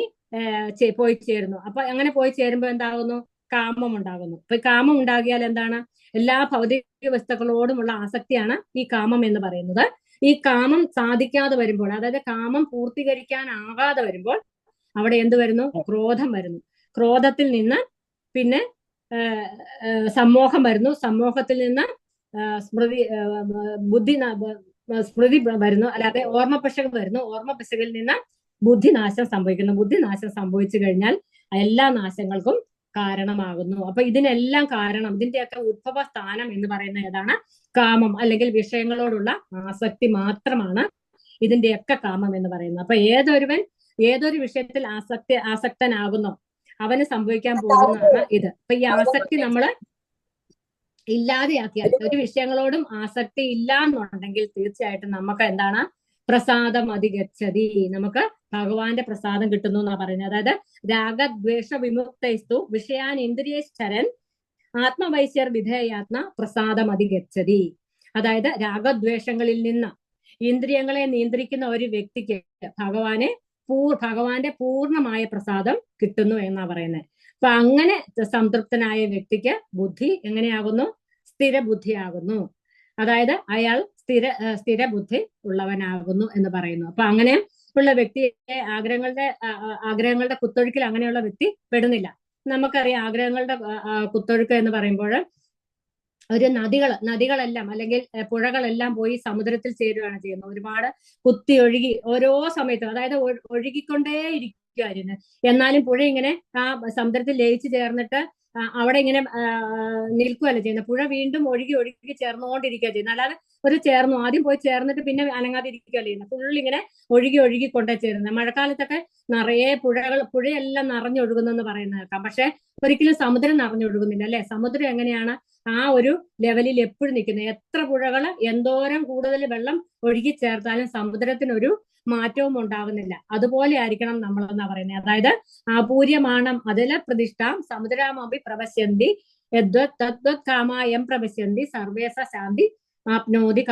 പോയി ചേരുന്നു. അപ്പൊ അങ്ങനെ പോയി ചേരുമ്പോ എന്താകുന്നു? കാമം ഉണ്ടാകുന്നു. അപ്പൊ കാമം ഉണ്ടാകിയാൽ എന്താണ്? എല്ലാ ഭൗതിക വസ്തുക്കളോടുമുള്ള ആസക്തിയാണ് ഈ കാമം എന്ന് പറയുന്നത്. ഈ കാമം സാധിക്കാതെ വരുമ്പോൾ, അതായത് കാമം പൂർത്തീകരിക്കാനാകാതെ വരുമ്പോൾ അവിടെ എന്ത് വരുന്നു? ക്രോധം വരുന്നു. ക്രോധത്തിൽ നിന്ന് പിന്നെ സമ്മോഹം വരുന്നു. സമ്മോഹത്തിൽ നിന്ന് സ്മൃതി വരുന്നു, അല്ലാതെ ഓർമ്മപ്പിശക് വരുന്നു. ഓർമ്മപ്പിശകിൽ നിന്ന് ബുദ്ധിനാശം സംഭവിക്കുന്നു. ബുദ്ധിനാശം സംഭവിച്ചു കഴിഞ്ഞാൽ എല്ലാ നാശങ്ങൾക്കും കാരണമാകുന്നു. അപ്പൊ ഇതിനെല്ലാം കാരണം, ഇതിന്റെയൊക്കെ ഉദ്ഭവ സ്ഥാനം എന്ന് പറയുന്നത് ഏതാണ്? കാമം, അല്ലെങ്കിൽ വിഷയങ്ങളോടുള്ള ആസക്തി മാത്രമാണ് ഇതിന്റെയൊക്കെ കാമം എന്ന് പറയുന്നത്. അപ്പൊ ഏതൊരു വിഷയത്തിൽ ആസക്തനാകുന്നോ അവന് സംഭവിക്കാൻ പോകുന്നതാണ് ഇത്. അപ്പൊ ഈ ആസക്തി നമ്മള് ഇല്ലാതെയാക്കിയാൽ, ഒരു വിഷയങ്ങളോടും ആസക്തി ഇല്ല എന്നുണ്ടെങ്കിൽ തീർച്ചയായിട്ടും നമുക്ക് എന്താണ്? പ്രസാദം അധിഗച്ഛതി, നമുക്ക് ഭഗവാന്റെ പ്രസാദം കിട്ടുന്നു എന്നാ പറയുന്നത്. അതായത് രാഗദ്വേഷ വിമുക്തൈസ്തു വിഷയാൻ ഇന്ദ്രിയശ്ചരൻ ആത്മവൈശ്യർ വിധേയാത്മ പ്രസാദം അധിഗച്ഛതി. അതായത് രാഗദ്വേഷങ്ങളിൽ നിന്ന് ഇന്ദ്രിയങ്ങളെ നിയന്ത്രിക്കുന്ന ഒരു വ്യക്തിക്ക് ഭഗവാന്റെ പൂർണ്ണമായ പ്രസാദം കിട്ടുന്നു എന്നാ പറയുന്നത്. അപ്പൊ അങ്ങനെ സംതൃപ്തനായ വ്യക്തിക്ക് ബുദ്ധി എങ്ങനെയാകുന്നു? സ്ഥിരബുദ്ധിയാകുന്നു. അതായത് അയാൾ സ്ഥിരബുദ്ധി ഉള്ളവനാകുന്നു എന്ന് പറയുന്നു. അപ്പൊ അങ്ങനെ ഉള്ള വ്യക്തിയെ ആഗ്രഹങ്ങളുടെ കുത്തൊഴുക്കിൽ അങ്ങനെയുള്ള വ്യക്തി പെടുന്നില്ല. നമുക്കറിയാം ആഗ്രഹങ്ങളുടെ കുത്തൊഴുക്ക് എന്ന് പറയുമ്പോൾ ഒരു നദികളെല്ലാം അല്ലെങ്കിൽ പുഴകളെല്ലാം പോയി സമുദ്രത്തിൽ ചേരുകയാണ് ചെയ്യുന്നത്. ഒരുപാട് കുത്തി ഒഴുകി ഓരോ സമയത്തും, അതായത് ഒഴുകിക്കൊണ്ടേ ഇരിക്കുമായിരുന്നു. എന്നാലും പുഴ ഇങ്ങനെ ആ സമുദ്രത്തിൽ ലയിച്ചു ചേർന്നിട്ട് അവിടെ ഇങ്ങനെ നിൽക്കുകയല്ല ചെയ്യുന്നത്. പുഴ വീണ്ടും ഒഴുകി ചേർന്നുകൊണ്ടിരിക്കുക ചെയ്യുന്നത്. അല്ലാതെ ആദ്യം പോയി ചേർന്നിട്ട് പിന്നെ അനങ്ങാതിരിക്കുകയല്ല ചെയ്യുന്നത്. ഫുള്ളിങ്ങനെ ഒഴുകി കൊണ്ടേ ചേരുന്നത്. മഴക്കാലത്തൊക്കെ നിറയെ പുഴയെല്ലാം നിറഞ്ഞൊഴുകുന്നെന്ന് പറയുന്നത് കേൾക്കാം. പക്ഷെ ഒരിക്കലും സമുദ്രം നിറഞ്ഞൊഴുകുന്നില്ല, അല്ലെ? സമുദ്രം എങ്ങനെയാണ്? ആ ഒരു ലെവലിൽ എപ്പോഴും നിൽക്കുന്നത്. എത്ര പുഴകൾ എന്തോരം കൂടുതൽ വെള്ളം ഒഴുകി ചേർത്താലും സമുദ്രത്തിനൊരു മാറ്റവും ഉണ്ടാകുന്നില്ല. അതുപോലെ ആയിരിക്കണം നമ്മളെന്നാ പറയുന്നത്. അതായത് ആപൂര്യമാണം അതില പ്രതിഷ്ഠാം സമുദ്രാമപി പ്രപശ്യന്തി കാമായം പ്രപശ്യന്തി സർവേസ ശാന്തി ആപ്നോതി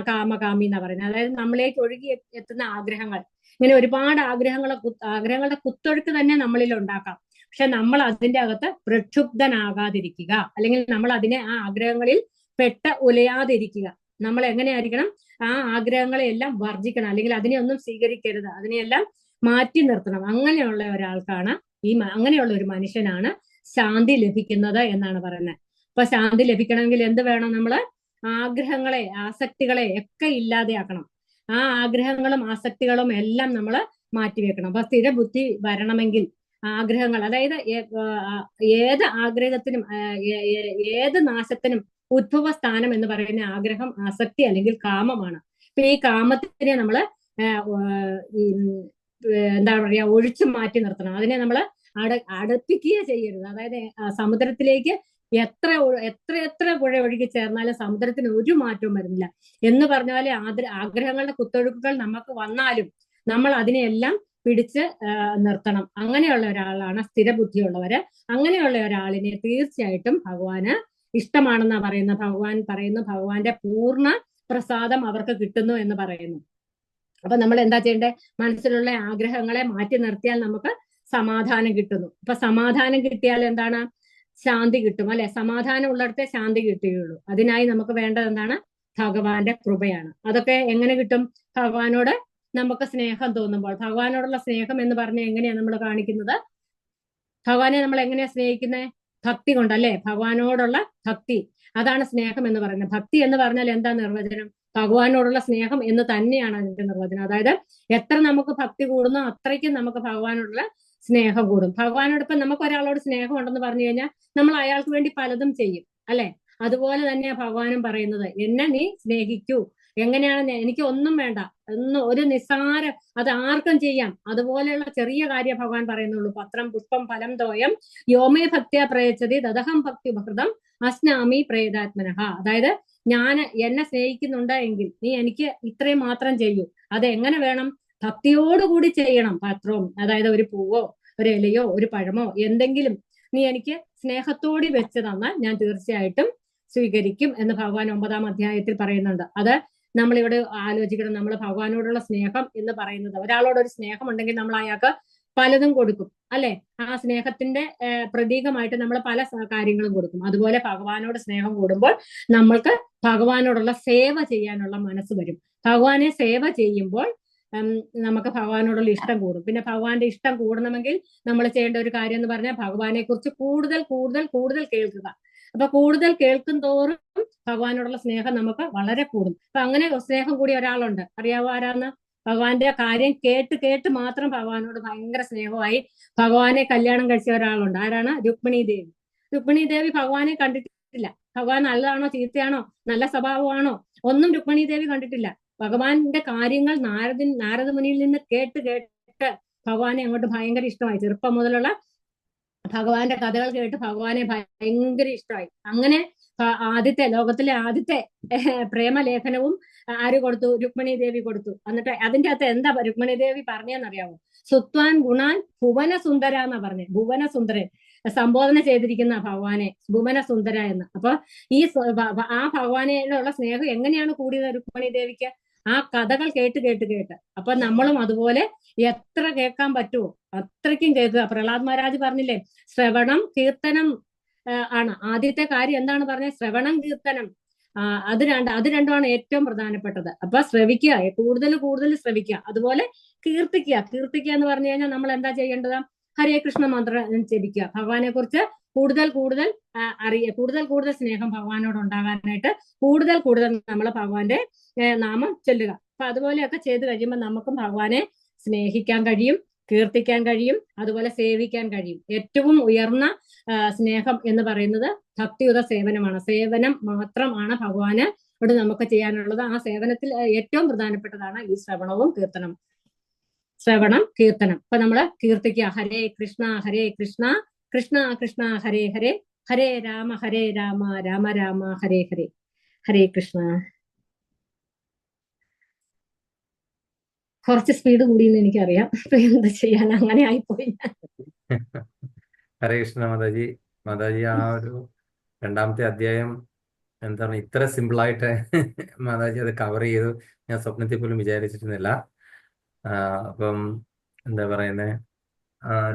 കാമകാമി എന്നാ പറയുന്നത്. അതായത് നമ്മളിലേക്ക് ഒഴുകി എത്തുന്ന ആഗ്രഹങ്ങൾ, ഇങ്ങനെ ഒരുപാട് ആഗ്രഹങ്ങളുടെ കുത്തൊഴുക്ക് തന്നെ നമ്മളിൽ ഉണ്ടാക്കാം. പക്ഷെ നമ്മൾ അതിന്റെ അകത്ത് പ്രക്ഷുബ്ധനാകാതിരിക്കുക, അല്ലെങ്കിൽ നമ്മൾ അതിനെ ആ ആഗ്രഹങ്ങളിൽ ഉലയാതിരിക്കുക. നമ്മൾ എങ്ങനെയായിരിക്കണം? ആ ആഗ്രഹങ്ങളെയെല്ലാം വർജിക്കണം, അല്ലെങ്കിൽ അതിനെ ഒന്നും സ്വീകരിക്കരുത്, അതിനെയെല്ലാം മാറ്റി നിർത്തണം. അങ്ങനെയുള്ള ഒരാൾക്കാണ് അങ്ങനെയുള്ള ഒരു മനുഷ്യനാണ് ശാന്തി ലഭിക്കുന്നത് എന്നാണ് പറയുന്നത്. അപ്പൊ ശാന്തി ലഭിക്കണമെങ്കിൽ എന്ത് വേണം? നമ്മള് ആഗ്രഹങ്ങളെ, ആസക്തികളെ ഒക്കെ ഇല്ലാതെയാക്കണം. ആ ആഗ്രഹങ്ങളും ആസക്തികളും എല്ലാം നമ്മൾ മാറ്റിവെക്കണം. അപ്പൊ സ്ഥിരബുദ്ധി വരണമെങ്കിൽ ആഗ്രഹങ്ങൾ, അതായത് ഏത് ആഗ്രഹത്തിനും ഏത് നാശത്തിനും ഉദ്ഭവ സ്ഥാനം എന്ന് പറയുന്ന ആഗ്രഹം, ആസക്തി അല്ലെങ്കിൽ കാമമാണ്. പിന്നെ ഈ കാമത്തിനെ നമ്മള് എന്താ പറയാ, ഒഴിച്ചു മാറ്റി നിർത്തണം. അതിനെ നമ്മൾ അടുപ്പിക്കുക ചെയ്യരുത്. അതായത് സമുദ്രത്തിലേക്ക് എത്ര പുഴ ഒഴുകി ചേർന്നാലും സമുദ്രത്തിന് ഒരു മാറ്റവും വരുന്നില്ല എന്ന് പറഞ്ഞാല് ആഗ്രഹങ്ങളുടെ കുത്തൊഴുക്കുകൾ നമുക്ക് വന്നാലും നമ്മൾ അതിനെയെല്ലാം പിടിച്ച് നിർത്തണം. അങ്ങനെയുള്ള ഒരാളാണ് സ്ഥിരബുദ്ധിയുള്ളവര്. അങ്ങനെയുള്ള ഒരാളിനെ തീർച്ചയായിട്ടും ഭഗവാന് ഇഷ്ടമാണെന്നാ പറയുന്നത്. ഭഗവാൻ പറയുന്നു ഭഗവാന്റെ പൂർണ്ണ പ്രസാദം അവർക്ക് കിട്ടുന്നു എന്ന് പറയുന്നു. അപ്പൊ നമ്മൾ എന്താ ചെയ്യേണ്ടത്? മനസ്സിലുള്ള ആഗ്രഹങ്ങളെ മാറ്റി നിർത്തിയാൽ നമുക്ക് സമാധാനം കിട്ടുന്നു. അപ്പൊ സമാധാനം കിട്ടിയാൽ എന്താണ്? ശാന്തി കിട്ടും, അല്ലെ? സമാധാനം ഉള്ളിടത്തെ ശാന്തി കിട്ടുകയുള്ളൂ. അതിനായി നമുക്ക് വേണ്ടത് എന്താണ്? ഭഗവാന്റെ കൃപയാണ്. അതൊക്കെ എങ്ങനെ കിട്ടും? ഭഗവാനോട് നമുക്ക് സ്നേഹം തോന്നുമ്പോൾ. ഭഗവാനോടുള്ള സ്നേഹം എന്ന് പറഞ്ഞാൽ എങ്ങനെയാണ് നമ്മൾ കാണിക്കുന്നത്? ഭഗവാനെ നമ്മൾ എങ്ങനെയാ സ്നേഹിക്കുന്നത്? ഭക്തി കൊണ്ടല്ലേ? ഭഗവാനോടുള്ള ഭക്തി, അതാണ് സ്നേഹം എന്ന് പറയുന്നത്. ഭക്തി എന്ന് പറഞ്ഞാൽ എന്താ നിർവചനം? ഭഗവാനോടുള്ള സ്നേഹം എന്ന് തന്നെയാണ് അതിന്റെ നിർവചനം. അതായത് എത്ര നമുക്ക് ഭക്തി കൂടുന്നോ അത്രയ്ക്കും നമുക്ക് ഭഗവാനോടുള്ള സ്നേഹം കൂടും. ഭഗവാനോടൊപ്പം നമുക്ക് ഒരാളോട് സ്നേഹം ഉണ്ടെന്ന് പറഞ്ഞു കഴിഞ്ഞാൽ നമ്മൾ അയാൾക്ക് വേണ്ടി പലതും ചെയ്യും, അല്ലെ? അതുപോലെ തന്നെയാ ഭഗവാനും പറയുന്നത്, എന്നെ നീ സ്നേഹിക്കൂ, എങ്ങനെയാണ് എനിക്ക് ഒന്നും വേണ്ട, ഒരു നിസ്സാര, അത് ആർക്കും ചെയ്യാം, അതുപോലെയുള്ള ചെറിയ കാര്യം ഭഗവാൻ പറയുന്നുള്ളൂ. പത്രം പുഷ്പം ഫലം തോയം യോമേ ഭക്തിയ പ്രയച്ചതി തദഹം ഭക്തി ഉപഹൃതം അസ്നാമി പ്രേതാത്മനഃ. അതായത് ഞാൻ എന്നെ സ്നേഹിക്കുന്നുണ്ട് എങ്കിൽ നീ എനിക്ക് ഇത്രയും മാത്രം ചെയ്യൂ. അത് എങ്ങനെ വേണം? ഭക്തിയോടുകൂടി ചെയ്യണം. പത്രവും, അതായത് ഒരു പൂവോ ഒരു ഇലയോ ഒരു പഴമോ എന്തെങ്കിലും നീ എനിക്ക് സ്നേഹത്തോടെ വെച്ച് തന്നാൽ ഞാൻ തീർച്ചയായിട്ടും സ്വീകരിക്കും എന്ന് ഭഗവാൻ 9-ാം അധ്യായത്തിൽ പറയുന്നുണ്ട്. അത് നമ്മളിവിടെ ആലോചിക്കണം. നമ്മൾ ഭഗവാനോടുള്ള സ്നേഹം എന്ന് പറയുന്നത്, ഒരാളോട് ഒരു സ്നേഹം ഉണ്ടെങ്കിൽ നമ്മൾ അയാൾക്ക് പലതും കൊടുക്കും, അല്ലെ? ആ സ്നേഹത്തിന്റെ പ്രതീകമായിട്ട് നമ്മൾ പല കാര്യങ്ങളും കൊടുക്കും. അതുപോലെ ഭഗവാനോട് സ്നേഹം കൂടുമ്പോൾ നമ്മൾക്ക് ഭഗവാനോടുള്ള സേവ ചെയ്യാനുള്ള മനസ്സ് വരും. ഭഗവാനെ സേവ ചെയ്യുമ്പോൾ നമുക്ക് ഭഗവാനോടുള്ള ഇഷ്ടം കൂടും. പിന്നെ ഭഗവാന്റെ ഇഷ്ടം കൂടണമെങ്കിൽ നമ്മൾ ചെയ്യേണ്ട ഒരു കാര്യം എന്ന് പറഞ്ഞാൽ ഭഗവാനെ കുറിച്ച് കൂടുതൽ കൂടുതൽ കൂടുതൽ കേൾക്കുക. അപ്പൊ കൂടുതൽ കേൾക്കും തോറും ഭഗവാനോടുള്ള സ്നേഹം നമുക്ക് വളരെ കൂടും. അപ്പൊ അങ്ങനെ സ്നേഹം കൂടിയ ഒരാളുണ്ട്, അറിയാവോ ആരാന്ന്? ഭഗവാന്റെ കാര്യം കേട്ട് കേട്ട് മാത്രം ഭഗവാനോട് ഭയങ്കര സ്നേഹമായി ഭഗവാനെ കല്യാണം കഴിച്ച ഒരാളുണ്ട്. ആരാണ്? രുക്മിണി ദേവി. രുക്മിണി ദേവി ഭഗവാനെ കണ്ടിട്ടില്ല. ഭഗവാൻ നല്ലതാണോ ചീത്തയാണോ നല്ല സ്വഭാവമാണോ ഒന്നും രുക്മിണി ദേവി കണ്ടിട്ടില്ല. ഭഗവാന്റെ കാര്യങ്ങൾ നാരദ മുനിയിൽ നിന്ന് കേട്ട് കേട്ട് ഭഗവാനെ അങ്ങോട്ട് ഭയങ്കര ഇഷ്ടമായി. ചെറുപ്പം മുതലുള്ള ഭഗവാന്റെ കഥകൾ കേട്ട് ഭഗവാനെ ഭയങ്കര ഇഷ്ടമായി. അങ്ങനെ ലോകത്തിലെ ആദ്യത്തെ പ്രേമലേഖനവും ആര് കൊടുത്തു? രുക്മിണി ദേവി കൊടുത്തു. എന്നിട്ട് അതിന്റെ അകത്ത് എന്താ രുക്മിണി ദേവി പറഞ്ഞതെന്നറിയാമോ? സുത്വാൻ ഗുണാൻ ഭുവന സുന്ദര എന്നാ പറഞ്ഞത്. ഭുവന സുന്ദരൻ സംബോധന ചെയ്തിരിക്കുന്ന ഭഗവാനെ ഭുവന സുന്ദര എന്ന്. അപ്പൊ ആ ഭഗവാനോടുള്ള സ്നേഹം എങ്ങനെയാണ് കൂടിയത് രുക്മിണി ദേവിക്ക്? ആ കഥകൾ കേട്ട് കേട്ട് കേട്ട്. അപ്പൊ നമ്മളും അതുപോലെ എത്ര കേൾക്കാൻ പറ്റുമോ അത്രയ്ക്കും കേൾക്കുക. പ്രഹ്ലാദ് മഹാരാജ് പറഞ്ഞില്ലേ, ശ്രവണം കീർത്തനം ആണ് ആദ്യത്തെ കാര്യം. എന്താണ് പറഞ്ഞത്? ശ്രവണം കീർത്തനം. അത് രണ്ടുമാണ് ഏറ്റവും പ്രധാനപ്പെട്ടത്. അപ്പൊ ശ്രവിക്കുക, കൂടുതൽ കൂടുതൽ ശ്രവിക്കുക. അതുപോലെ കീർത്തിക്കുക എന്ന് പറഞ്ഞു കഴിഞ്ഞാൽ നമ്മൾ എന്താ ചെയ്യേണ്ടത്? ഹരേ കൃഷ്ണ മന്ത്രം ജപിക്കുക. ഭഗവാനെ കുറിച്ച് കൂടുതൽ കൂടുതൽ കൂടുതൽ കൂടുതൽ സ്നേഹം ഭഗവാനോട് ഉണ്ടാകാനായിട്ട് കൂടുതൽ കൂടുതൽ നമ്മൾ ഭഗവാന്റെ നാമം ചൊല്ലുക. അപ്പൊ അതുപോലെയൊക്കെ ചെയ്തു കഴിയുമ്പോൾ നമുക്കും ഭഗവാനെ സ്നേഹിക്കാൻ കഴിയും, കീർത്തിക്കാൻ കഴിയും, അതുപോലെ സേവിക്കാൻ കഴിയും. ഏറ്റവും ഉയർന്ന സ്നേഹം എന്ന് പറയുന്നത് ഭക്തിയുത സേവനമാണ്. സേവനം മാത്രമാണ് ഭഗവാന് ഇവിടെ നമുക്ക് ചെയ്യാനുള്ളത്. ആ സേവനത്തിൽ ഏറ്റവും പ്രധാനപ്പെട്ടതാണ് ഈ ശ്രവണവും കീർത്തനം. ശ്രവണം കീർത്തനം. അപ്പൊ നമ്മള് കീർത്തിക്കുക. ഹരേ കൃഷ്ണ കൃഷ്ണ കൃഷ്ണ ഹരേ ഹരേ, ഹരേ രാമ രാമ രാമ ഹരേ ഹരേ. ഹരേ കൃഷ്ണ. കുറച്ച് സ്പീഡ് കൂടിയെന്ന് എനിക്കറിയാം. ഇപ്പൊ എന്താ ചെയ്യാൻ, അങ്ങനെ ആയിപ്പോയി. ഹരേ കൃഷ്ണ മാതാജി. മാതാജി ആ ഒരു 2-ാമത്തെ അധ്യായം എന്താണ് ഇത്ര സിമ്പിളായിട്ട് മാതാജി അത് കവർ ചെയ്തു ഞാൻ സ്വപ്നത്തിൽ പോലും വിചാരിച്ചിരുന്നില്ല. അപ്പം എന്താ പറയുന്നത്,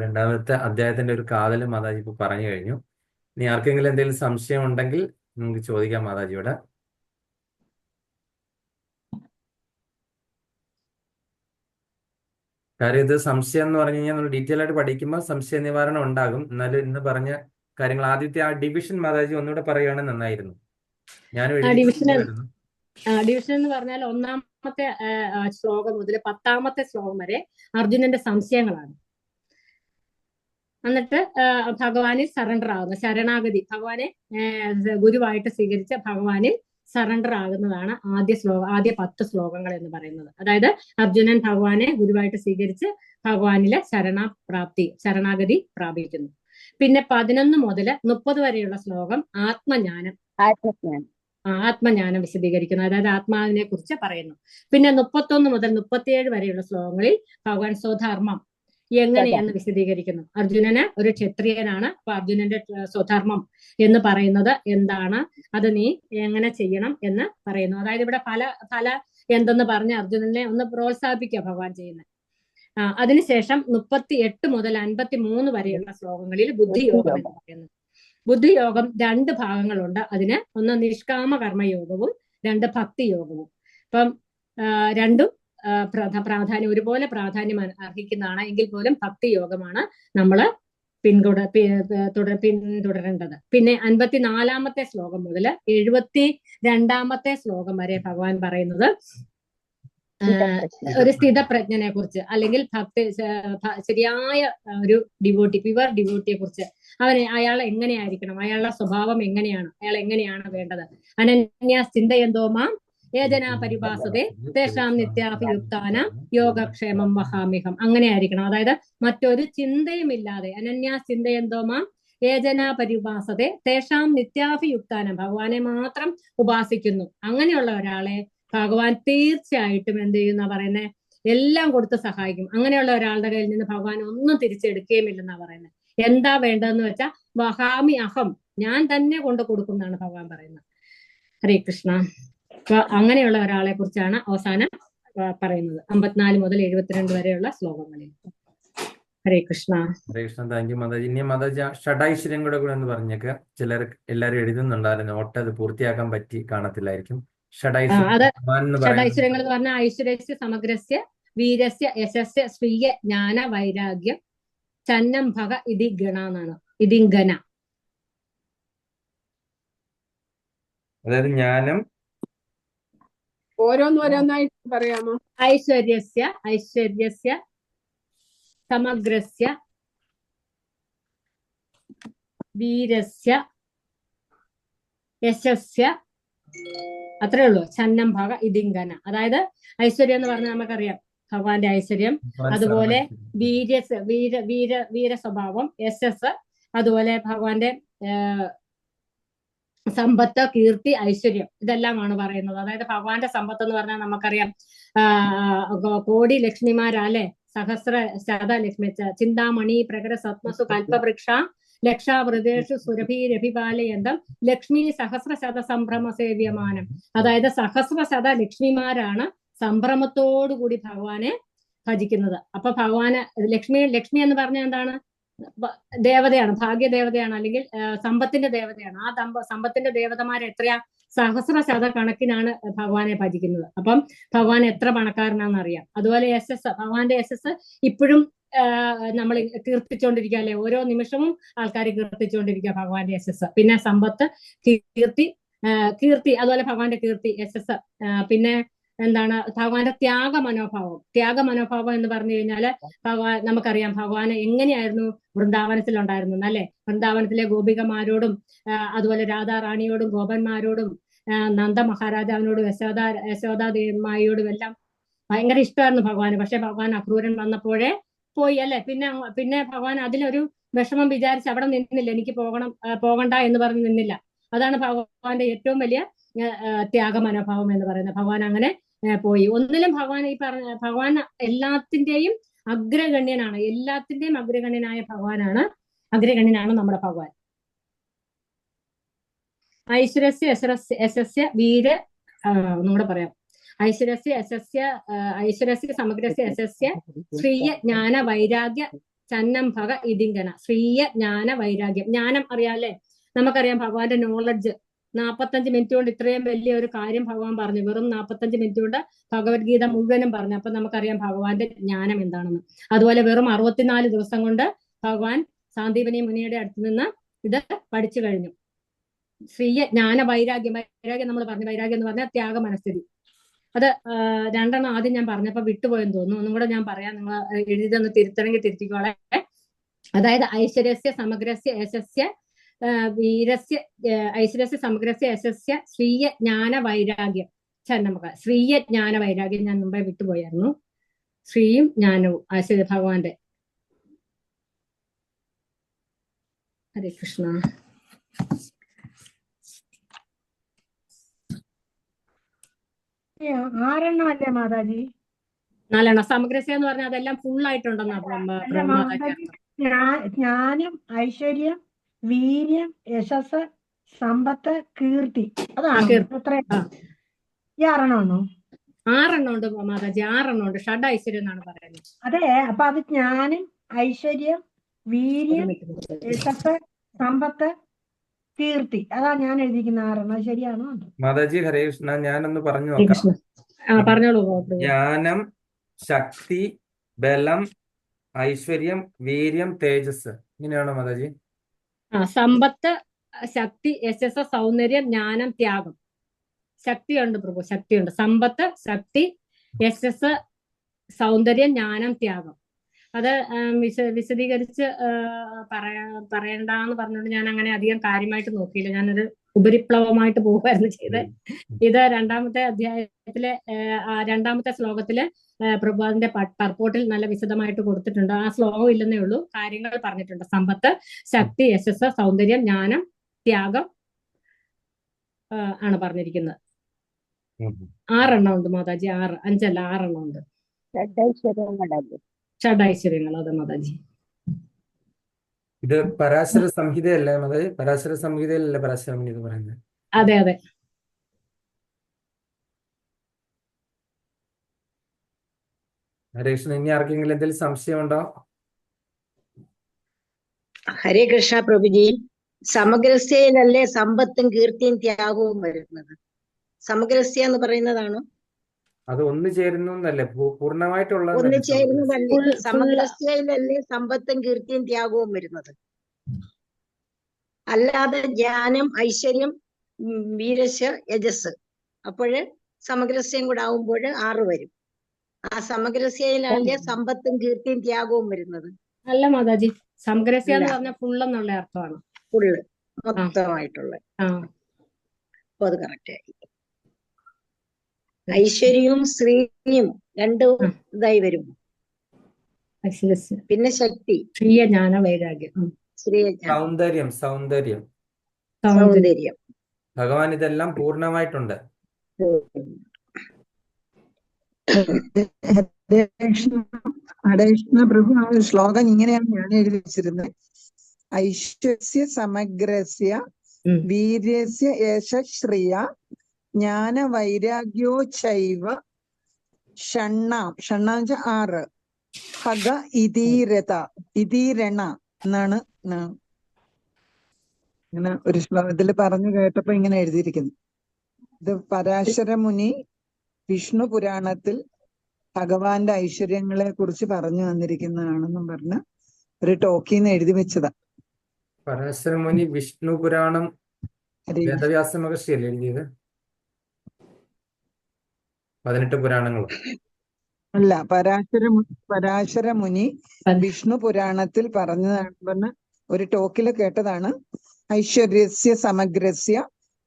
2-ാമത്തെ അധ്യായത്തിന്റെ ഒരു കാതൽ മാതാജി ഇപ്പൊ പറഞ്ഞു കഴിഞ്ഞു. ഇനി ആർക്കെങ്കിലും എന്തെങ്കിലും സംശയം ഉണ്ടെങ്കിൽ നമുക്ക് ചോദിക്കാം മാതാജിയോട്. കാര്യം ഇത് സംശയം എന്ന് പറഞ്ഞു കഴിഞ്ഞാൽ നമ്മൾ ഡീറ്റെയിൽ ആയിട്ട് പഠിക്കുമ്പോൾ സംശയ നിവാരണം ഉണ്ടാകും. എന്നാലും ഇന്ന് പറഞ്ഞ കാര്യങ്ങൾ ആദ്യത്തെ ആ ഡിവിഷൻ മാതാജി ഒന്നുകൂടെ പറയുകയാണെങ്കിൽ നന്നായിരുന്നു. ഞാനും ഡിവിഷൻ എന്ന് പറഞ്ഞാൽ 1-ാമത്തെ ശ്ലോകം മുതൽ 10-ാമത്തെ ശ്ലോകം വരെ അർജുനന്റെ സംശയങ്ങളാണ്. എന്നിട്ട് ഭഗവാനിൽ സറണ്ടർ ആകുന്നു, ശരണാഗതി, ഭഗവാനെ ഗുരുവായിട്ട് സ്വീകരിച്ച ഭഗവാനിൽ സറണ്ടർ ആകുന്നതാണ് ആദ്യ 10 ശ്ലോകങ്ങൾ എന്ന് പറയുന്നത്. അതായത് അർജുനൻ ഭഗവാനെ ഗുരുവായിട്ട് സ്വീകരിച്ച് ഭഗവാനിലെ ശരണാഗതി പ്രാപിക്കുന്നു. പിന്നെ 11 മുതൽ 30 വരെയുള്ള ശ്ലോകം ആത്മജ്ഞാനം വിശദീകരിക്കുന്നു. അതായത് ആത്മാവിനെ കുറിച്ച് പറയുന്നു. പിന്നെ 31 മുതൽ 37 വരെയുള്ള ശ്ലോകങ്ങളിൽ ഭഗവാൻ സ്വധർമ്മം എങ്ങനെയെന്ന് വിശദീകരിക്കുന്നു. അർജുനന് ഒരു ക്ഷത്രിയനാണ്. അപ്പൊ അർജുനന്റെ സ്വധർമ്മം എന്ന് പറയുന്നത് എന്താണ്, അത് നീ എങ്ങനെ ചെയ്യണം എന്ന് പറയുന്നു. അതായത് ഇവിടെ പല എന്തെന്ന് പറഞ്ഞ് അർജുനനെ ഒന്ന് പ്രോത്സാഹിപ്പിക്കുക ഭഗവാൻ ചെയ്യുന്നത്. അതിനുശേഷം 38 മുതൽ 53 വരെയുള്ള ശ്ലോകങ്ങളിൽ ബുദ്ധിയോഗം എന്ന് പറയുന്നു. ബുദ്ധിയോഗം 2 ഭാഗങ്ങളുണ്ട്. അതിന് ഒന്ന് നിഷ്കാമ കർമ്മയോഗവും 2 ഭക്തി യോഗവും. അപ്പം രണ്ടും ഒരുപോലെ പ്രാധാന്യം അർഹിക്കുന്നതാണ്. എങ്കിൽ പോലും ഭക്തി യോഗമാണ് നമ്മൾ പിന്തുടരേണ്ടത്. പിന്നെ 54-ാമത്തെ ശ്ലോകം മുതൽ 72-ാമത്തെ ശ്ലോകം വരെ ഭഗവാൻ പറയുന്നത് ഒരു സ്ഥിതപ്രജ്ഞനെ കുറിച്ച്, അല്ലെങ്കിൽ ശരിയായ ഒരു പ്യുവർ ഡിവോട്ടിയെ കുറിച്ച്. അയാൾ എങ്ങനെയായിരിക്കണം, അയാളുടെ സ്വഭാവം എങ്ങനെയാണ്, അയാൾ എങ്ങനെയാണ് വേണ്ടത്. അനന്യ ചിന്തയന്തോ മാം ഏജനാ പരിഭാസതേ തേഷാം നിത്യാഭിയുക്താനാം യോഗക്ഷേമം വഹാമ്യഹം. അങ്ങനെ ആയിരിക്കണം. അതായത് മറ്റൊരു ചിന്തയുമില്ലാതെ അനന്യാ ചിന്തയന്തോമാം ഏജനാ പരിഭാസതേ തേഷാം നിത്യാഭിയുക്താനം, ഭഗവാനെ മാത്രം ഉപാസിക്കുന്നു. അങ്ങനെയുള്ള ഒരാളെ ഭഗവാൻ തീർച്ചയായിട്ടും എന്ത് ചെയ്യുന്ന പറയുന്നത്, എല്ലാം കൊടുത്ത് സഹായിക്കും. അങ്ങനെയുള്ള ഒരാളുടെ കയ്യിൽ നിന്ന് ഭഗവാൻ ഒന്നും തിരിച്ചെടുക്കുകയുമില്ലെന്നാ പറയുന്നത്. എന്താ വേണ്ടതെന്ന് വെച്ചാൽ വഹാമി അഹം, ഞാൻ തന്നെ കൊണ്ട് കൊടുക്കും എന്നാണ് ഭഗവാൻ പറയുന്നത്. ഹരേ കൃഷ്ണ. അപ്പൊ അങ്ങനെയുള്ള ഒരാളെ കുറിച്ചാണ് അവസാനം പറയുന്നത് 54 മുതൽ 72 വരെയുള്ള ശ്ലോകങ്ങളിൽ. ഹരേ കൃഷ്ണ. ഹരേ കൃഷ്ണ. Thank you Mataji. ഇനി മാതാജി ഷഡൈശ്വര്യം കൂടെ ഒന്ന് പറഞ്ഞേക്ക്. എല്ലാരും എഴുതുന്നുണ്ടായിരുന്നു, നോട്ട് അത് പൂർത്തിയാക്കാൻ പറ്റി കാണത്തില്ലായിരിക്കും. അത് ഷഡൈശ്വര്യം ഷഡൈശ്വര്യങ്ങൾ എന്ന് പറഞ്ഞാൽ ഐശ്വര്യസ്യ സമഗ്രസ്യ വീരസ്യ യശസ്യ ശ്രീയ ജ്ഞാന വൈരാഗ്യം ചന്നം ഭഗ ഇതി ഗണ എന്നാണ്. ഇതിങ്കന, അതായത് ജ്ഞാനം, ഓരോന്നോരോന്നായിട്ട് പറയാമോ? ഐശ്വര്യസ്യ സമഗ്രസ്യ വീരസ്യ യശസ്യ, അത്രേ ഉള്ളൂ. ചന്നം ഭഗ ഇതിങ്കന. അതായത് ഐശ്വര്യം എന്ന് പറഞ്ഞാൽ നമുക്കറിയാം ഭഗവാന്റെ ഐശ്വര്യം, അതുപോലെ വീര സ്വഭാവം, യശസ്, അതുപോലെ ഭഗവാന്റെ സമ്പത്ത്, കീർത്തി, ഐശ്വര്യം, ഇതെല്ലാമാണ് പറയുന്നത്. അതായത് ഭഗവാന്റെ സമ്പത്ത് എന്ന് പറഞ്ഞാൽ നമുക്കറിയാം കോടി ലക്ഷ്മിമാരല്ലേ, സഹസ്ര ശത ലക്ഷ്മി, ചിന്താമണി പ്രകര സത്മസു കൽപ്പവൃക്ഷ ലക്ഷാവൃതേഷു സുരഭിരഭിപാലയന്തം ലക്ഷ്മി സഹസ്ര ശത സംഭ്രമ സേവ്യമാനം. അതായത് സഹസ്ര ശത ലക്ഷ്മിമാരാണ് സംഭ്രമത്തോടുകൂടി ഭഗവാനെ ഭജിക്കുന്നത്. അപ്പൊ ഭഗവാന് ലക്ഷ്മി എന്ന് പറഞ്ഞാൽ എന്താണ്? ദേവതയാണ്, ഭാഗ്യദേവതയാണ്, അല്ലെങ്കിൽ സമ്പത്തിന്റെ ദേവതയാണ്. ആ സമ്പത്തിന്റെ ദേവതമാർ എത്രയാ? സഹസ്ര ശത കണക്കിനാണ് ഭഗവാനെ ഭജിക്കുന്നത്. അപ്പം ഭഗവാൻ എത്ര പണക്കാരനാണെന്ന് അറിയാം. അതുപോലെ യശസ്, ഭഗവാന്റെ യശസ് ഇപ്പോഴും നമ്മൾ കീർത്തിച്ചുകൊണ്ടിരിക്കുക അല്ലെ, ഓരോ നിമിഷവും ആൾക്കാർ കീർത്തിച്ചുകൊണ്ടിരിക്കുക ഭഗവാന്റെ യശസ്. പിന്നെ സമ്പത്ത്, കീർത്തി, അതുപോലെ ഭഗവാന്റെ കീർത്തി, യശസ്. പിന്നെ എന്താണ്? ഭഗവാന്റെ ത്യാഗ മനോഭാവം എന്ന് പറഞ്ഞു കഴിഞ്ഞാല് ഭഗവാൻ, നമുക്കറിയാം ഭഗവാൻ എങ്ങനെയായിരുന്നു വൃന്ദാവനത്തിൽ ഉണ്ടായിരുന്നത് അല്ലെ. വൃന്ദാവനത്തിലെ ഗോപികമാരോടും അതുപോലെ രാധാറാണിയോടും ഗോപന്മാരോടും നന്ദ മഹാരാജാവിനോടും യശോദാദേവിമായോടും എല്ലാം ഭയങ്കര ഇഷ്ടമായിരുന്നു ഭഗവാന്. പക്ഷെ ഭഗവാൻ അക്രൂരൻ വന്നപ്പോഴേ പോയി അല്ലെ. പിന്നെ ഭഗവാൻ അതിലൊരു വിഷമം വിചാരിച്ച് അവിടെ നിന്നില്ല, എനിക്ക് പോകണ്ട എന്ന് പറഞ്ഞ് നിന്നില്ല. അതാണ് ഭഗവാന്റെ ഏറ്റവും വലിയ ത്യാഗ മനോഭാവം എന്ന് പറയുന്നത്. ഭഗവാൻ അങ്ങനെ പോയി. ഒന്നിലും ഭഗവാൻ ഭഗവാൻ എല്ലാത്തിന്റെയും അഗ്രഗണ്യനാണ്. എല്ലാത്തിന്റെയും അഗ്രഗണ്യനായ അഗ്രഗണ്യനാണ് നമ്മുടെ ഭഗവാൻ. ഐശ്വര്യസ്യ യശസ്യ വീര, ഒന്നുകൂടെ പറയാം. ഐശ്വര്യസ്യ സമഗ്രസ്യ യശസ്യ ശ്രീയ ജ്ഞാന വൈരാഗ്യ ചന്നം ഭഗ ഇതിങ്കന. ശ്രീയ ജ്ഞാന വൈരാഗ്യം, ജ്ഞാനം അറിയാല്ലേ, നമുക്കറിയാം ഭഗവാന്റെ നോളജ്. 45 മിനിറ്റ് കൊണ്ട് ഇത്രയും വലിയ ഒരു കാര്യം ഭഗവാൻ പറഞ്ഞു. വെറും 45 മിനിറ്റ് കൊണ്ട് ഭഗവത്ഗീത മുഴുവനും പറഞ്ഞു. അപ്പൊ നമുക്കറിയാം ഭഗവാന്റെ ജ്ഞാനം എന്താണെന്ന്. അതുപോലെ വെറും 64 ദിവസം കൊണ്ട് ഭഗവാൻ സാന്ദീപനി മുനിയുടെ അടുത്ത് നിന്ന് ഇത് പഠിച്ചു കഴിഞ്ഞു. ശ്രീയ ജ്ഞാന വൈരാഗ്യം നമ്മൾ പറഞ്ഞു. വൈരാഗ്യം എന്ന് പറഞ്ഞാൽ ത്യാഗ മനസ്ഥിതി. അത് രണ്ടെണ്ണം ആദ്യം ഞാൻ പറഞ്ഞപ്പോ വിട്ടുപോയെന്ന് തോന്നുന്നു. ഒന്നും കൂടെ ഞാൻ പറയാം, നിങ്ങൾ എഴുതിയൊന്ന് തിരുത്തണമെങ്കിൽ തിരുത്തിക്കോളെ. അതായത് ഐശ്വര്യസ്യ സമഗ്രസ്യ യശസ്യ വീരസ്യ ഐശ്വര്യസ്യ സമഗ്രസ്യ യശസ്യ ശ്രീയ ജ്ഞാന വൈരാഗ്യം നമുക്ക് ശ്രീയ ജ്ഞാന വൈരാഗ്യം ഞാൻ മുമ്പേ വിട്ടുപോയായിരുന്നു. ശ്രീയും ജ്ഞാനവും ഐശ്വര്യ ഭഗവാന്റെ. ഹരേ കൃഷ്ണ. ആറെണ്ണം അല്ലേ മാതാജി? 4 സമഗ്രസ്യ എന്ന് പറഞ്ഞാൽ അതെല്ലാം ഫുൾ ആയിട്ടുണ്ടെന്നാ ജ്ഞാനം, ഐശ്വര്യം, വീര്യം, യശസ്, സമ്പത്ത്, കീർത്തി. അതാണോ? ഈ 6 എണ്ണമാണോ? 6 എണ്ണം ഉണ്ട് മാതാജി, 6 എണ്ണം ഉണ്ട്. ഷഡ് ഐശ്വര്യം എന്നാണ് പറയുന്നത്. അതെ, അപ്പൊ അത് ജ്ഞാനം, ഐശ്വര്യം, വീര്യം, യശസ്, സമ്പത്ത്, കീർത്തി. അതാ ഞാൻ എഴുതിയിരിക്കുന്ന 6 എണ്ണം. ശരിയാണോ മാതാജി? ഹരേ കൃഷ്ണ. ഞാനൊന്ന് പറഞ്ഞു നോക്കാം. പറഞ്ഞോളൂ. ജ്ഞാനം, ശക്തി, ബലം, ഐശ്വര്യം, വീര്യം, തേജസ്, ഇങ്ങനെയാണോ മാതാജി? സമ്പത്ത്, ശക്തി, യശസ്, സൗന്ദര്യം, ജ്ഞാനം, ത്യാഗം. ശക്തിയുണ്ട് പ്രഭു, ശക്തിയുണ്ട്. സമ്പത്ത്, ശക്തി, യശസ്, സൗന്ദര്യം, ജ്ഞാനം, ത്യാഗം. അത് വിശദീകരിച്ച് പറയണ്ടെന്ന് പറഞ്ഞുകൊണ്ട് ഞാൻ അങ്ങനെ അധികം കാര്യമായിട്ട് നോക്കിയില്ല. ഞാനൊരു ഉപരിപ്ലവമായിട്ട് പോവുകയായിരുന്നു ചെയ്തത്. ഉം. ഇത് രണ്ടാമത്തെ അധ്യായത്തിലെ രണ്ടാമത്തെ ശ്ലോകത്തില് പ്രഭുപാദിന്റെ പർപ്പോട്ടിൽ നല്ല വിശദമായിട്ട് കൊടുത്തിട്ടുണ്ട്. ആ ശ്ലോകം ഇല്ലെന്നേ ഉള്ളൂ, കാര്യങ്ങൾ പറഞ്ഞിട്ടുണ്ട്. സമ്പത്ത്, ശക്തി, യശസ്, സൗന്ദര്യം, ജ്ഞാനം, ത്യാഗം ആണ് പറഞ്ഞിരിക്കുന്നത്. ഉം. 6 എണ്ണം ഉണ്ട് മാതാജി, 6, 5 അല്ല 6 എണ്ണം ഉണ്ട്. ഷഡൈശ്വര്യങ്ങളല്ലേ? ഷഡൈശ്വര്യങ്ങൾ, അതെ മാതാജി. ഇത് പരാശര സംഹിതയല്ലേ മാതാജി? പരാശര സംഹിതയിലല്ലേ പരാശരമുനി ഇത് പറയുന്നത്? അതെ അതെ. ഹരേ കൃഷ്ണൻ, ഇനി ആർക്കെങ്കിലും എന്തെങ്കിലും സംശയമുണ്ടോ? ഹരേ കൃഷ്ണ പ്രഭുജി. സമഗ്രസ്യയിലല്ലേ സമ്പത്തും കീർത്തിയും ത്യാഗവും വരുന്നത്? സമഗ്രസ്യ എന്ന് പറയുന്നതാണോ? അത് ഒന്നു ചേരുന്നു എന്നല്ലേ, പൂർണ്ണമായിട്ടുള്ളതെന്നല്ലേ ഒന്ന് സമഗ്രസ്യ? ചേരുന്നതല്ലേ? സമഗ്രസ്യയിലല്ലേ സമ്പത്തും കീർത്തിയും ത്യാഗവും വരുന്നത്? അല്ലാതെ ജ്ഞാനം, ഐശ്വര്യം, വീരശ്, യജസ്. അപ്പോഴ് സമഗ്രസ്യം കൂടെ ആവുമ്പോൾ 6 വരും. ആ സമഗ്രസ്യയിലല്ലേ സമ്പത്തും കീർത്തിയും ത്യാഗവും വരുന്നത്? അല്ല മാതാജി, സമഗ്രസ്യ എന്ന് ഇല്ല. പറഞ്ഞ ഫുൾ എന്നുള്ള അർത്ഥമാണ്. ഫുള്ള് മൊത്തമായിട്ടുള്ള. ആ അപ്പൊ അത് കറക്റ്റ് ആയി. ഐശ്വര്യവും ശ്രീയും രണ്ടും ആ. ഇതായി വരും. ഐശ്വര്യസ്യ, പിന്നെ ശക്തി, ക്ഷീയ, ജ്ഞാന, വൈരാഗ്യം, ശ്രീ, സൗന്ദര്യം, സൗന്ദര്യം. സൗന്ദര്യം. സൗന്ദര്യം. ഭഗവാൻ ഇതെല്ലാം പൂർണ്ണമായിട്ടുണ്ട്. ഹരേ കൃഷ്ണ പ്രഭു. ആ ഒരു ശ്ലോകം ഇങ്ങനെയാണ് ഞാൻ എഴുതി വെച്ചിരുന്നത്. ഐശ്വര്യ സമഗ്രസ്യ ഉം. വീര്യസ്യ യശശ്രിയ ജ്ഞാന വൈരാഗ്യോ ചൈവ ഷണ്ണാം. ഷണ്ണാം വെച്ചാൽ 6. ഭഗ ഇതീരത, ഇതീരണ എന്നാണ് ഇങ്ങനെ ഒരു ശ്ലോകത്തിൽ പറഞ്ഞു കേട്ടപ്പോ ഇങ്ങനെ എഴുതിയിരിക്കുന്നു. ഇത് പരാശര മുനി വിഷ്ണു പുരാണത്തിൽ ഭഗവാന്റെ ഐശ്വര്യങ്ങളെ കുറിച്ച് പറഞ്ഞു വന്നിരിക്കുന്നതാണെന്നും പറഞ്ഞ് ഒരു ടോക്കിന്ന് എഴുതി വെച്ചതാ. പരാശരമുനി വിഷ്ണു പുരാണം ഹരി വേദവ്യാസ മഹർഷിയല്ലേ എഴുതിയത്? 18 പുരാണങ്ങളും. അല്ല, പരാശര മുനി വിഷ്ണു പുരാണത്തിൽ പറഞ്ഞതാണെന്ന് പറഞ്ഞ് ഒരു ടോക്കില് കേട്ടതാണ്. ഐശ്വര്യസ്യ സമഗ്രസ്യ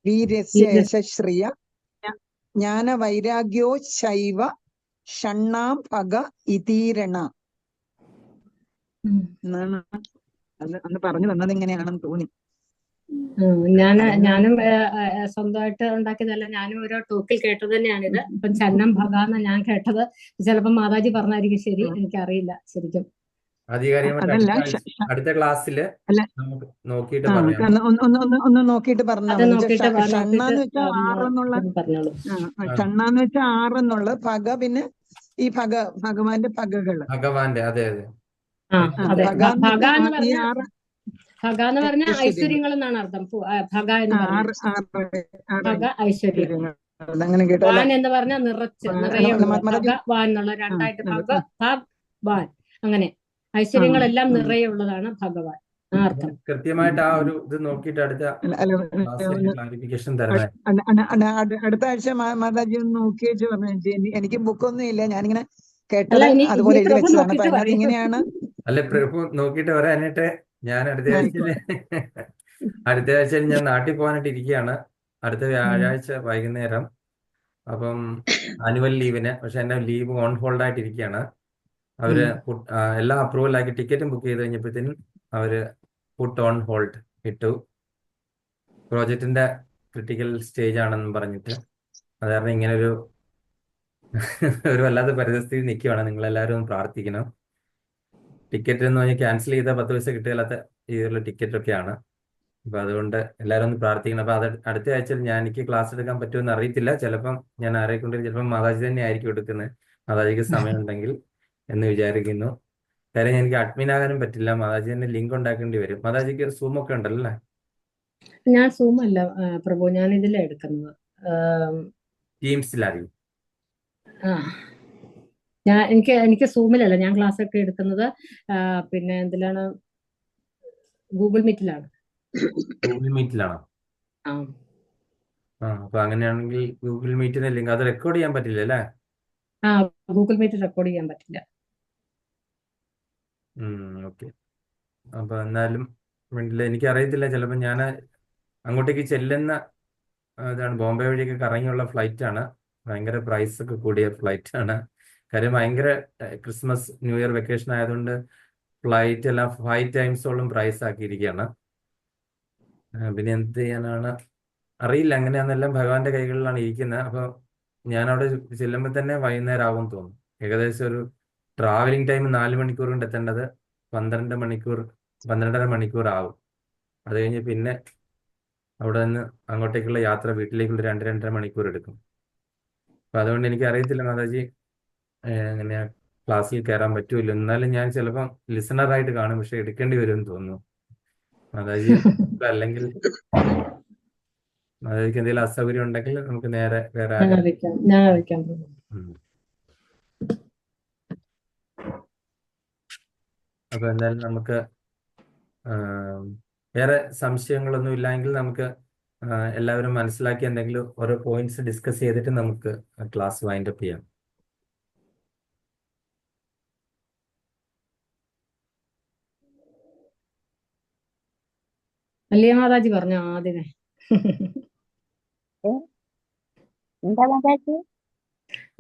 വീര്യസ്യ യശശ്രിയ ജ്ഞാന വൈരാഗ്യോ ശൈവ ഷണ്ണാം ഭഗ ഇതീരണ ഉം. എന്നാണ് അന്ന് പറഞ്ഞു തന്നത്. ഇങ്ങനെയാണെന്ന് തോന്നി. ഞാനും സ്വന്തമായിട്ട് ഉണ്ടാക്കിയതല്ല, ഞാനും ഓരോ ടോക്കിൽ കേട്ടത് തന്നെയാണിത്. ഇപ്പം ചന്നം ഭഗാന്ന് ഞാൻ കേട്ടത്. ചിലപ്പോ മാതാജി പറഞ്ഞായിരിക്കും ശരി, എനിക്കറിയില്ല ശരിക്കും. ആധികാരികമായിട്ട് അതല്ല, അടുത്ത ക്ലാസ്സില് അല്ല. നമുക്ക് നോക്കിയിട്ട് ആ പറയാം. ഒന്ന് നോക്കിയിട്ട് പറഞ്ഞാൽ അത് മതി. നോക്കിയിട്ട് ഷണ്ണാന്ന് വെച്ചാൽ 6 എന്നുള്ള, പറഞ്ഞോളൂ. ഷണ്ണാന്ന് വെച്ചാൽ 6 എന്നുള്ള ഭഗ, പിന്നെ ഈ ഭഗവാന്റെ ഭഗകള്. ഭഗവാന്റെ, അതെ അതെ. ആ അതെ, ഭഗ എന്ന് ഭഗ എന്ന് വെച്ചാൽ ഈ പറഞ്ഞ 6 ഭഗ എന്ന് പറഞ്ഞ ഐശ്വര്യങ്ങൾ. ഐശ്വര്യങ്ങൾ എന്നാണ് അർത്ഥം. ഭഗ എന്ന് പറഞ്ഞ 6 ഭഗ ഐശ്വര്യം. അങ്ങനെ കേട്ടോ. വാൻ എന്ന് പറഞ്ഞാൽ നിറച്ച്, നിറയുള്ള. ഭഗ വാൻ എന്നുള്ള രണ്ടായിട്ട്, ഭഗ വാൻ, അങ്ങനെ ഐശ്വര്യങ്ങളെല്ലാം നിറയുള്ളതാണ് ഭഗവാൻ. ആ അർത്ഥം. കൃത്യമായിട്ട് ആ ഒരു ഇത് നോക്കിയിട്ട് അടുത്ത ക്ലാസ്സിലേക്ക് ക്ലാരിഫിക്കേഷൻ തരണേ. അടുത്ത ആഴ്ച മാതാജി ഒന്ന് നോക്കി വെച്ച് പറഞ്ഞു. എനിക്ക് ബുക്കൊന്നും ഇല്ല, ഞാനിങ്ങനെ കേട്ടത് അല്ല, ഇനി അതുപോലെ എഴുതി പ്രഭു വെച്ചതാണ്. അപ്പൊ നോക്കിയിട്ട് അതിനകത്ത് പറയും. ഇങ്ങനെയാണ്. അല്ല, പ്രഭു നോക്കിയിട്ട് വരാനായിട്ട് ഞാൻ അടുത്ത ആഴ്ചയിൽ ഞാൻ നാട്ടിൽ പോകാനായിട്ട് ഇരിക്കുകയാണ്. അടുത്ത വ്യാഴാഴ്ച വൈകുന്നേരം. അപ്പം ആനുവൽ ലീവിന്, പക്ഷെ എന്റെ ലീവ് ഓൺ ഹോൾഡ് ആയിട്ട് ഇരിക്കുകയാണ്. അവര് എല്ലാം അപ്രൂവൽ ആക്കി ടിക്കറ്റും ബുക്ക് ചെയ്ത് കഴിഞ്ഞപ്പോഴത്തേനും അവര് പുട്ട് ഓൺ ഹോൾഡ് ഇട്ടു. പ്രോജക്റ്റിന്റെ ക്രിട്ടിക്കൽ സ്റ്റേജ് ആണെന്ന് പറഞ്ഞിട്ട്. അത് കാരണം ഇങ്ങനെ ഒരു വല്ലാത്ത പരിസ്ഥിതി നിൽക്കുകയാണ്. നിങ്ങളെല്ലാവരും ഒന്ന് പ്രാർത്ഥിക്കണം. ടിക്കറ്റ് എന്ന് പറഞ്ഞാൽ ക്യാൻസൽ ചെയ്താൽ 10 പൈസ കിട്ടുകയില്ലാത്ത രീതിയിലുള്ള ടിക്കറ്റൊക്കെയാണ്. അപ്പൊ അതുകൊണ്ട് എല്ലാവരും ഒന്ന് പ്രാർത്ഥിക്കണം. അപ്പൊ അത് അടുത്ത ആഴ്ചയിൽ എനിക്ക് ക്ലാസ് എടുക്കാൻ പറ്റുമെന്ന് അറിയത്തില്ല. ചിലപ്പം ഞാൻ ആരെ കൊണ്ട്, ചിലപ്പം മാതാജി തന്നെ ആയിരിക്കും എടുക്കുന്നത്, മാതാജിക്ക് സമയമുണ്ടെങ്കിൽ എന്ന് വിചാരിക്കുന്നു. കാര്യം എനിക്ക് അഡ്മിൻ ആകാനും പറ്റില്ല, മാതാജി തന്നെ ലിങ്ക് ഉണ്ടാക്കേണ്ടി വരും. മാതാജിക്ക് ഒരു സൂം ഒക്കെ ഉണ്ടല്ലോ അല്ലേ? ഞാൻ സൂം അല്ല പ്രഭു, ഞാൻ ഇതിലാ എടുക്കുന്നത്. ടീംസിലായിരിക്കും. എനിക്ക് സൂമിലല്ല, ഞാൻ ക്ലാസ് ഒക്കെ എടുക്കുന്നത് പിന്നെ എന്തിലാണ്, ഗൂഗിൾ മീറ്റിലാണ്. ഗൂഗിൾ മീറ്റിലാണോ? അപ്പൊ അങ്ങനെയാണെങ്കിൽ ഗൂഗിൾ മീറ്റിന്റെ ലിങ്ക് അത് റെക്കോർഡ് ചെയ്യാൻ പറ്റില്ല അല്ലേ? ഗൂഗിൾ മീറ്റ് റെക്കോർഡ് ചെയ്യാൻ പറ്റില്ല. ഓക്കെ. അപ്പൊ എന്നാലും എനിക്ക് അറിയത്തില്ല, ചിലപ്പോ ഞാൻ അങ്ങോട്ടേക്ക് ചെല്ലുന്ന ഇതാണ് ബോംബെ വഴിയൊക്കെ കറങ്ങിയുള്ള ഫ്ലൈറ്റ് ആണ്. ഭയങ്കര പ്രൈസ് ഒക്കെ കൂടിയ ഫ്ലൈറ്റ് ആണ്. കാര്യം ഭയങ്കര ക്രിസ്മസ് ന്യൂ ഇയർ വെക്കേഷൻ ആയതുകൊണ്ട് ഫ്ലൈറ്റ് എല്ലാം 5 ടൈംസോളം പ്രൈസ് ആക്കിയിരിക്കുകയാണ്. പിന്നെ എന്ത് ചെയ്യാനാണ് അറിയില്ല. അങ്ങനെയാണെന്നെല്ലാം ഭഗവാന്റെ കൈകളിലാണ് ഇരിക്കുന്നത്. അപ്പോൾ ഞാൻ അവിടെ ചെല്ലുമ്പോൾ തന്നെ വൈകുന്നേരം ആകും തോന്നുന്നു. ഏകദേശം ഒരു ട്രാവലിംഗ് ടൈം 4 മണിക്കൂർ കൊണ്ട് എത്തേണ്ടത് 12 മണിക്കൂർ ആകും. അത് കഴിഞ്ഞ് പിന്നെ അവിടെ നിന്ന് അങ്ങോട്ടേക്കുള്ള യാത്ര വീട്ടിലേക്കുള്ള 2-2.5 മണിക്കൂർ എടുക്കും. അപ്പൊ അതുകൊണ്ട് എനിക്ക് അറിയത്തില്ല മാതാജി എങ്ങനെയാ ക്ലാസ്സിൽ കയറാൻ പറ്റൂല. എന്നാലും ഞാൻ ചിലപ്പം ലിസണറായിട്ട് കാണും, പക്ഷെ എടുക്കേണ്ടി വരുമെന്ന് തോന്നുന്നു. മാതാജി അല്ലെങ്കിൽ മാതാജിക്ക് എന്തെങ്കിലും അസൗകര്യം ഉണ്ടെങ്കിൽ നമുക്ക് നേരെ വേറെ ഞാൻ ആരെങ്കിലും. അറിയിക്കാം, ഞാൻ അറിയിക്കാം. ഉം. അപ്പൊ എന്തായാലും നമുക്ക് വേറെ സംശയങ്ങളൊന്നും ഇല്ലെങ്കിൽ നമുക്ക് എല്ലാവരും മനസ്സിലാക്കി എന്തെങ്കിലും ഓരോ പോയിന്റ്സ് ഡിസ്കസ് ചെയ്തിട്ട് നമുക്ക് ക്ലാസ് വൈൻഡ് അപ്പ് ചെയ്യാം. അല്ലേ മാതാജി പറഞ്ഞോ ആദ്യമേ? എന്താ മാതാജി?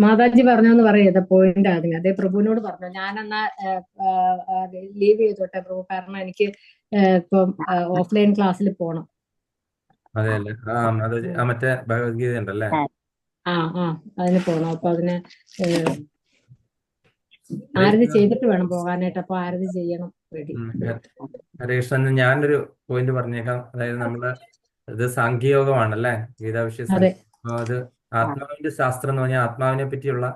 മാതാജി പറഞ്ഞോന്ന് പറയരുത്, പോയിന്റ് ആദ്യമേ. അതേ പ്രഭുവിനോട് പറഞ്ഞു. ഞാനെന്നാ ലീവ് ചെയ്തോട്ടെ പ്രഭു, കാരണം എനിക്ക് ഇപ്പം ഓഫ്ലൈൻ ക്ലാസ്സിൽ പോണം. അതെ അല്ലേ? മാതാജി മറ്റേ ഭഗവത്ഗീത ഉണ്ടല്ലേ? ആ അതിന് പോണം. അപ്പൊ അതിന് ആരതി ചെയ്തിട്ട് വേണം പോകാനായിട്ട്. അപ്പൊ ആരതി ചെയ്യണം. റെഡി. ഹരേ കൃഷ്ണൻ, ഞാനൊരു പോയിന്റ് പറഞ്ഞേക്കാം. അതായത് നമ്മള് ഇത് സാഖ്യയോഗമാണല്ലേ, ഗീതാവിഷയ അതെ. അപ്പൊ അത് ആത്മാവിന്റെ ശാസ്ത്രം എന്ന് പറഞ്ഞാൽ ആത്മാവിനെ പറ്റിയുള്ള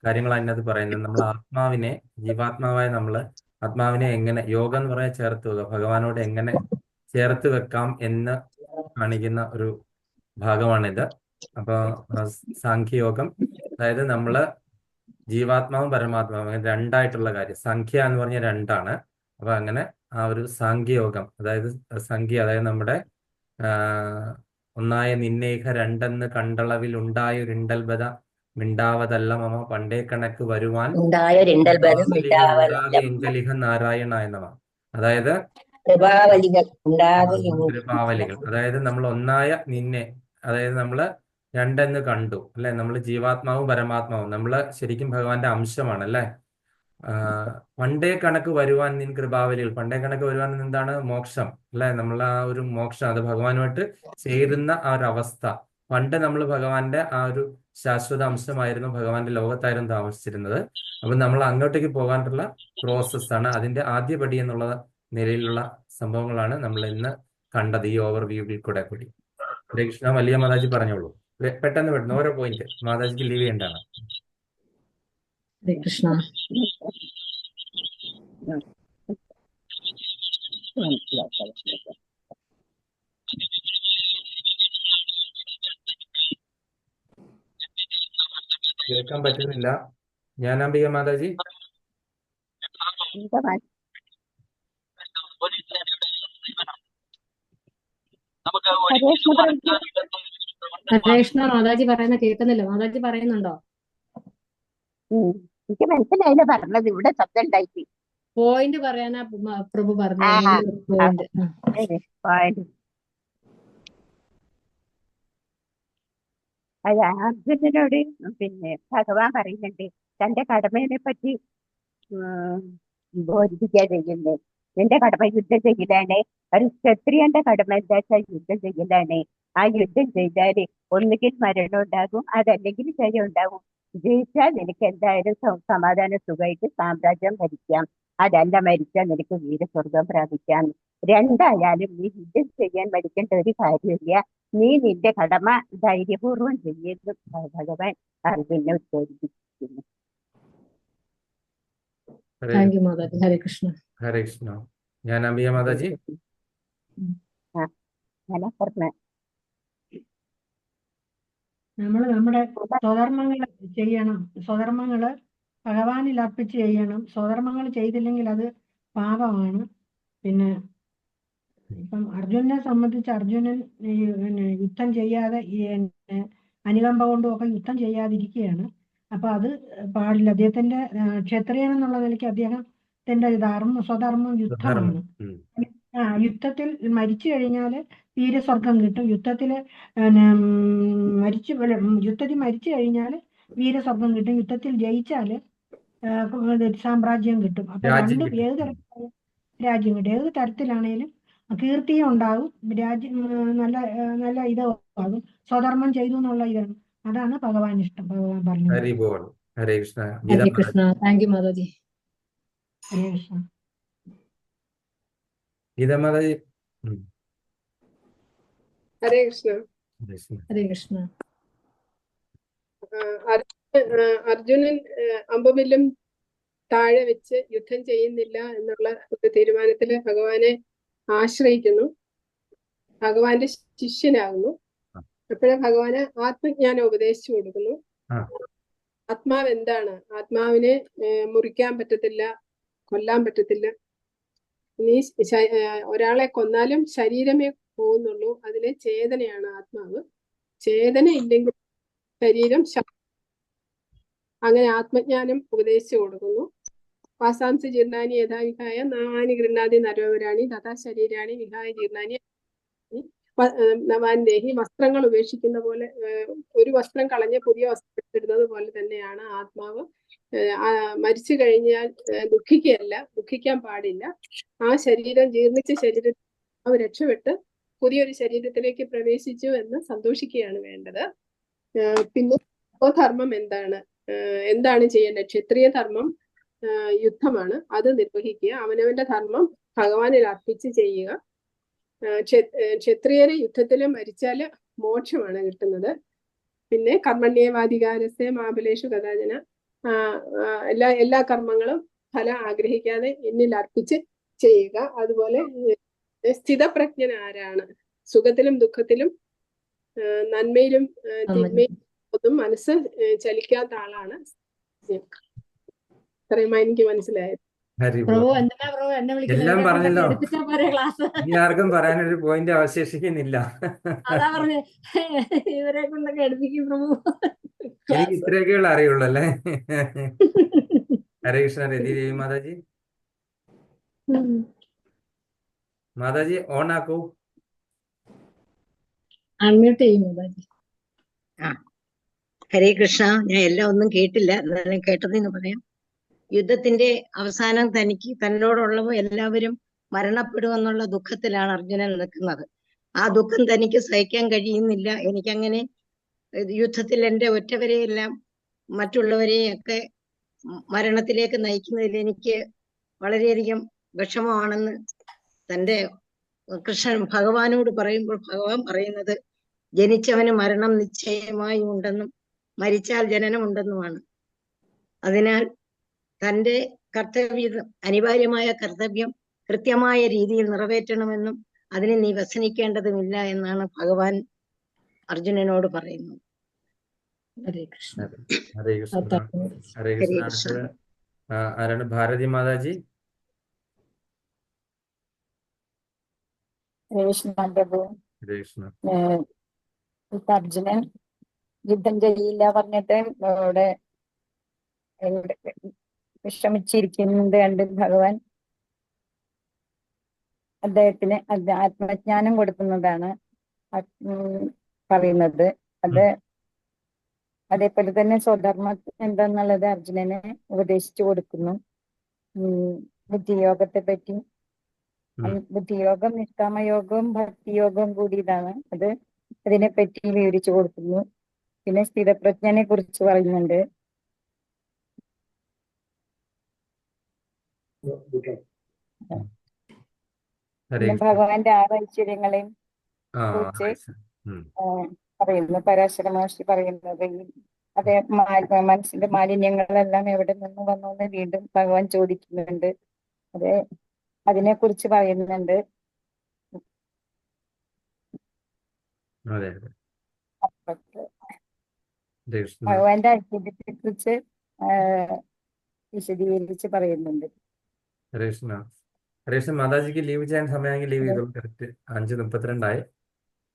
കാര്യങ്ങളാണ് അതിനകത്ത് പറയുന്നത്. നമ്മൾ ആത്മാവിനെ, ജീവാത്മാവായ നമ്മള് ആത്മാവിനെ എങ്ങനെ, യോഗം എന്ന് പറയാൻ ചേർത്ത് വെക്കുക, ഭഗവാനോട് എങ്ങനെ ചേർത്ത് വെക്കാം എന്ന് കാണിക്കുന്ന ഒരു ഭാഗമാണിത്. അപ്പൊ സാഖ്യയോഗം, അതായത് നമ്മള് ജീവാത്മാവും പരമാത്മാവും അങ്ങനെ രണ്ടായിട്ടുള്ള കാര്യം. സംഖ്യ എന്ന് പറഞ്ഞ രണ്ടാണ്. അപ്പൊ അങ്ങനെ ആ ഒരു സാഖ്യയോഗം, അതായത് സംഖ്യ, അതായത് നമ്മുടെ ഒന്നായ നിന്നേക രണ്ടെന്ന് കണ്ടളവിൽ ഉണ്ടായൊരിണ്ടൽബത മിണ്ടാവതല്ല മമ പണ്ടേ കണക്ക് വരുവാൻ എങ്കലിഹ നാരായണ എന്നവ. അതായത് കൃപാവലികൾ, അതായത് നമ്മൾ ഒന്നായ നിന്നെ, അതായത് നമ്മള് രണ്ടെന്ന് കണ്ടു അല്ലെ, നമ്മൾ ജീവാത്മാവും പരമാത്മാവും, നമ്മള് ശരിക്കും ഭഗവാന്റെ അംശമാണ് അല്ലെ. പണ്ടേ കണക്ക് വരുവാൻ നിൻ കൃപാവലികൾ. പണ്ടേ കണക്ക് വരുവാൻ എന്താണ്? മോക്ഷം അല്ലെ. നമ്മൾ ആ ഒരു മോക്ഷം, അത് ഭഗവാനുമായിട്ട് ചേരുന്ന ആ ഒരു അവസ്ഥ. പണ്ട് നമ്മൾ ഭഗവാന്റെ ആ ഒരു ശാശ്വത അംശമായിരുന്നു, ഭഗവാന്റെ ലോകത്തായിരുന്നു താമസിച്ചിരുന്നത്. അപ്പൊ നമ്മൾ അങ്ങോട്ടേക്ക് പോകാനുള്ള പ്രോസസ്സാണ്. അതിന്റെ ആദ്യപടി എന്നുള്ള നിലയിലുള്ള സംഭവങ്ങളാണ് നമ്മൾ ഇന്ന് കണ്ടത് ഈ ഓവർവ്യൂവിൽ കൂടി. ഹരേ കൃഷ്ണ. വലിയ മാതാജി പറഞ്ഞോളൂ, പെട്ടെന്ന് ഓരോ പോയിന്റ്. മാതാജിക്ക് ലീവ് ചെയ്യേണ്ടതാണ്. ഹരേ കൃഷ്ണ. കേൾക്കാൻ പറ്റുന്നില്ല. ജ്ഞാനാംബിക മാതാജി. ഹരേ കൃഷ്ണ. മാതാജി പറയുന്ന കേൾക്കുന്നില്ല. മാതാജി പറയുന്നുണ്ടോ? എനിക്ക് മനസ്സിലായില്ല പറഞ്ഞത്. ഇവിടെ ശബ്ദം ഉണ്ടായി. പോയിന്റ് പറയാനാ പ്രഭു പറഞ്ഞു. പോയിന്റ്. അത് അർജുനനോട് പിന്നെ ഭഗവാൻ പറയുന്നുണ്ട്, തന്റെ കടമയെ പറ്റി ബോധിപ്പിക്കാൻ ചെയ്യുന്നത്. നിന്റെ കടമ യുദ്ധം ചെയ്യലാണ്. ഒരു ക്ഷത്രിയന്റെ കടമ എന്താ വെച്ചാൽ യുദ്ധം ചെയ്യലാണ്. ആ യുദ്ധം ചെയ്താല് ഒന്നുകിൽ മരണം ഉണ്ടാകും, അതല്ലെങ്കിൽ ജയം ഉണ്ടാകും. ജയിച്ചാൽ നിനക്ക് എന്തായാലും സമാധാന സുഖമായിട്ട് സാമ്രാജ്യം ഭരിക്കാം, അതല്ല മരിച്ചാൽ നിനക്ക് വീരസ്വർഗം പ്രാപിക്കാം. രണ്ടായാലും നീ യുദ്ധം ചെയ്യാൻ മരിക്കേണ്ട ഒരു കാര്യമില്ല. നീ നിന്റെ കടമ ധൈര്യപൂർവ്വം ചെയ്യുന്നു ഭഗവാൻ അർജുനെ ഉദ്ബോധിപ്പിക്കുന്നു. Thank you Mataji. ഹരേ കൃഷ്ണ. ഹരേ കൃഷ്ണ. ജ്ഞാനാംബിക മാതാജി. നമ്മൾ നമ്മുടെ സ്വധർമ്മങ്ങൾ ചെയ്യണം. സ്വധർമ്മങ്ങള് ഭഗവാനിൽ അർപ്പിച്ച് ചെയ്യണം. സ്വധർമ്മങ്ങൾ ചെയ്തില്ലെങ്കിൽ അത് പാപമാണ്. പിന്നെ ഇപ്പം അർജുനനെ സംബന്ധിച്ച് അർജുനൻ പിന്നെ യുദ്ധം ചെയ്യാതെ അനുകമ്പ കൊണ്ടും ഒക്കെ യുദ്ധം ചെയ്യാതിരിക്കുകയാണ്. അപ്പൊ അത് പാടില്ല. അദ്ദേഹത്തിന്റെ ക്ഷത്രിയൻ എന്നുള്ള നിലയ്ക്ക് അദ്ദേഹത്തിന്റെ സ്വധർമ്മം യുദ്ധമാണ്. യുദ്ധത്തിൽ മരിച്ചു കഴിഞ്ഞാല് വീരസ്വർഗം കിട്ടും. യുദ്ധത്തിൽ യുദ്ധത്തിൽ മരിച്ചു കഴിഞ്ഞാൽ വീരസ്വർഗം കിട്ടും. യുദ്ധത്തിൽ ജയിച്ചാൽ സാമ്രാജ്യം കിട്ടും. അപ്പൊ രാജ്യം രണ്ടും കിട്ടും. ഏത് തരത്തിലുള്ള രാജ്യം കിട്ടും. ഏത് തരത്തിലാണേലും കീർത്തിയും ഉണ്ടാകും, രാജ്യം നല്ല ഇതാകും. സ്വധർമ്മം ചെയ്തു എന്നുള്ള ഇതാണ്. അതാണ് ഭഗവാൻ ഇഷ്ടം. ഭഗവാൻ പറഞ്ഞത്. ഹരി ബോൾ. ഹരേ കൃഷ്ണ. ഗീതാ ഹരേ മാതാജി. കൃഷ്ണ. Thank you Mataji. ഹരേ കൃഷ്ണ. ഗീതാ മാതാജി. ഹരേ കൃഷ്ണ. ഹരേ കൃഷ്ണ. ഹരേ കൃഷ്ണ. അർജുനൻ അമ്പുവില്ലും താഴെ വെച്ച് യുദ്ധം ചെയ്യുന്നില്ല എന്നുള്ള ഒരു തീരുമാനത്തിൽ ഭഗവാനെ ആശ്രയിക്കുന്നു, ഭഗവാന്റെ ശിഷ്യനാകുന്നു. അപ്പോഴേ ഭഗവാന് ആത്മജ്ഞാനം ഉപദേശിച്ചു കൊടുക്കുന്നു. ആത്മാവ് എന്താണ്? ആത്മാവിനെ മുറിക്കാൻ പറ്റത്തില്ല, കൊല്ലാൻ പറ്റത്തില്ല. നീ ഒരാളെ കൊന്നാലും ശരീരമേ പോകുന്നുള്ളൂ, അതിലെ ചേതനയാണ് ആത്മാവ്. ചേതന ഇല്ലെങ്കിൽ ശരീരം അങ്ങനെ ആത്മജ്ഞാനം ഉപദേശിച്ചു കൊടുക്കുന്നു. വാസാംസി ജീർണാനി യഥാ വിഹായ നാമാനി ഗൃഹാതി നരോവരാണി തഥാ ശരീരാണി വിഹായ ജീർണാനി നവാൻ ദേഹി. വസ്ത്രങ്ങൾ ഉപേക്ഷിക്കുന്ന പോലെ, ഒരു വസ്ത്രം കളഞ്ഞ് പുതിയ വസ്ത്രം എടുത്തിടുന്നത് പോലെ തന്നെയാണ് ആത്മാവ്. മരിച്ചു കഴിഞ്ഞാൽ ദുഃഖിക്കുകയല്ല, ദുഃഖിക്കാൻ പാടില്ല. ആ ശരീരം ജീർണിച്ച ശരീരം രക്ഷപ്പെട്ട് പുതിയൊരു ശരീരത്തിലേക്ക് പ്രവേശിച്ചു എന്ന് സന്തോഷിക്കുകയാണ് വേണ്ടത്. പിന്നെ ധർമ്മം എന്താണ് ചെയ്യേണ്ടത്? ക്ഷത്രിയ ധർമ്മം യുദ്ധമാണ്, അത് നിർവഹിക്കുക. അവനവന്റെ ധർമ്മം ഭഗവാനിൽ അർപ്പിച്ച് ചെയ്യുക. ക്ഷത്രിയര് യുദ്ധത്തിൽ മരിച്ചാല് മോക്ഷമാണ് കിട്ടുന്നത്. പിന്നെ കർമ്മണ്യേവാധികാരസ്യ മാബലേഷു കഥാചന. എല്ലാ കർമ്മങ്ങളും ഫലം ആഗ്രഹിക്കാതെ എന്നിൽ അർപ്പിച്ച് ചെയ്യുക. അതുപോലെ സ്ഥിതപ്രജ്ഞൻ ആരാണ്? സുഖത്തിലും ദുഃഖത്തിലും നന്മയിലും തിന്മയിലും ഒന്നും മനസ്സ് ചലിക്കാത്ത ആളാണ്. ഇത്രയുമായി എനിക്ക് മനസ്സിലായത്. പ്രഭു എന്തിനാ പ്രഭു എന്നെ എല്ലാം പറഞ്ഞല്ലോ. വിളിക്കുന്നത്? ക്ലാസ് ഇനി ആർക്കും പറയാനൊരു പോയിന്റ് അവശേഷിക്കുന്നില്ല. അതാ പറഞ്ഞേ, ഇവരെ കൊണ്ടൊക്കെ എടുപ്പിക്കും പ്രഭു. എനിക്ക് ഇത്രയൊക്കെയുള്ള അറിയുള്ളൂ അല്ലേ. ഹരേ കൃഷ്ണ. രതി ദേവി മാതാജി. മാതാജി ഓൺ ആക്കൂ. അൺമ്യൂട്ട് ചെയ്യും മാതാജി. ഹരേ കൃഷ്ണ. ഞാൻ എല്ലാം ഒന്നും കേട്ടില്ല, എന്നാലും കേട്ടതെന്ന് പറയാം. യുദ്ധത്തിന്റെ അവസാനം തന്നോടുള്ളവ എല്ലാവരും മരണപ്പെടുമെന്നുള്ള ദുഃഖത്തിലാണ് അർജുനൻ നിൽക്കുന്നത്. ആ ദുഃഖം തനിക്ക് സഹിക്കാൻ കഴിയുന്നില്ല. എനിക്കങ്ങനെ യുദ്ധത്തിൽ എൻ്റെ ഒറ്റവരെയെല്ലാം മറ്റുള്ളവരെയൊക്കെ മരണത്തിലേക്ക് നയിക്കുന്നതിൽ എനിക്ക് വളരെയധികം വിഷമമാണെന്ന് തൻ്റെ കൃഷ്ണൻ ഭഗവാനോട് പറയുമ്പോൾ ഭഗവാൻ പറയുന്നത്, ജനിച്ചവന് മരണം നിശ്ചയമായി ഉണ്ടെന്നും മരിച്ചാൽ ജനനമുണ്ടെന്നുമാണ്. അതിനാൽ തൻ്റെ അനിവാര്യമായ കർത്തവ്യം കൃത്യമായ രീതിയിൽ നിറവേറ്റണമെന്നും അതിനെ നീ വ്യസനിക്കേണ്ടതുമില്ല എന്നാണ് ഭഗവാൻ അർജുനനോട് പറയുന്നത്. ഹരേ കൃഷ്ണ. ഹരേ കൃഷ്ണ. ഹരേ കൃഷ്ണ. ആരാണ്? ഭാരതി മാതാജി. പ്രഭു, ഹരേ കൃഷ്ണ. അർജുനൻ യുദ്ധം ചെയ്യില്ല പറഞ്ഞിട്ട് ഇവിടെ വിശ്രമിച്ചിരിക്കുന്നത് കണ്ട് ഭഗവാൻ അദ്ദേഹത്തിന് ആത്മജ്ഞാനം കൊടുക്കുന്നതാണ് പറയുന്നത്. അതേപോലെ തന്നെ സ്വധർമ്മം എന്താന്നുള്ളത് അർജുനനെ ഉപദേശിച്ചു കൊടുക്കുന്നു. ബുദ്ധിയോഗത്തെ പറ്റി, ബുദ്ധിയോഗം നിഷ്കാമയോഗവും ഭക്തിയോഗവും കൂടിയതാണ്. അതിനെപ്പറ്റി വിവരിച്ചു കൊടുക്കുന്നു. പിന്നെ സ്ഥിതപ്രജ്ഞനെ കുറിച്ച് പറയുന്നുണ്ട്. പിന്നെ ഭഗവാന്റെ 6 ഐശ്വര്യങ്ങളെയും കുറിച്ച് പറയുന്നു. പരാശര മഹർഷി പറയുന്നത് അതേ മനസ്സിന്റെ മാലിന്യങ്ങളെല്ലാം എവിടെ നിന്ന് വന്നു എന്ന് വീണ്ടും ഭഗവാൻ ചോദിക്കുന്നുണ്ട്. അതിനെ കുറിച്ച് പറയുന്നുണ്ട്. ഭഗവാന്റെ ഐശ്വര്യത്തെ കുറിച്ച് വിശദീകരിച്ച് പറയുന്നുണ്ട്. കൃഷ്ണ. കൃഷ്ണ. മാതാജിക്ക് ലീവ് ചെയ്യാൻ സമയമെങ്കിൽ ലീവ് ചെയ്തോളൂ. കറക്റ്റ് 5:32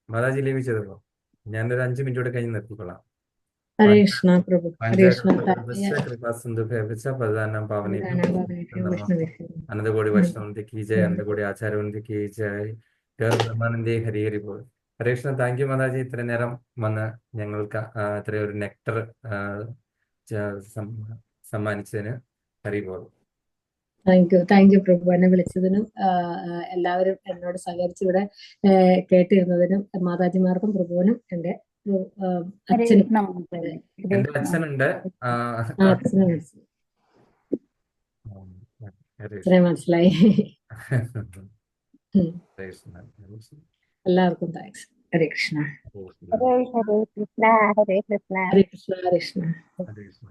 മാതാജി ലീവ് ചെയ്തോളൂ. ഞാനൊരു 5 മിനിറ്റ് കൂടെ കഴിഞ്ഞ് നിർത്തിക്കൊള്ളാം. ഹരേ കൃഷ്ണ പ്രഭു. ഹരേ കൃഷ്ണ. അനന്തകോടി വൈഷ്ണവന്തി കീ ജയ, അനന്തകോടി ആചാര്യവന്തി കീ ജയ. ഗർ ബ്രഹ്മാനന്ദേ ഹരി ഹരി ബോൾ. ഹരേ കൃഷ്ണ. താങ്ക് യു മാതാജി, ഇത്രയും നേരം വന്ന് ഞങ്ങൾക്ക് ഇത്രയും ഒരു നെക്ടർ സമ്മാനിച്ചതിന്. ഹരി ബോൾ. താങ്ക് യു പ്രഭു, എന്നെ വിളിച്ചതിനും എല്ലാവരും എന്നോട് സഹകരിച്ച് ഇവിടെ കേട്ടിരുന്നതിനും മാതാജിമാർക്കും പ്രഭുവിനും എൻ്റെ ഹരേ അച്ഛനും കൃഷ്ണ മാതാജി. ഹരേ എന്റെ കൃഷ്ണ. അച്ഛനുണ്ട്. അച്ഛനെ ഹരേ അച്ഛനെ മനസ്സിലായി. കൃഷ്ണ. എല്ലാവർക്കും താങ്ക്സ്. ഹരേ കൃഷ്ണ. ഹരേ ഹരേ കൃഷ്ണ ഹരേ കൃഷ്ണ. ഹരേ കൃഷ്ണ. ഹരേ കൃഷ്ണ. ഹരേ കൃഷ്ണ.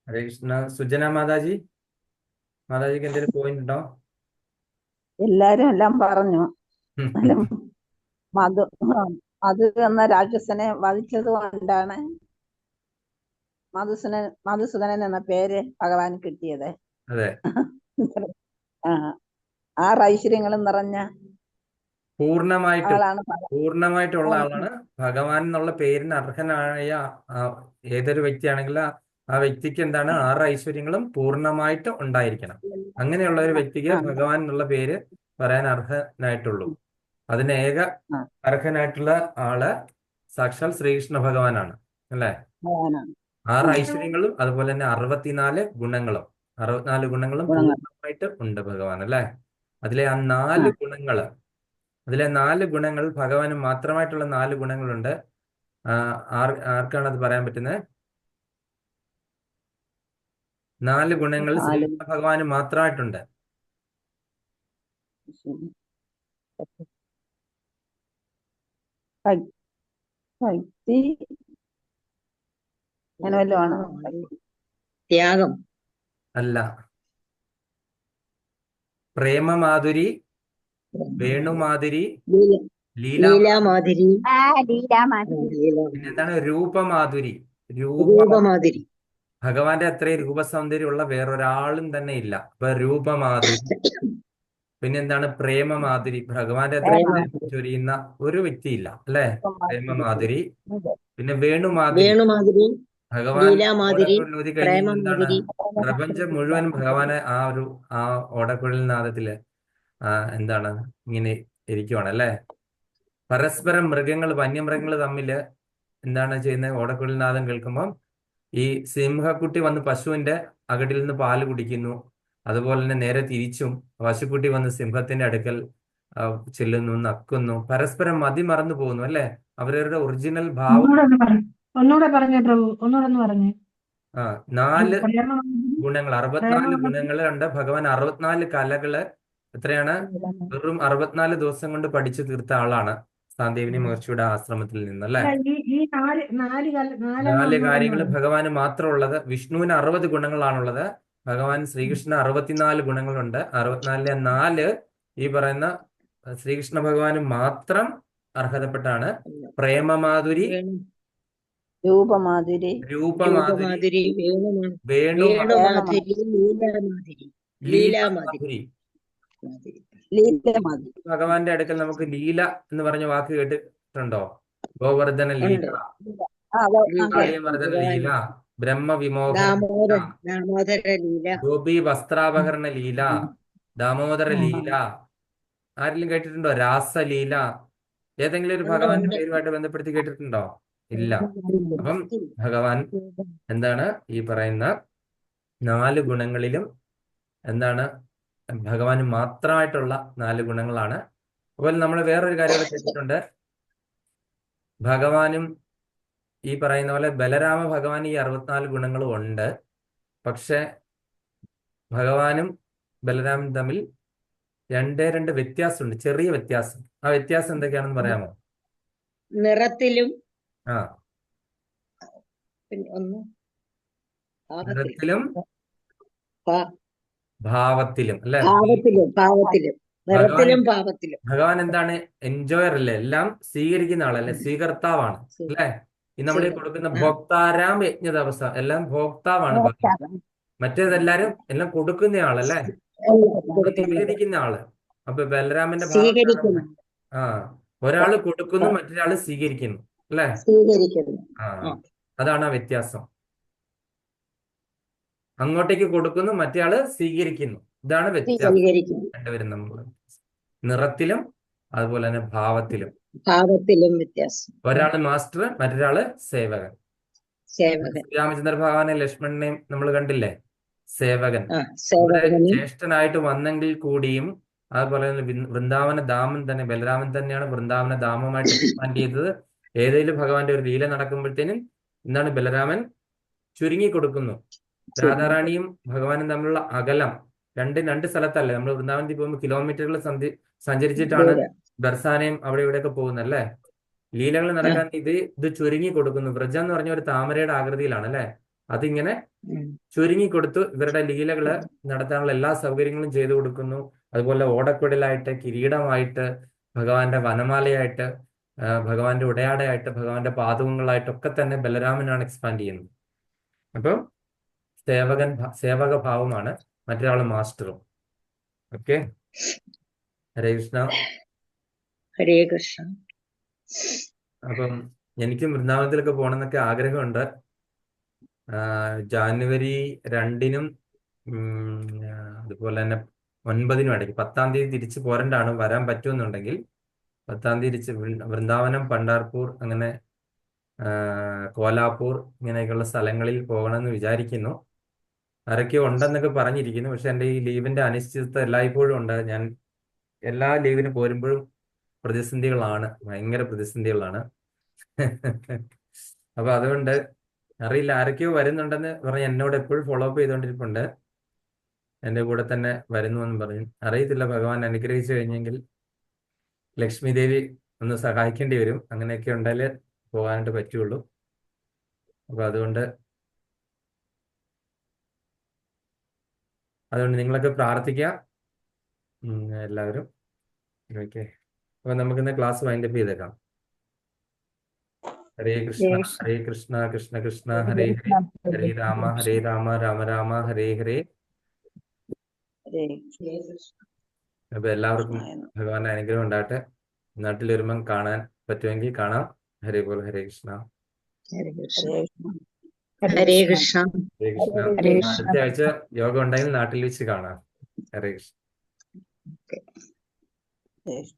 ഹരേ കൃഷ്ണ. സുജന മാതാജി, മാതാജിക്ക് എന്തെങ്കിലും പോയിന്റ് ഉണ്ടോ? എല്ലാരും എല്ലാം പറഞ്ഞു. എന്നാലും മധു എന്ന രാക്ഷസനെ വധിച്ചത് കൊണ്ടാണ് മധുസൂദനൻ എന്ന പേര് ഭഗവാൻ കിട്ടിയത്. അതെ, ആറ് ഐശ്വര്യങ്ങളും നിറഞ്ഞ ആളാണ് പൂർണ്ണമായിട്ടുള്ള ആളാണ് ഭഗവാൻ എന്നുള്ള പേരിന് അർഹനായ ഏതൊരു വ്യക്തിയാണെങ്കിലും ആ വ്യക്തിക്ക് എന്താണ് 6 ഐശ്വര്യങ്ങളും പൂർണ്ണമായിട്ട് ഉണ്ടായിരിക്കണം. അങ്ങനെയുള്ള ഒരു വ്യക്തിക്ക് ഭഗവാൻ എന്നുള്ള പേര് പറയാൻ അർഹനായിട്ടുള്ളൂ. അതിന് ഏക അർഹനായിട്ടുള്ള ആള് സാക്ഷാൽ ശ്രീകൃഷ്ണ ഭഗവാനാണ്, അല്ലെ? 6 ഐശ്വര്യങ്ങളും അതുപോലെ തന്നെ 64 ഗുണങ്ങളും 64 ഗുണങ്ങളും പൂർണ്ണമായിട്ട് ഉണ്ട് ഭഗവാൻ, അല്ലെ? അതിലെ ആ 4 ഗുണങ്ങൾ ഭഗവാന് മാത്രമായിട്ടുള്ള 4 ഗുണങ്ങളുണ്ട്. ആർക്കാണ് അത് പറയാൻ പറ്റുന്നത്? 4 ഗുണങ്ങൾ ശ്രീകൃഷ്ണ ഭഗവാന് മാത്രമായിട്ടുണ്ട്. ഭക്തി അങ്ങനെ വല്ലതും ആണോ? ത്യാഗം അല്ല. പ്രേമമാധുരി, വേണുമാധുരി, ലീലാമാധുരി, പിന്നെന്താണ് രൂപമാധുരി. രൂപമാധുരി. ഭഗവാന്റെ അത്രയും രൂപസൗന്ദര്യമുള്ള വേറൊരാളും തന്നെ ഇല്ല. അപ്പൊ രൂപമാധുരി. പിന്നെന്താണ് പ്രേമമാധുരി. ഭഗവാന്റെ അത്രയും ചൊരിയുന്ന ഒരു വ്യക്തിയില്ല, അല്ലെ? പ്രേമമാധുരി. പിന്നെ വേണുമാധുരി. ഭഗവാൻ ഓടക്കുഴലൂതി കഴിഞ്ഞാൽ എന്താണ് പ്രപഞ്ചം മുഴുവൻ ഭഗവാനെ ആ ഓടക്കുഴൽ നാദത്തില് എന്താണ് ഇങ്ങനെ ഇരിക്കുവാണ്, അല്ലെ? പരസ്പരം വന്യമൃഗങ്ങൾ തമ്മില് എന്താണ് ചെയ്യുന്നത്? ഓടക്കുഴൽ നാദം കേൾക്കുമ്പോൾ ഈ സിംഹക്കുട്ടി വന്ന് പശുവിന്റെ അകടിൽ നിന്ന് പാല് കുടിക്കുന്നു. അതുപോലെ തന്നെ നേരെ തിരിച്ചും പശുക്കുട്ടി വന്ന് സിംഹത്തിന്റെ അടുക്കൽ ചെല്ലുന്നു, നക്കുന്നു. പരസ്പരം മതിമറന്നു പോകുന്നു, അല്ലെ? അവരവരുടെ ഒറിജിനൽ ഭാവം. ഒന്നുകൂടെ പറഞ്ഞേ പ്രഭു, ഒന്നുകൂടെ പറഞ്ഞേ. 4 ഗുണങ്ങൾ, 64 ഗുണങ്ങൾ ഉണ്ട് ഭഗവാൻ. 64 കലകള് എത്രയാണ്? വെറും 64 ദിവസം കൊണ്ട് പഠിച്ചു തീർത്ത ആളാണ് സാന്ദീപനി മഹർഷിയുടെ ആശ്രമത്തിൽ നിന്ന്, അല്ലെ? ഈ നാല് 4 കാര്യങ്ങൾ ഭഗവാന് മാത്രമുള്ളത്. വിഷ്ണുവിന് 60 ഗുണങ്ങളാണുള്ളത്. ഭഗവാൻ ശ്രീകൃഷ്ണന് 64 ഗുണങ്ങളുണ്ട്. 64-ലെ 4 ഈ പറയുന്ന ശ്രീകൃഷ്ണ ഭഗവാന് മാത്രം അർഹതപ്പെട്ടാണ്. പ്രേമമാധുരി, രൂപമാധുരി, വേണുമാധുരി, ലീലാമാധുരി. ഭഗവാന്റെ അടുക്കൽ നമുക്ക് ലീല എന്ന് പറഞ്ഞ വാക്ക് കേട്ടിട്ടുണ്ടോ? ഗോവർദ്ധന ലീല, കാളിയവർദ്ധന ലീല, ദാമോദര ലീല, ഗോപി വസ്ത്രാപഹരണ ലീല, ദാമോദര ലീല. ആരെങ്കിലും കേട്ടിട്ടുണ്ടോ? രാസലീല. ഏതെങ്കിലും ഒരു ഭഗവാന്റെ പേരുമായിട്ട് ബന്ധപ്പെടുത്തി കേട്ടിട്ടുണ്ടോ? ഇല്ല. അപ്പം ഭഗവാൻ എന്താണ് ഈ പറയുന്ന 4 ഗുണങ്ങളിലും എന്താണ് ഭഗവാന് മാത്രമായിട്ടുള്ള 4 ഗുണങ്ങളാണ്. അതുപോലെ നമ്മൾ വേറൊരു കാര്യം കേട്ടിട്ടുണ്ട്. ഭഗവാനും ഈ പറയുന്ന പോലെ ബലരാമ ഭഗവാൻ ഈ 64 ഗുണങ്ങളും ഉണ്ട്. പക്ഷെ ഭഗവാനും ബലരാമനും തമ്മിൽ 2 വ്യത്യാസമുണ്ട്, ചെറിയ വ്യത്യാസം. ആ വ്യത്യാസം എന്തൊക്കെയാണെന്ന് പറയാമോ? നിറത്തിലും നിറത്തിലും ഭാവത്തിലും, അല്ലെ? ഭഗവാൻ എന്താണ്? എൻജോയർ അല്ലേ? എല്ലാം സ്വീകരിക്കുന്ന ആളല്ലേ? സ്വീകർത്താവാണ്, അല്ലെ? ഈ നമ്മുടെ കൊടുക്കുന്ന ഭോക്താരാം യജ്ഞതപസ, എല്ലാം ഭോക്താവാണ് ഭഗവാൻ. മറ്റേതെല്ലാരും എല്ലാം കൊടുക്കുന്ന ആളല്ലേ? നിവേദിക്കുന്ന ആള്. അപ്പൊ ബലരാമന്റെ ഭാവം ഒരാള് കൊടുക്കുന്നു, മറ്റൊരാള് സ്വീകരിക്കുന്നു, അല്ലെ? അതാണ് ആ വ്യത്യാസം. അങ്ങോട്ടേക്ക് കൊടുക്കുന്നു, മറ്റേ ആള് സ്വീകരിക്കുന്നു. ഇതാണ് വ്യത്യാസം സ്വീകരിക്കുന്നു. രണ്ടുപേരും നമ്മൾ നിറത്തിലും അതുപോലെ തന്നെ ഭാവത്തിലും. ഭാവത്തിലും വ്യത്യാസം. ഒരാള് മാസ്റ്റർ, മറ്റൊരാള് സേവകൻ. സേവകൻ. ശ്രീരാമചന്ദ്ര ഭഗവാനെ ലക്ഷ്മണനെയും നമ്മൾ കണ്ടില്ലേ, സേവകൻ. ആ ഇവിടെ സേവകന് ജ്യേഷ്ഠനായിട്ട് വന്നെങ്കിൽ കൂടിയും അതുപോലെ തന്നെ വൃന്ദാവന ധാമൻ തന്നെ, ബലരാമൻ തന്നെയാണ് വൃന്ദാവന ധാമമായിട്ട് എക്സ്പാൻഡ് ചെയ്തത്. ഏതെങ്കിലും ഭഗവാന്റെ ഒരു ലീല നടക്കുമ്പോഴത്തേനും എന്താണ് ബലരാമൻ ചുരുങ്ങി കൊടുക്കുന്നു. രാധാറാണിയും ഭഗവാനും തമ്മിലുള്ള അകലം രണ്ട് സ്ഥലത്തല്ലേ. നമ്മൾ വൃന്ദാവനത്തിൽ പോകുമ്പോൾ കിലോമീറ്ററുകൾ സഞ്ചരിച്ചിട്ടാണ് ദൂരം. ബർസാനയും അവിടെ ഇവിടെയൊക്കെ പോകുന്നല്ലേ. ലീലകൾ നടക്കാൻ ഇത് ചുരുങ്ങി കൊടുക്കുന്നു. വ്രജ എന്ന് പറഞ്ഞ ഒരു താമരയുടെ ആകൃതിയിലാണ് അല്ലെ. അതിങ്ങനെ ചുരുങ്ങി കൊടുത്തു ഇവരുടെ ലീലകള് നടത്താനുള്ള എല്ലാ സൗകര്യങ്ങളും ചെയ്തു കൊടുക്കുന്നു. അതുപോലെ ഓടക്കുഴലായിട്ട്, കിരീടമായിട്ട്, ഭഗവാന്റെ വനമാലയായിട്ട്, ഭഗവാന്റെ ഉടയാടയായിട്ട്, ഭഗവാന്റെ പാദകങ്ങളായിട്ടൊക്കെ തന്നെ ബലരാമനാണ് എക്സ്പാൻഡ് ചെയ്യുന്നത്. അപ്പം സേവക ഭാവമാണ്, മറ്റൊരാള് മാസ്റ്ററും. ഓക്കെ, ഹരേ കൃഷ്ണ. ഹരേ കൃഷ്ണ. അപ്പം എനിക്കും വൃന്ദാവനത്തിലൊക്കെ പോകണമെന്നൊക്കെ ആഗ്രഹമുണ്ട്. ജാനുവരി 2-നും അതുപോലെ തന്നെ 9-നും ഇടയ്ക്ക് 10-ാം തീയതി തിരിച്ച് പോരണ്ടാണ്. വരാൻ പറ്റുമെന്നുണ്ടെങ്കിൽ 10-ാം തീയതി തിരിച്ച് വൃന്ദാവനം, പണ്ടാർപൂർ, അങ്ങനെ കോലാപൂർ ഇങ്ങനെയൊക്കെയുള്ള സ്ഥലങ്ങളിൽ പോകണമെന്ന് വിചാരിക്കുന്നു. ആരൊക്കെയോ ഉണ്ടെന്നൊക്കെ പറഞ്ഞിരിക്കുന്നു. പക്ഷെ എൻ്റെ ഈ ലീവിന്റെ അനിശ്ചിതത്വം എല്ലായ്പ്പോഴും ഉണ്ട്. ഞാൻ എല്ലാ ലീവിന് പോരുമ്പോഴും പ്രതിസന്ധികളാണ്, ഭയങ്കര പ്രതിസന്ധികളാണ്. അപ്പൊ അതുകൊണ്ട് അറിയില്ല, ആരൊക്കെയോ വരുന്നുണ്ടെന്ന് പറഞ്ഞ് എന്നോട് എപ്പോഴും ഫോളോ അപ്പ് ചെയ്തുകൊണ്ടിരിപ്പുണ്ട്. എൻ്റെ കൂടെ തന്നെ വരുന്നു എന്ന് പറഞ്ഞു. അറിയത്തില്ല, ഭഗവാൻ അനുഗ്രഹിച്ചു കഴിഞ്ഞെങ്കിൽ ലക്ഷ്മി ദേവി ഒന്ന് സഹായിക്കേണ്ടി വരും. അങ്ങനെയൊക്കെ ഉണ്ടെങ്കിൽ പോകാനായിട്ട് പറ്റുള്ളൂ. അപ്പൊ അതുകൊണ്ട് നിങ്ങളൊക്കെ പ്രാർത്ഥിക്കുക എല്ലാവരും. ഓക്കെ, അപ്പൊ നമുക്കിന്ന് ക്ലാസ് വൈൻഡപ്പ് ചെയ്തേക്കാം. ഹരേ കൃഷ്ണ ഹരേ കൃഷ്ണ കൃഷ്ണ കൃഷ്ണ ഹരേ ഹരേ, ഹരേ രാമ രാമ രാമ ഹരേ ഹരേ. അപ്പൊ എല്ലാവർക്കും ഭഗവാന്റെ അനുഗ്രഹം ഉണ്ടാകട്ടെ. നാട്ടിൽ വരുമ്പം കാണാൻ പറ്റുമെങ്കിൽ കാണാം. ഹരേ ബോൾ, ഹരേ കൃഷ്ണ. ഹരേ കൃഷ്ണ. ഹരേ കൃഷ്ണ. ഹരേ കൃഷ്ണ. അടുത്ത ആഴ്ച യോഗ ഉണ്ടെങ്കിൽ നാട്ടിൽ വെച്ച് കാണാം. ഹരേ കൃഷ്ണ. Yes.